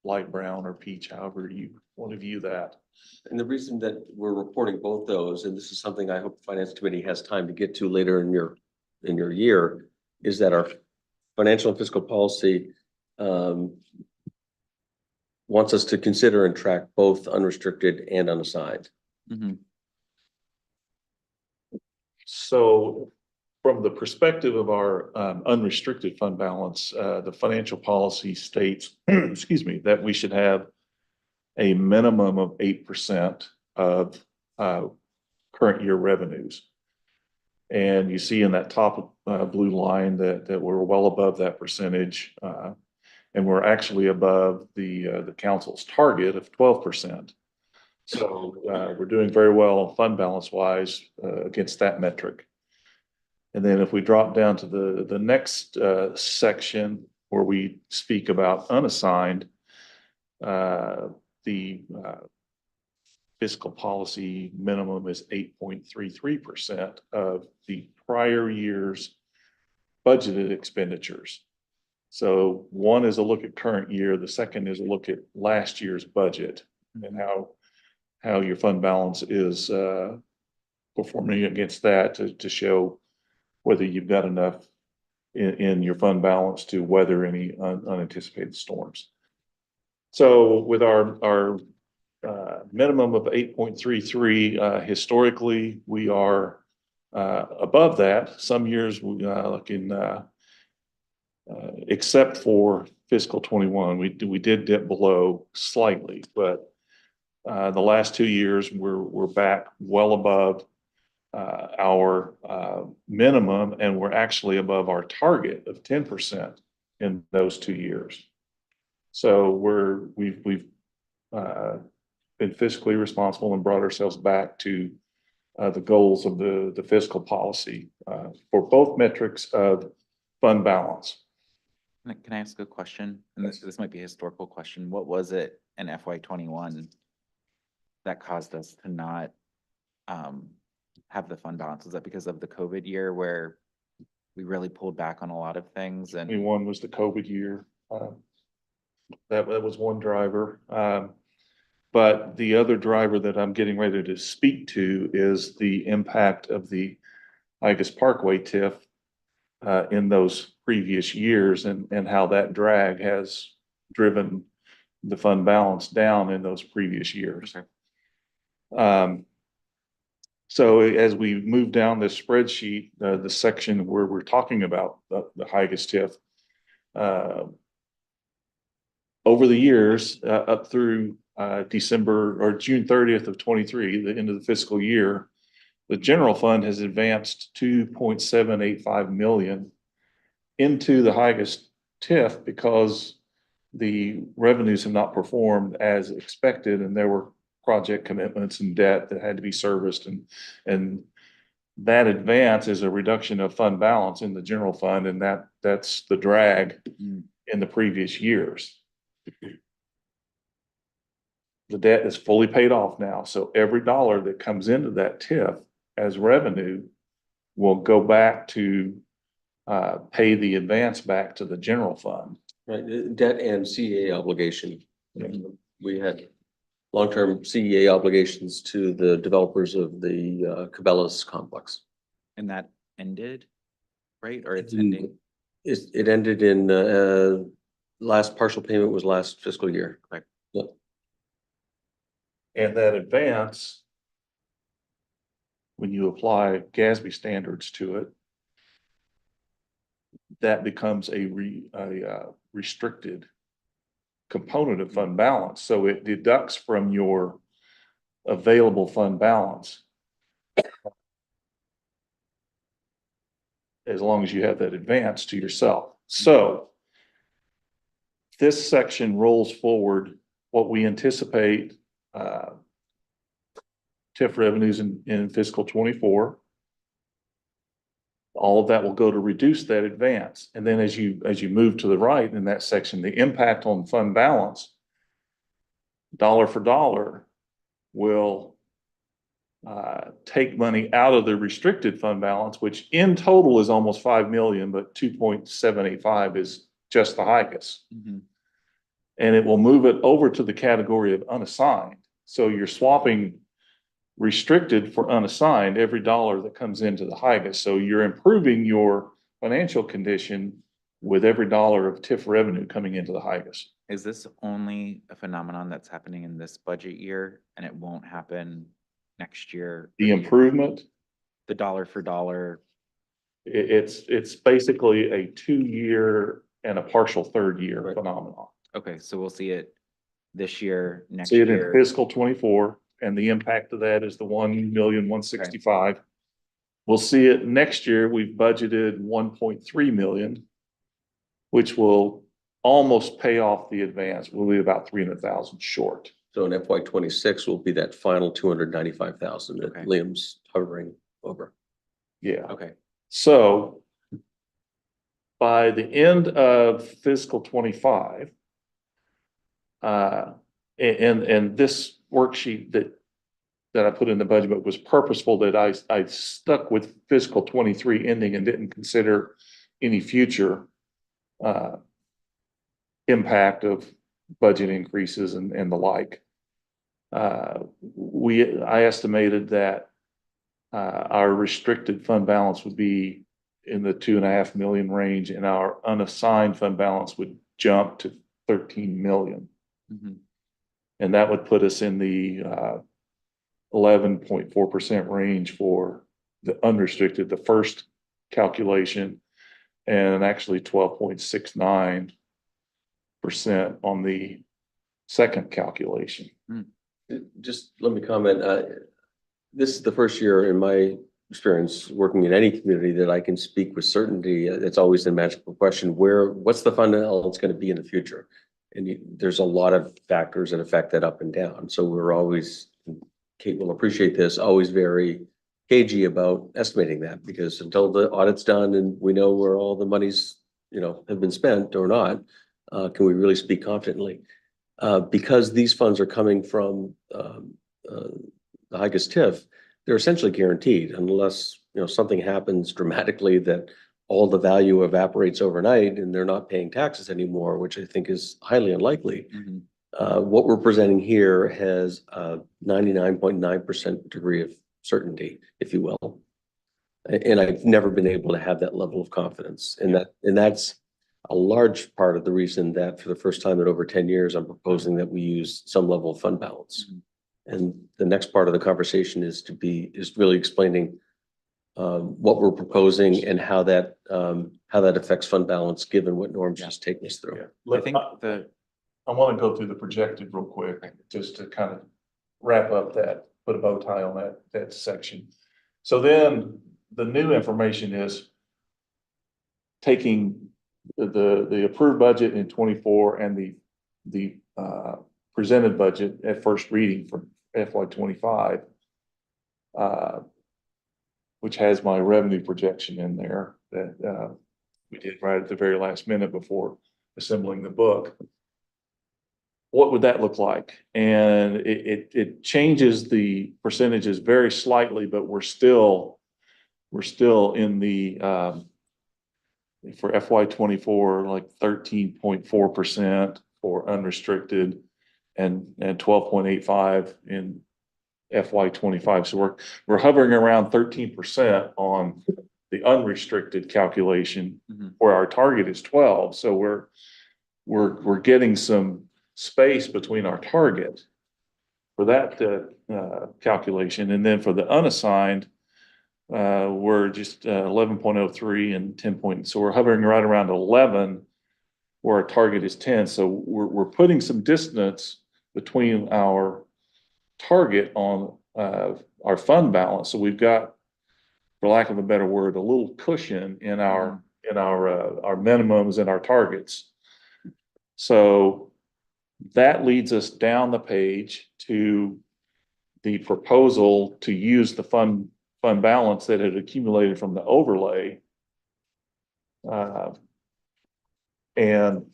light brown or peach, however you want to view that. And the reason that we're reporting both those, and this is something I hope the Finance Committee has time to get to later in your year, is that our financial and fiscal policy wants us to consider and track both unrestricted and unassigned. Mhm. So from the perspective of our unrestricted fund balance, the financial policy states, excuse me, that we should have a minimum of 8% of current year revenues. And you see in that top blue line that we're well above that percentage. And we're actually above the council's target of 12%. So we're doing very well fund balance wise against that metric. And then if we drop down to the next section where we speak about unassigned, the fiscal policy minimum is 8.33% of the prior year's budgeted expenditures. So one is a look at current year, the second is a look at last year's budget and how your fund balance is performing against that to show whether you've got enough in your fund balance to weather any unanticipated storms. So with our minimum of 8.33, historically, we are above that. Some years, like in except for fiscal 21, we did dip below slightly, but the last 2 years, we're back well above our minimum, and we're actually above our target of 10% in those 2 years. So we've been fiscally responsible and brought ourselves back to the goals of the fiscal policy for both metrics of fund balance. Can I ask a question? And this might be a historical question. What was it in FY21 that caused us to not have the fund balance? Was that because of the COVID year where we really pulled back on a lot of things? And One was the COVID year. That was one driver. But the other driver that I'm getting ready to speak to is the impact of the Igus Parkway TIF in those previous years and how that drag has driven the fund balance down in those previous years. So as we move down this spreadsheet, the section where we're talking about the Igus TIF, over the years, up through December or June 30th of 23, the end of the fiscal year, the general fund has advanced 2.785 million into the Igus TIF because the revenues have not performed as expected, and there were project commitments and debt that had to be serviced, and that advance is a reduction of fund balance in the general fund, and that's the drag in the previous years. The debt is fully paid off now, so every dollar that comes into that TIF as revenue will go back to pay the advance back to the general fund. Right, debt and CEA obligation. We had long-term CEA obligations to the developers of the Cabela's complex. and that ended, right? Or it's ending? It ended in Last partial payment was last fiscal year. Correct. Yep. And that advance, when you apply GASB standards to it, that becomes a restricted component of fund balance. So it deducts from your available fund balance as long as you have that advance to yourself. So this section rolls forward what we anticipate TIF revenues in fiscal 24. All of that will go to reduce that advance. And then as you move to the right in that section, the impact on fund balance, dollar for dollar, will take money out of the restricted fund balance, which in total is almost 5 million, but 2.785 is just the HICUS. And it will move it over to the category of unassigned. So you're swapping restricted for unassigned every dollar that comes into the HICUS. So you're improving your financial condition with every dollar of TIF revenue coming into the HICUS. Is this only a phenomenon that's happening in this budget year and it won't happen next year? The improvement, The dollar for dollar. it's basically a 2-year and a partial third year Right. phenomenon. Okay, so we'll see it this year, next See it in year. fiscal 24, and the impact of that is the 1,165,000. We'll see it next year. We've budgeted 1.3 million, which will almost pay off the advance. We'll be about 300,000 short. So in FY 26 will be that final 295,000 that Okay. Liam's hovering over. Yeah. Okay, So by the end of fiscal 25, and this worksheet that I put in the budget book was purposeful, that I stuck with fiscal 23 ending and didn't consider any future impact of budget increases and the like. I estimated that our restricted fund balance would be in the 2.5 million range, and our unassigned fund balance would jump to 13 million. Mhm. And that would put us in the 11.4% range for the unrestricted, the first calculation, and actually 12.69% on the second calculation. Just let me comment, this is the first year in my experience working in any community that I can speak with certainty. It's always a magical question, what's the fund balance going to be in the future? And there's a lot of factors that affect that up and down. So we're always, Kate will appreciate this, always very cagey about estimating that, because until the audit's done and we know where all the monies, have been spent or not, can we really speak confidently? Because these funds are coming from the HICUS TIF, they're essentially guaranteed unless, something happens dramatically that all the value evaporates overnight and they're not paying taxes anymore, which I think is highly unlikely. Mhm. What we're presenting here has a 99.9% degree of certainty, if you will. And I've never been able to have that level of confidence. And that's a large part of the reason that for the first time in over 10 years, I'm proposing that we use some level of fund balance. Mhm. And the next part of the conversation is really explaining what we're proposing and how that affects fund balance, given what Norm's just taken us through. Yeah. I think I want to go through the projected real quick, just to kind of wrap up put a bow tie on that section. So then the new information is taking the approved budget in 24 and the presented budget at first reading for FY 25, which has my revenue projection in there that we did right at the very last minute before assembling the book. What would that look like? And it changes the percentages very slightly, but we're still in the for FY 24, like 13.4% for unrestricted and 12.85 in FY 25. So we're hovering around 13% on the unrestricted calculation, Mhm. where our target is 12. So we're getting some space between our target for that, calculation. And then for the unassigned, we're just 11.03 and 10 point, so we're hovering right around 11 where our target is 10. So we're putting some distance between our target on our fund balance. So we've got, for lack of a better word, a little cushion in our minimums and our targets. So that leads us down the page to the proposal to use the fund balance that had accumulated from the overlay. And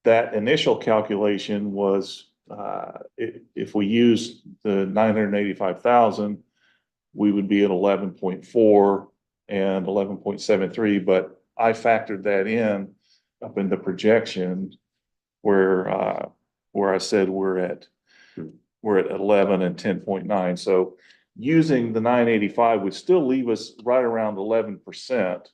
that initial calculation was, if we use the 985,000, we would be at 11.4 and 11.73, but I factored that in up in the projection where I said we're at 11 and 10.9. So using the 985 would still leave us right around 11%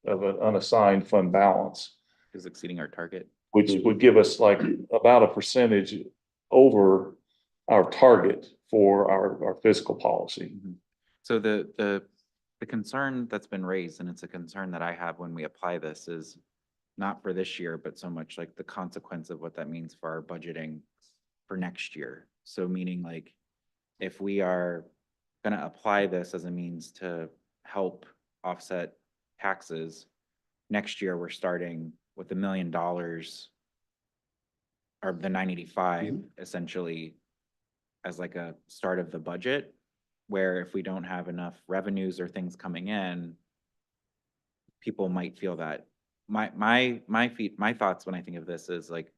of an unassigned fund balance, Is exceeding our target. which would give us like about a percentage over our target for our fiscal policy. So the concern that's been raised, and it's a concern that I have when we apply this, is not for this year, but so much like the consequence of what that means for our budgeting for next year. So meaning like, if we are gonna apply this as a means to help offset taxes, next year we're starting with $1 million or the 985 essentially as like a start of the budget, where if we don't have enough revenues or things coming in, people might feel that. My thoughts when I think of this is like,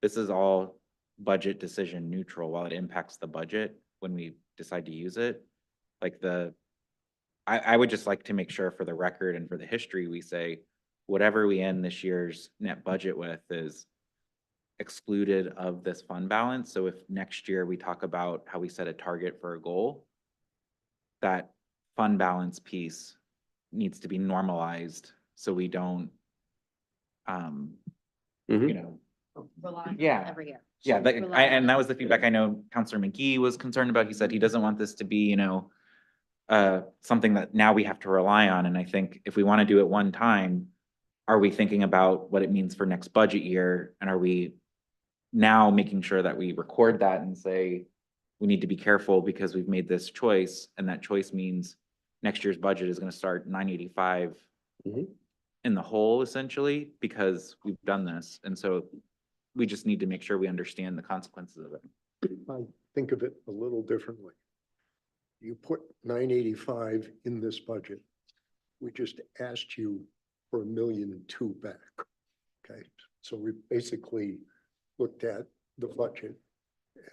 this is all budget decision neutral while it impacts the budget when we decide to use it. Like I would just like to make sure for the record and for the history, we say whatever we end this year's net budget with is excluded of this fund balance. So if next year we talk about how we set a target for a goal, that fund balance piece needs to be normalized so we don't, you know, Rely on Yeah. every year. yeah, So that- rely on and that it. was the feedback I know Counselor McGee was concerned about. He said he doesn't want this to be, you know, something that now we have to rely on. And I think if we want to do it one time, are we thinking about what it means for next budget year? And are we now making sure that we record that and say, we need to be careful because we've made this choice, and that choice means next year's budget is going to start 985 in the hole essentially because we've done this. And so we just need to make sure we understand the consequences of it. I think of it a little differently. You put 985 in this budget. We just asked you for $1.2 million back. Okay, so we basically looked at the budget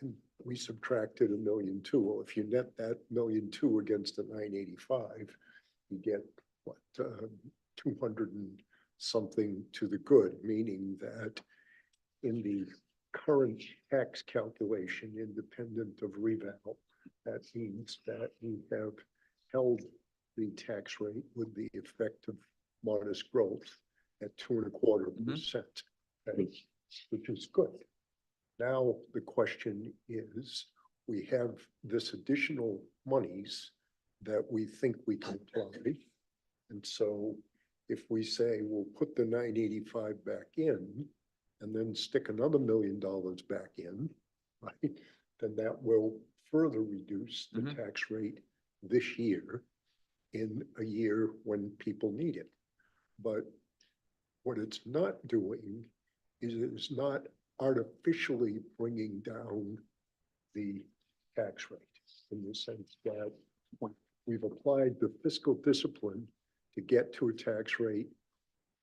and we subtracted $1.2 million. Well, if you net that $1.2 million against the 985, you get what, 200 and something to the good, meaning that in the current tax calculation, independent of reval, that means that we have held the tax rate with the effect of modest growth at 2.25%, which is good. Now, the question is, we have this additional monies that we think we can apply. And so if we say we'll put the 985 back in and then stick another $1 million back in, right? Then that will further reduce the tax rate this year in a year when people need it. But what it's not doing is it's not artificially bringing down the tax rate in the sense that we've applied the fiscal discipline to get to a tax rate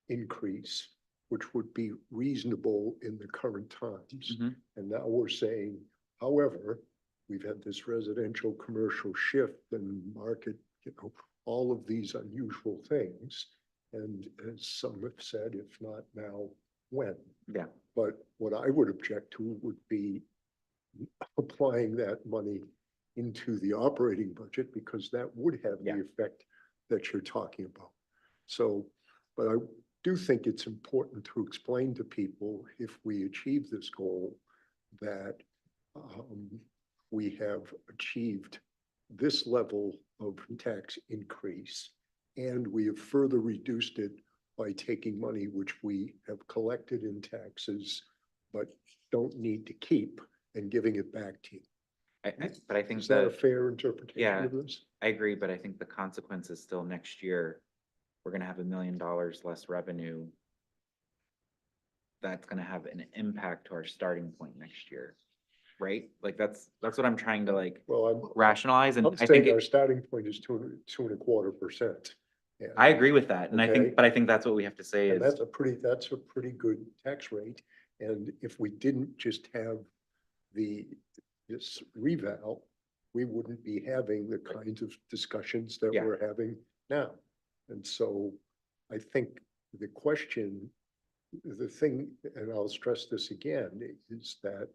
increase, which would be reasonable in the current times. And now we're saying, however, we've had this residential commercial shift and market, you know, all of these unusual things. And as some have said, if not now, when? Yeah. But what I would object to would be applying that money into the operating budget, because that would have the effect that you're talking about. So, but do think it's important to explain to people, if we achieve this goal, that we have achieved this level of tax increase, and we have further reduced it by taking money which we have collected in taxes but don't need to keep and giving it back to you. But I think Is that a that, fair interpretation Yeah. of this? I agree, but I think the consequence is still next year, we're gonna have $1 million less revenue. That's gonna have an impact to our starting point next year, right? Like, that's what I'm trying to like Well, rationalize, and I'm I think saying our it, starting point is 2.25%. I agree with that, and I Okay. think, but I think that's what we have to say And is, that's a pretty good tax rate. And if we didn't just have this reval, we wouldn't be having the kinds of discussions that Yeah. we're having now. And so I think the question, the thing, and I'll stress this again, is that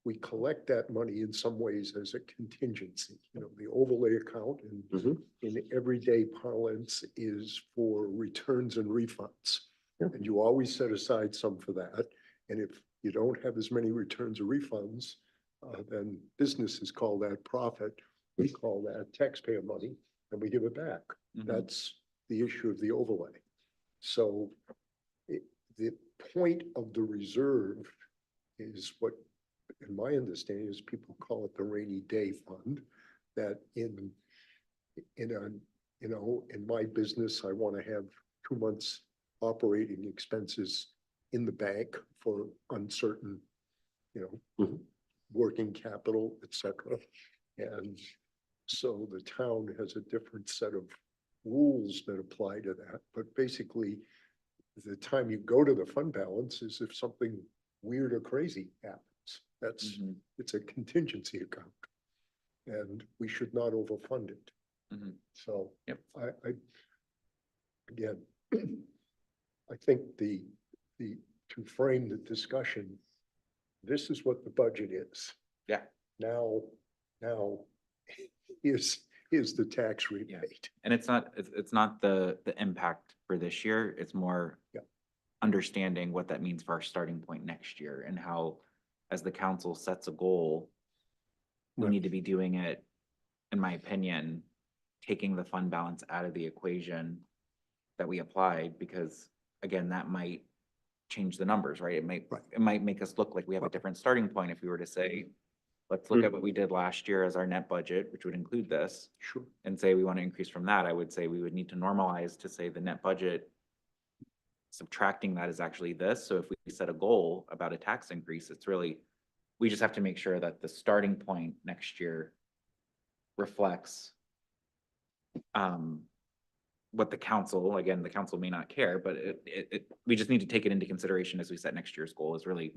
we collect that money in some ways as a contingency. You know, the overlay account in everyday parlance is for returns and refunds. Yep. And you always set aside some for that. And if you don't have as many returns or refunds, then businesses call that profit. We call that taxpayer money, and we give it back. Mhm. That's the issue of the overlay. So the point of the reserve is what, in my understanding, is people call it the rainy day fund, that in my business, I want to have 2 months operating expenses in the bank for uncertain, Mhm. working capital, et cetera. And so the town has a different set of rules that apply to that. But basically, the time you go to the fund balance is if something weird or crazy happens. Mhm. It's a contingency account. And we should not overfund it. Mhm. So Yep. Again, I think to frame the discussion, this is what the budget is. Yeah. Now, here's the tax rebate. And it's not the impact for this year, it's more Yeah. understanding what that means for our starting point next year, and how, as the council sets a goal, we Right. need to be doing it, in my opinion, taking the fund balance out of the equation that we applied, because again, that might change the numbers, right? Right. It might make us look like we have a different starting point if we were to say, let's look at what we did last year as our net budget, which would include this, Sure. and say we want to increase from that. I would say we would need to normalize to say the net budget, subtracting that is actually this. So if we set a goal about a tax increase, it's really, we just have to make sure that the starting point next year reflects what the council, again, the council may not care, but we just need to take it into consideration as we set next year's goal, is really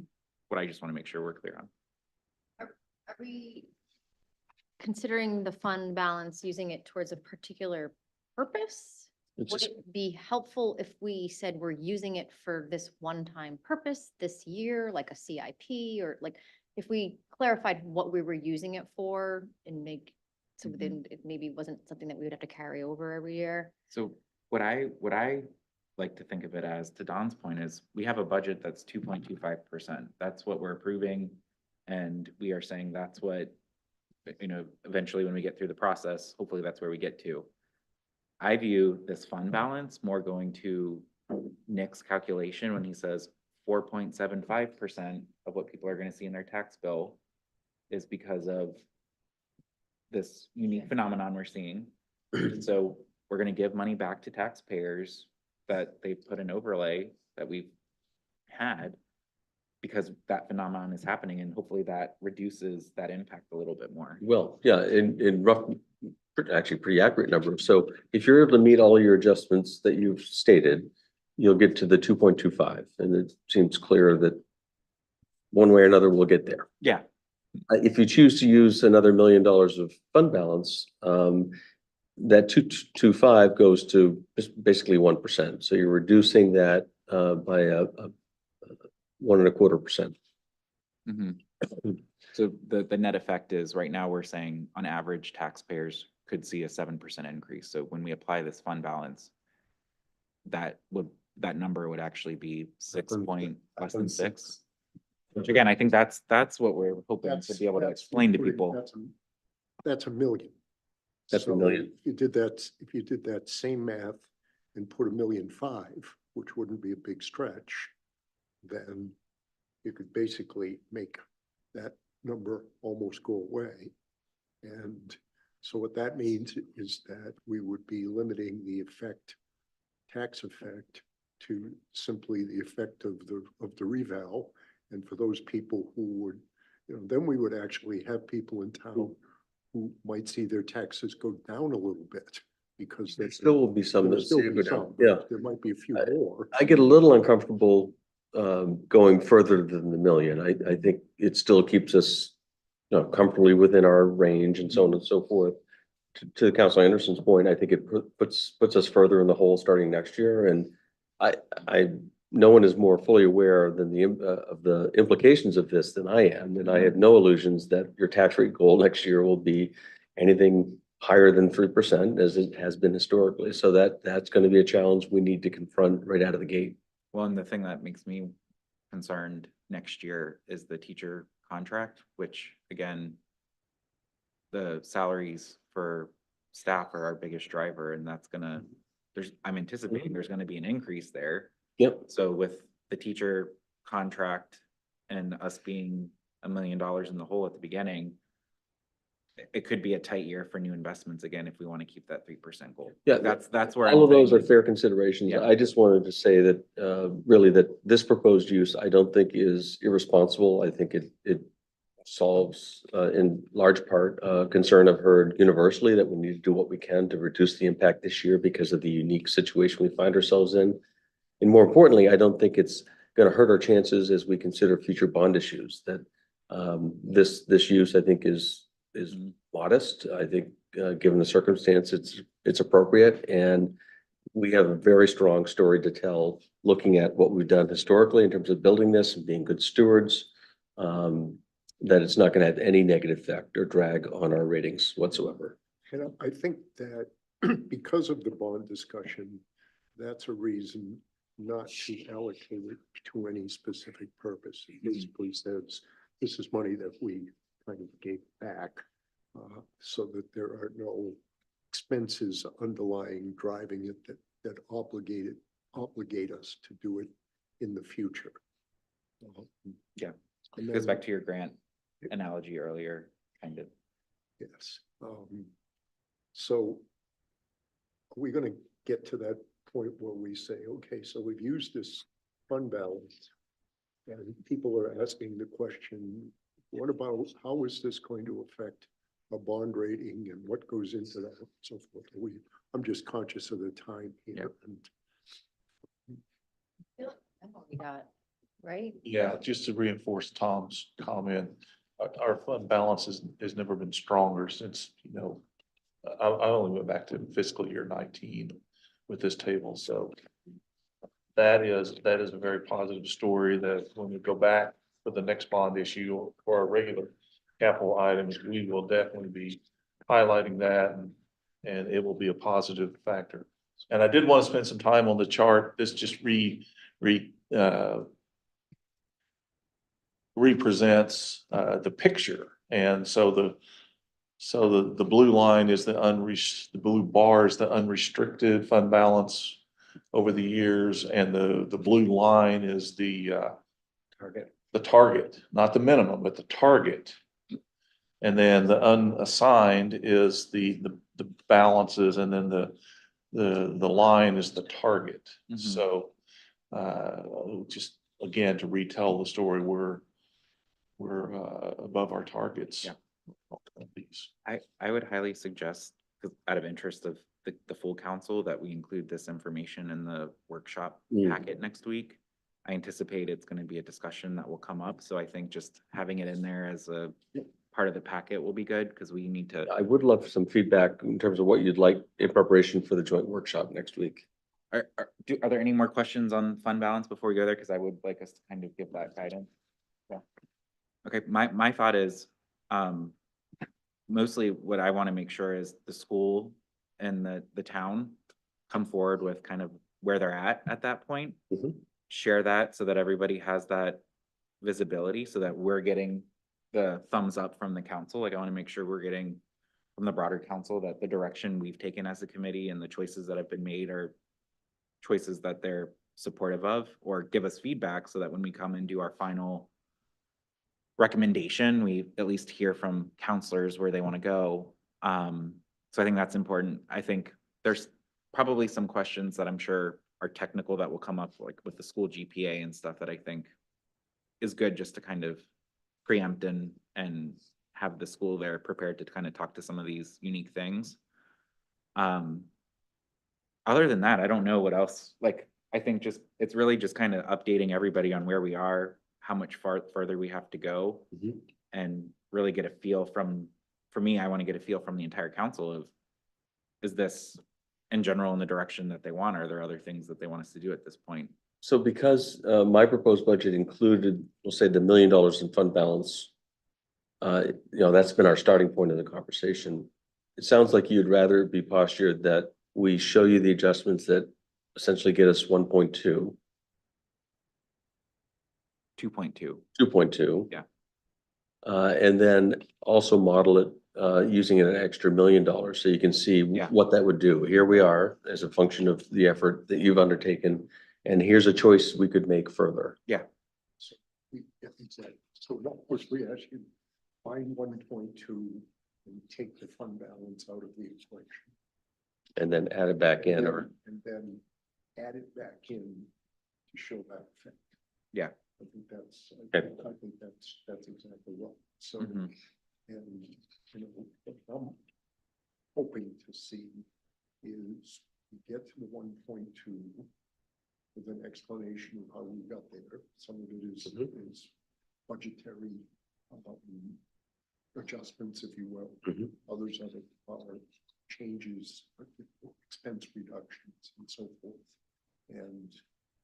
what I just want to make sure we're clear on. Are we considering the fund balance, using it towards a particular purpose? It's Would just- it be helpful if we said we're using it for this one-time purpose this year, like a CIP, or like, if we clarified what we were using it for and so Mhm. then it maybe wasn't something that we would have to carry over every year? So what I like to think of it as, to Don's point, is we have a budget that's 2.25%. That's what we're approving. And we are saying that's what, eventually when we get through the process, hopefully that's where we get to. I view this fund balance more going to Nick's calculation when he says 4.75% of what people are gonna see in their tax bill is because of this unique phenomenon we're seeing. So we're gonna give money back to taxpayers that they've put an overlay that we've had, because that phenomenon is happening, and hopefully that reduces that impact a little bit more. Well, yeah, in rough, actually pretty accurate numbers. So if you're able to meet all your adjustments that you've stated, you'll get to the 2.25, and it seems clear that one way or another, we'll get there. Yeah. If you choose to use another $1 million of fund balance, that 2.25 goes to basically 1%. So you're reducing that by a 1.25%. Mhm. So the net effect is, right now, we're saying on average, taxpayers could see a 7% increase. So when we apply this fund balance, that would that number would actually be six than- point, less than than six. Which again, I think that's what we're hoping to be able to That's explain to putting- people. That's a million. That's a So million. If you did that same math and put 1.5 million, which wouldn't be a big stretch, then you could basically make that number almost go away. And so what that means is that we would be limiting the tax effect to simply the effect of the reval. And for those people who would, then we would actually have people in town who might see their taxes go down a little bit because There still will be some there'll that still see it be go down. some, but Yeah. there might be a few more. I get a little uncomfortable going further than the million. I think it still keeps us comfortably within our range and so on and so forth. To Councilor Anderson's point, I think it puts us further in the hole starting next year. And no one is more fully aware than of the implications of this than I am. And I have no illusions that your tax rate goal next year will be anything higher than 3%, as it has been historically. So that's going to be a challenge we need to confront right out of the gate. Well, and the thing that makes me concerned next year is the teacher contract, which again, the salaries for staff are our biggest driver, and that's gonna, I'm anticipating there's gonna be an increase there. Yep. So with the teacher contract and us being $1 million in the hole at the beginning, it could be a tight year for new investments again, if we want to keep that 3% goal. Yeah, That's where. All I'm of those are thinking. fair considerations. Yeah. I just wanted to say that really that this proposed use, I don't think is irresponsible. I think it solves in large part concern I've heard universally that we need to do what we can to reduce the impact this year because of the unique situation we find ourselves in. And more importantly, I don't think it's going to hurt our chances as we consider future bond issues. That this use, I think, is modest. I think, given the circumstance, it's appropriate, and we have a very strong story to tell, looking at what we've done historically in terms of building this and being good stewards. That it's not going to have any negative effect or drag on our ratings whatsoever. And I think that because of the bond discussion, that's a reason not to allocate it to any specific purpose. It basically says, this is money that we kind of gave back, so that there are no expenses underlying driving it that obligate us to do it in the future. Yeah. And Goes then- back to your grant analogy earlier, kind of. Yes. So are we going to get to that point where we say, okay, so we've used this fund balance and people are asking the question, what about, how is this going to affect a bond rating and what goes into that and so forth? I'm just conscious of the time here. And That's what we got, right? Yeah, just to reinforce Tom's comment, our fund balance has never been stronger since, I only went back to fiscal year 19 with this table, so that is a very positive story that when we go back for the next bond issue for our regular capital items, we will definitely be highlighting that and it will be a positive factor. And I did want to spend some time on the chart. This just represents the picture. And so the blue line is the blue bar is the unrestricted fund balance over the years, and the blue line is the target, not the minimum, but the target. And then the unassigned is the balances, and then the line is the target. Mhm. So just again, to retell the story, we're above our targets. Yeah. On these. I would highly suggest, 'cause out of interest of the full council, that we include this information in the workshop packet next week. I anticipate it's going to be a discussion that will come up, so I think just having it in there as a part of the packet will be good, because we need to. I would love some feedback in terms of what you'd like in preparation for the joint workshop next week. Are there any more questions on fund balance before we go there? Because I would like us to kind of give that guidance. Yeah. Okay, my thought is, mostly what I want to make sure is the school and the town come forward with kind of where they're at that point. Mhm. Share that so that everybody has that visibility, so that we're getting the thumbs up from the council. Like, I want to make sure we're getting from the broader council that the direction we've taken as a committee and the choices that have been made are choices that they're supportive of, or give us feedback so that when we come and do our final recommendation, we at least hear from counselors where they want to go. So I think that's important. I think there's probably some questions that I'm sure are technical that will come up, like with the school GPA and stuff, that I think is good just to kind of preempt and have the school there prepared to kind of talk to some of these unique things. Other than that, I don't know what else, like, I think just, it's really just kind of updating everybody on where we are, how much further we have to go. Mhm. And really get a feel from, for me, I want to get a feel from the entire council of, is this in general in the direction that they want? Or are there other things that they want us to do at this point? So because my proposed budget included, we'll say, the $1 million in fund balance, that's been our starting point of the conversation. It sounds like you'd rather be postured that we show you the adjustments that essentially get us 1.2, 2.2. 2.2. Yeah. And then also model it using an extra $1 million, so you can see Yeah. what that would do. Here we are as a function of the effort that you've undertaken, and here's a choice we could make further. Yeah, exactly. So of course, we actually find 1.2 and take the fund balance out of the equation. And then add it back in, or And then add it back in to show that effect. Yeah. I think that's, Okay. I think that's exactly right. So, Mhm. and, what I'm hoping to see is we get to the 1.2 with an explanation of how we got there. Some of it is budgetary adjustments, if you will. Mhm. Others of it are changes, expense reductions and so forth. And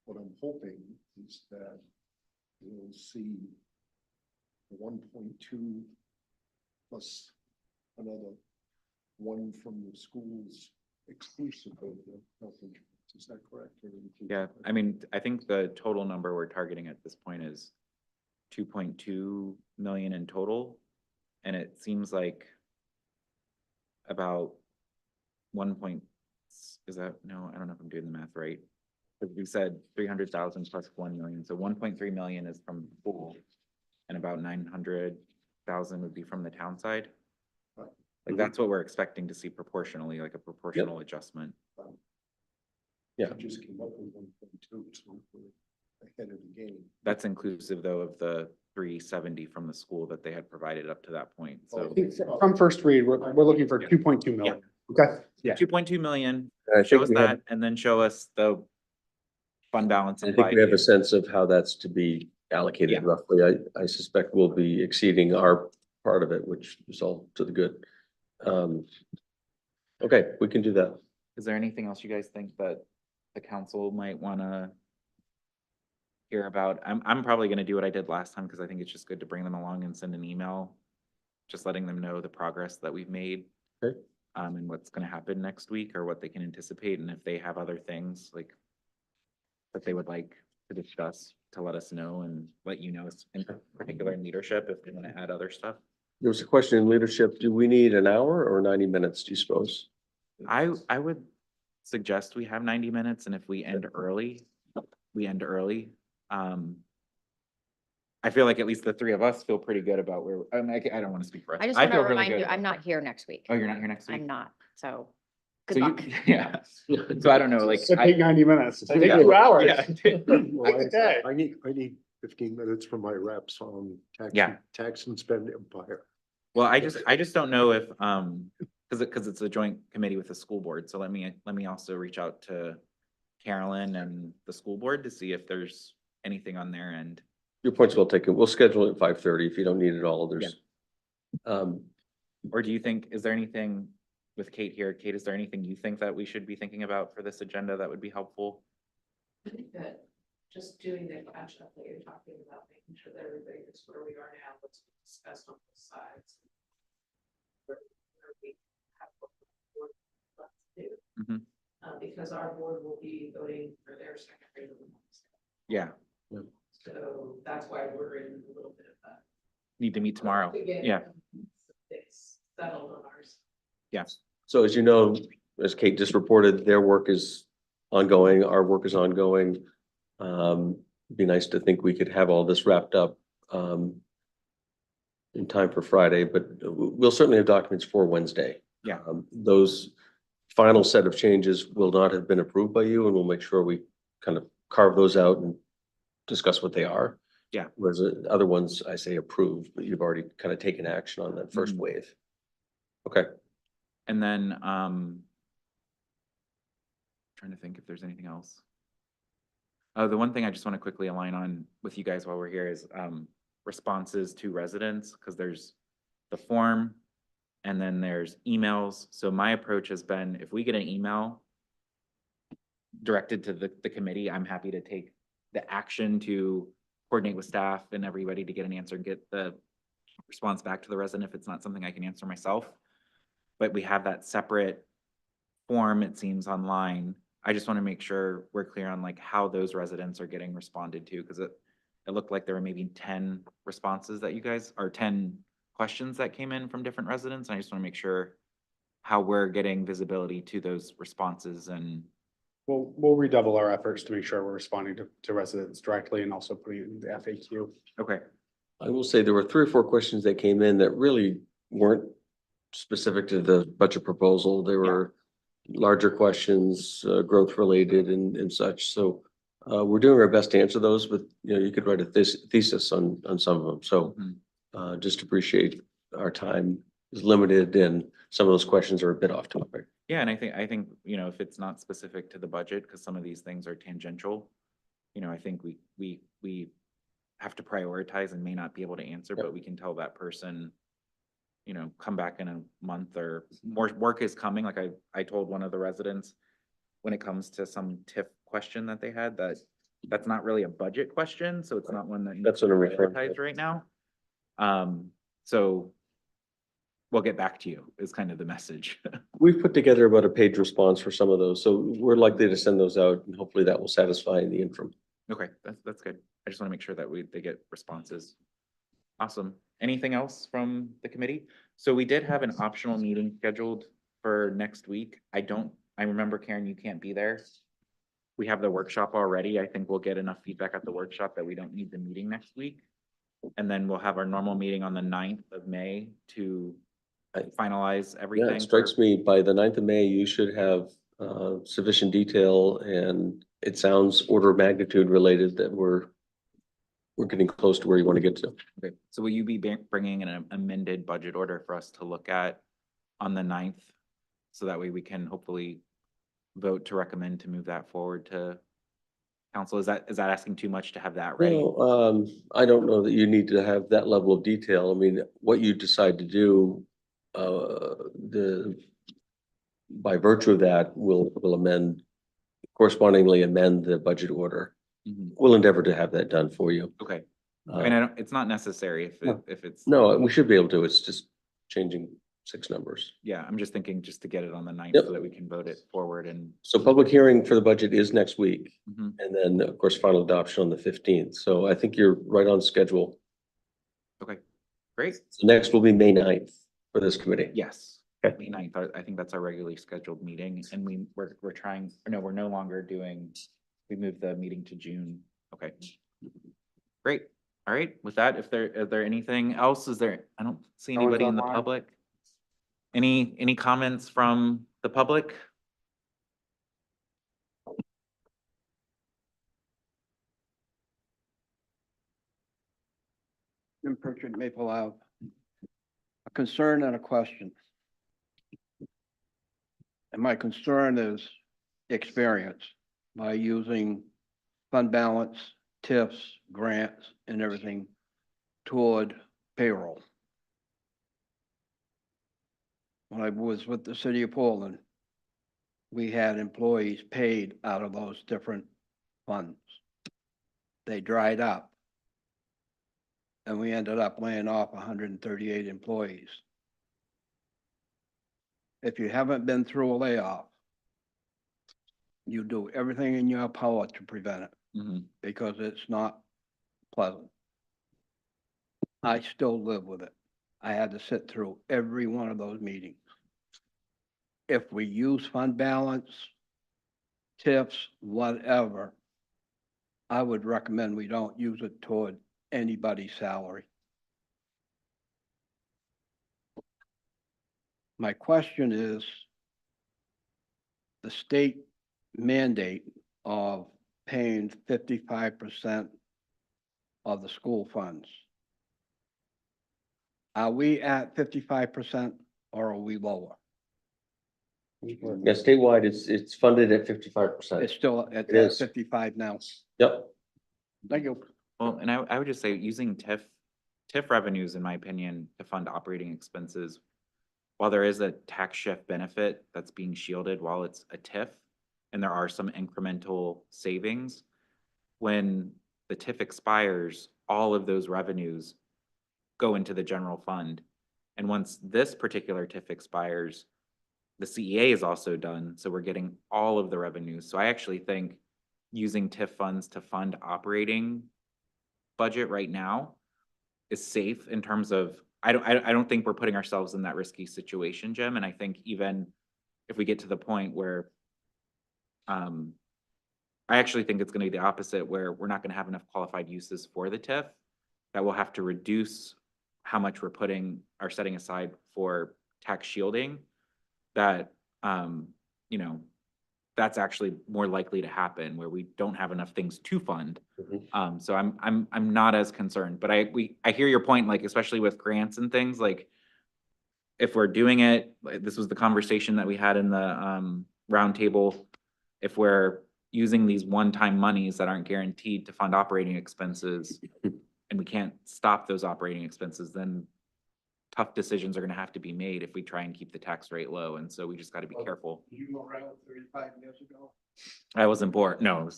what I'm hoping is that we'll see the 1.2 plus another one from the schools exclusive of the health insurance. Is that correct? Yeah, I mean, I think the total number we're targeting at this point is 2.2 million in total. And it seems like about 1 point, is that, no, I don't know if I'm doing the math right. But we said 300,000 plus 1 million, so 1.3 million is from the pool. And about 900,000 would be from the town side. Right. Like, that's what we're expecting to see proportionally, like a proportional adjustment. Yeah. I just came up with 1.2, so we're ahead of the game. That's inclusive though of the 370 from the school that they had provided up to that point, so. I think from first read, we're looking for 2.2 million. Okay, yeah. 2.2 million, I show think us we have, that, and then show us the fund balance. I think we implied have here. a sense of how that's to be allocated Yeah. roughly. I suspect we'll be exceeding our part of it, which is all to the good. Okay, we can do that. Is there anything else you guys think that the council might wanna hear about? I'm probably gonna do what I did last time, because I think it's just good to bring them along and send an email, just letting them know the progress that we've made. Okay. And what's gonna happen next week, or what they can anticipate, and if they have other things like that they would like to discuss, to let us know and let you know, in particular in leadership, if they wanna add other stuff. There was a question in leadership. Do we need an hour or 90 minutes, do you suppose? I would suggest we have 90 minutes, and if we end early, we end early. I feel like at least the three of us feel pretty good about where, I don't want to speak for us. I just want to feel really remind good you, about- I'm not here next week. Oh, you're not here next week? I'm not, so So good you- luck. Yeah, so I don't know, like. So take 90 minutes. Take Yeah. 2 hours. Yeah. Well, Okay. I need 15 minutes for my reps on Yeah. tax and spend empire. Well, I just don't know if, because it's a joint committee with the school board, so let me also reach out to Carolyn and the school board to see if there's anything on their end. Your point's well taken. We'll schedule it at 5:30 if you don't need it all. There's. Or do you think, is there anything with Kate here? Kate, is there anything you think that we should be thinking about for this agenda that would be helpful? I think that just doing the catch up that you're talking about, making sure that everybody is where we are now, what's discussed on both sides. Where we have what we're left to do. Mhm. Because because our board will be voting for their second reading. Yeah, So that's why we're in a little bit of that. need to meet tomorrow. To get Yeah, things settled on ours. yeah. So as you know, as Kate just reported, their work is ongoing, our work is ongoing. Be nice to think we could have all this wrapped up in time for Friday, but we'll certainly have documents for Wednesday. Yeah. Those final set of changes will not have been approved by you, and we'll make sure we kind of carve those out and discuss what they are. Yeah. Whereas the other ones, I say approved, but you've already kind of taken action on that first Mhm. wave. Okay. And then, trying to think if there's anything else. Oh, the one thing I just want to quickly align on with you guys while we're here is, responses to residents, because there's the form and then there's emails. So my approach has been, if we get an email directed to the committee, I'm happy to take the action to coordinate with staff and everybody to get an answer and get the response back to the resident if it's not something I can answer myself. But we have that separate form, it seems, online. I just want to make sure we're clear on like how those residents are getting responded to, because it looked like there were maybe 10 responses that you guys, or 10 questions that came in from different residents. And I just want to make sure how we're getting visibility to those responses. And We'll redouble our efforts to make sure we're responding to residents directly and also putting it in the FAQ. okay, I will say there were 3 or 4 questions that came in that really weren't specific to the budget proposal. They were larger questions, growth related and such. So we're doing our best to answer those, but you know, you could write a thesis on some of them. So just appreciate our time is limited and some of those questions are a bit off topic. yeah, and I think, you know, if it's not specific to the budget, because some of these things are tangential, you know, I think we have to prioritize and may not be able to answer, but we can tell that person, you know, come back in a month or more work is coming. Like I told one of the residents, when it comes to some TIF question that they had, that's not really a budget question, so it's not one that That's what I'm referring to. prioritized right now. So we'll get back to you is kind of the message. We've put together about a page response for some of those, so we're likely to send those out and hopefully that will satisfy in the interim. Okay, that's good. I just want to make sure that they get responses. Awesome. Anything else from the committee? So we did have an optional meeting scheduled for next week. I remember, Karen, you can't be there. We have the workshop already. I think we'll get enough feedback at the workshop that we don't need the meeting next week. And then we'll have our normal meeting on the 9th of May to finalize everything. Yeah, it strikes me by the 9th of May, you should have sufficient detail, and it sounds order of magnitude related that we're getting close to where you want to get to. Okay, so will you be bringing an amended budget order for us to look at on the 9th? So that way we can hopefully vote to recommend to move that forward to council. Is that asking too much to have that ready? No, I don't know that you need to have that level of detail. I mean, what you decide to do, by virtue of that, will correspondingly amend the budget order. Mhm. We'll endeavor to have that done for you. Okay, I mean, it's not necessary if it's. No, we should be able to. It's just changing 6 numbers. Yeah, I'm just thinking just to get it on the 9th Yep. so that we can vote it forward and. So public hearing for the budget is next week, Mhm. and then, of course, final adoption on the 15th. So I think you're right on schedule. Okay, great. So next will be May 9th for this committee. Yes. Okay. May 9th, I think that's our regularly scheduled meeting, and we're trying, or no, we're no longer doing, we moved the meeting to June. Okay. Great. All right, with that, is there anything else? I don't see No one's anybody in the online. public. Any comments from the public? Jim Pritchard, Maple Ave. A concern and a question. And my concern is experience by using fund balance, TIFs, grants, and everything toward payroll. When I was with the city of Portland, we had employees paid out of those different funds. They dried up. And we ended up laying off 138 employees. If you haven't been through a layoff, you do everything in your power to prevent it, Mhm. because it's not pleasant. I still live with it. I had to sit through every one of those meetings. If we use fund balance, TIFs, whatever, I would recommend we don't use it toward anybody's salary. My question is, the state mandate of paying 55% of the school funds. Are we at 55% or are we lower? Yeah, statewide, it's funded at 55%. It's still at It is. 55 now. Yep. Thank you. Well, and I would just say using TIF revenues, in my opinion, to fund operating expenses. While there is a tax shift benefit that's being shielded while it's a TIF, and there are some incremental savings. When the TIF expires, all of those revenues go into the general fund. And once this particular TIF expires, the CEA is also done, so we're getting all of the revenues. So I actually think using TIF funds to fund operating budget right now is safe in terms of, I don't think we're putting ourselves in that risky situation, Jim, and I think even if we get to the point where I actually think it's gonna be the opposite, where we're not gonna have enough qualified uses for the TIF, that we'll have to reduce how much we're putting or setting aside for tax shielding, that, you know, that's actually more likely to happen, where we don't have enough things to fund. So I'm not as concerned, but I hear your point, like, especially with grants and things, like, if we're doing it, like, this was the conversation that we had in the, roundtable. If we're using these one-time monies that aren't guaranteed to fund operating expenses, and we can't stop those operating expenses, then tough decisions are gonna have to be made if we try and keep the tax rate low, and so we just gotta be careful. You were around 35 years ago? I wasn't born, no, I was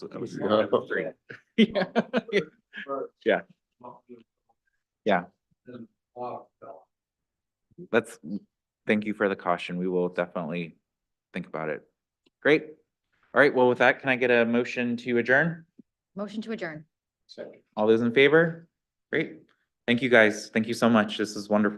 three. Yeah. Yeah. Yeah. Let's, thank you for the caution. We will definitely think about it. Great. All right, well, with that, can I get a motion to adjourn? Motion to adjourn. All those in favor? Great. Thank you, guys. Thank you so much. This is wonderful.